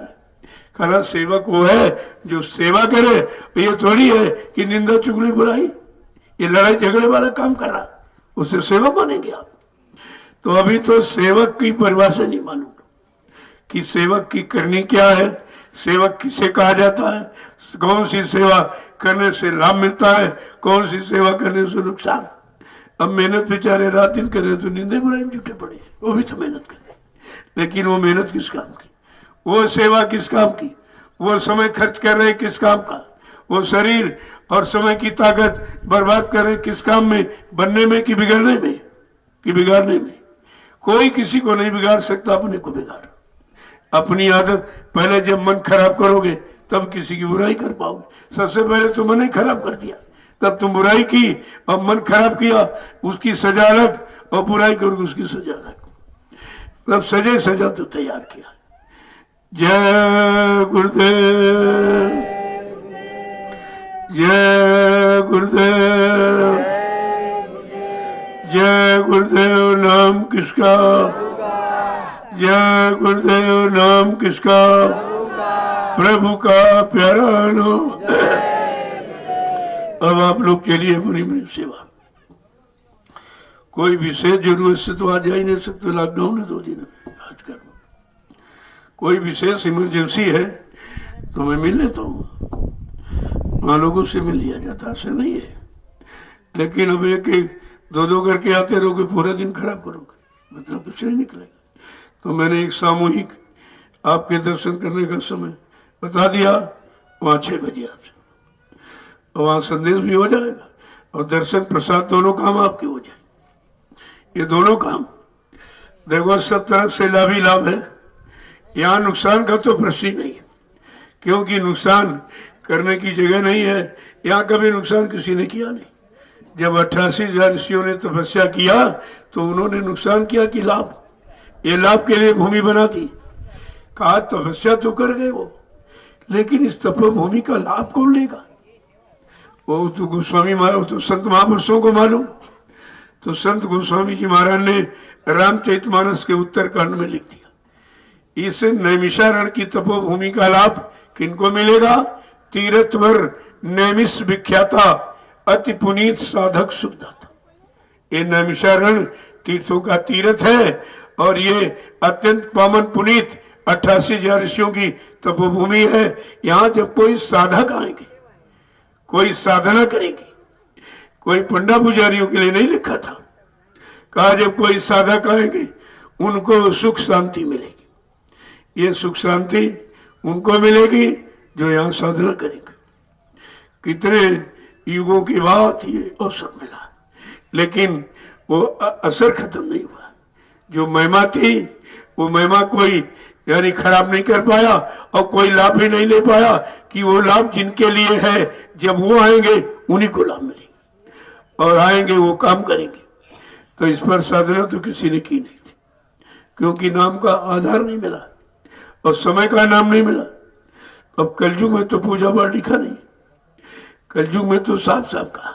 कहना सेवक वो है जो सेवा करे, ये थोड़ी है कि निंदा चुगली बुराई, ये लड़ाई झगड़े वाला काम कर रहा, उसे सेवक मानेंगे आप। तो अभी तो सेवक की परिभाषा नहीं मालूम कि सेवक की करनी क्या है, सेवक किसे कहा जाता है, कौन सी सेवा करने से लाभ मिलता है, कौन सी सेवा करने से नुकसान। अब मेहनत बेचारे रात दिन कर रहे तो निंदे बुराई में जुटे पड़े, वो भी तो मेहनत कर रहे, लेकिन वो मेहनत किस काम की, वो सेवा किस काम की, वो समय खर्च कर रहे किस काम का, वो शरीर और समय की ताकत बर्बाद कर रहे किस काम में, बनने में कि बिगड़ने में। कि बिगाड़ने में? कोई किसी को नहीं बिगाड़ सकता, अपने को बिगाड़। अपनी आदत, पहले जब मन खराब करोगे तब किसी की बुराई कर पाओगे। सबसे पहले तो मन ही खराब कर दिया, तब तुम बुराई की और मन खराब किया, उसकी सजा अलग, और बुराई करोगे उसकी सजा अलग। तब सजे सजा तो तैयार किया। जय गुरुदेव, जय गुरुदेव, जय गुरुदेव। नाम किसका? जय गुरुदेव। नाम किसका? प्रभु का प्यारा नाम। अब आप लोग चलिए अपनी अपनी सेवा। कोई विशेष जरूरत से तो आ जा ही नहीं सकते, लॉकडाउन है 2 दिन आजकल। कोई विशेष इमरजेंसी है तो मैं मिल लेता हूँ, वहाँ लोगों से मिल लिया जाता, ऐसे नहीं है। लेकिन अब एक एक 2-2 करके आते रहोगे, पूरा दिन खराब करोगे, मतलब कुछ नहीं निकलेगा। तो मैंने एक सामूहिक आपके दर्शन करने का समय बता दिया, वहाँ 6 बजे आपसे, और वहाँ संदेश भी हो जाएगा और दर्शन प्रसाद दोनों काम आपके हो जाए। ये दोनों काम देखो, सब तरफ से लाभ ही लाभ है। यहाँ नुकसान का तो प्रश्न ही नहीं, क्योंकि नुकसान करने की जगह नहीं है। यहाँ कभी नुकसान किसी ने किया नहीं। जब 88,000 ऋषियों ने तपस्या किया तो उन्होंने नुकसान किया कि लाभ? ये लाभ के लिए भूमि बना दी। कहा तपस्या तो कर गए वो, लेकिन इस तपोभूमि का लाभ कौन लेगा? वो तो गोस्वामी महाराज, तो संत महापुरुषों को मालूम। तो संत गोस्वामी जी महाराज ने रामचरितमानस के उत्तरकांड में लिख दिया, इस नैमिषारण्य की तपोभूमि का लाभ किनको मिलेगा? तीर्थवर नैमिष विख्याता अति पुनीत साधक सुखदाता। ये नैमिषारण्य तीर्थों का तीर्थ है और ये अत्यंत पावन पुनीत 88,000 ऋषियों की तपोभूमि है। यहाँ जब कोई साधक आएंगे, कोई साधना करेंगे, कोई पंडा पुजारियों के लिए नहीं लिखा था, कहा जब कोई साधक आएंगे उनको सुख शांति मिलेगी। ये सुख शांति उनको मिलेगी जो यहाँ साधना करेंगे। कितने युगों की बात ये अवसर मिला, लेकिन वो असर खत्म नहीं हुआ। जो महिमा थी वो महिमा कोई यानी खराब नहीं कर पाया और कोई लाभ भी नहीं ले पाया, कि वो लाभ जिनके लिए है जब वो आएंगे उन्हीं को लाभ मिलेंगे, और आएंगे वो काम करेंगे। तो इस पर साधना तो किसी ने की नहीं थी, क्योंकि नाम का आधार नहीं मिला और समय का नाम नहीं मिला। अब कलयुग में तो पूजा पाठ लिखा नहीं, कलयुग में तो साफ साफ कहा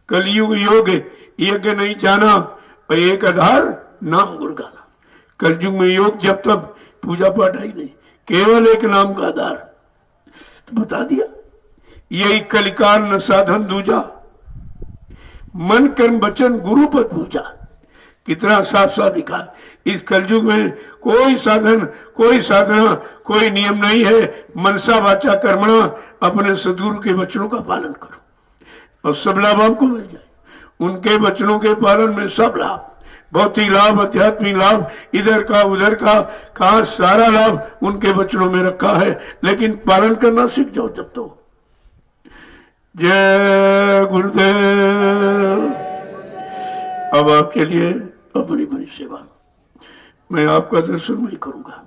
कलयुग योग यज्ञ नहीं जाना और एक आधार नाम गुण गाना। कलयुग में योग जब तक पूजा पाठ ही नहीं, केवल एक नाम का आधार। तो बता दिया, यही कलिकार न साधन दूजा, मन कर्म वचन गुरु पद पूजा। कितना साफ साफ लिखा। इस कलयुग में कोई साधन, कोई साधना, कोई नियम नहीं है। मनसा वाचा कर्मणा, अपने सदगुरु के वचनों का पालन करो और सब लाभ आपको मिल जाए। उनके वचनों के पालन में सब लाभ, भौतिक लाभ, आध्यात्मिक लाभ, इधर का उधर का, कहा सारा लाभ उनके वचनों में रखा है। लेकिन पालन करना सीख जाओ जब तो। जय गुरुदेव। अब आप चलिए अपनी अपनी सेवा। मैं आपका दर्शन नहीं करूंगा।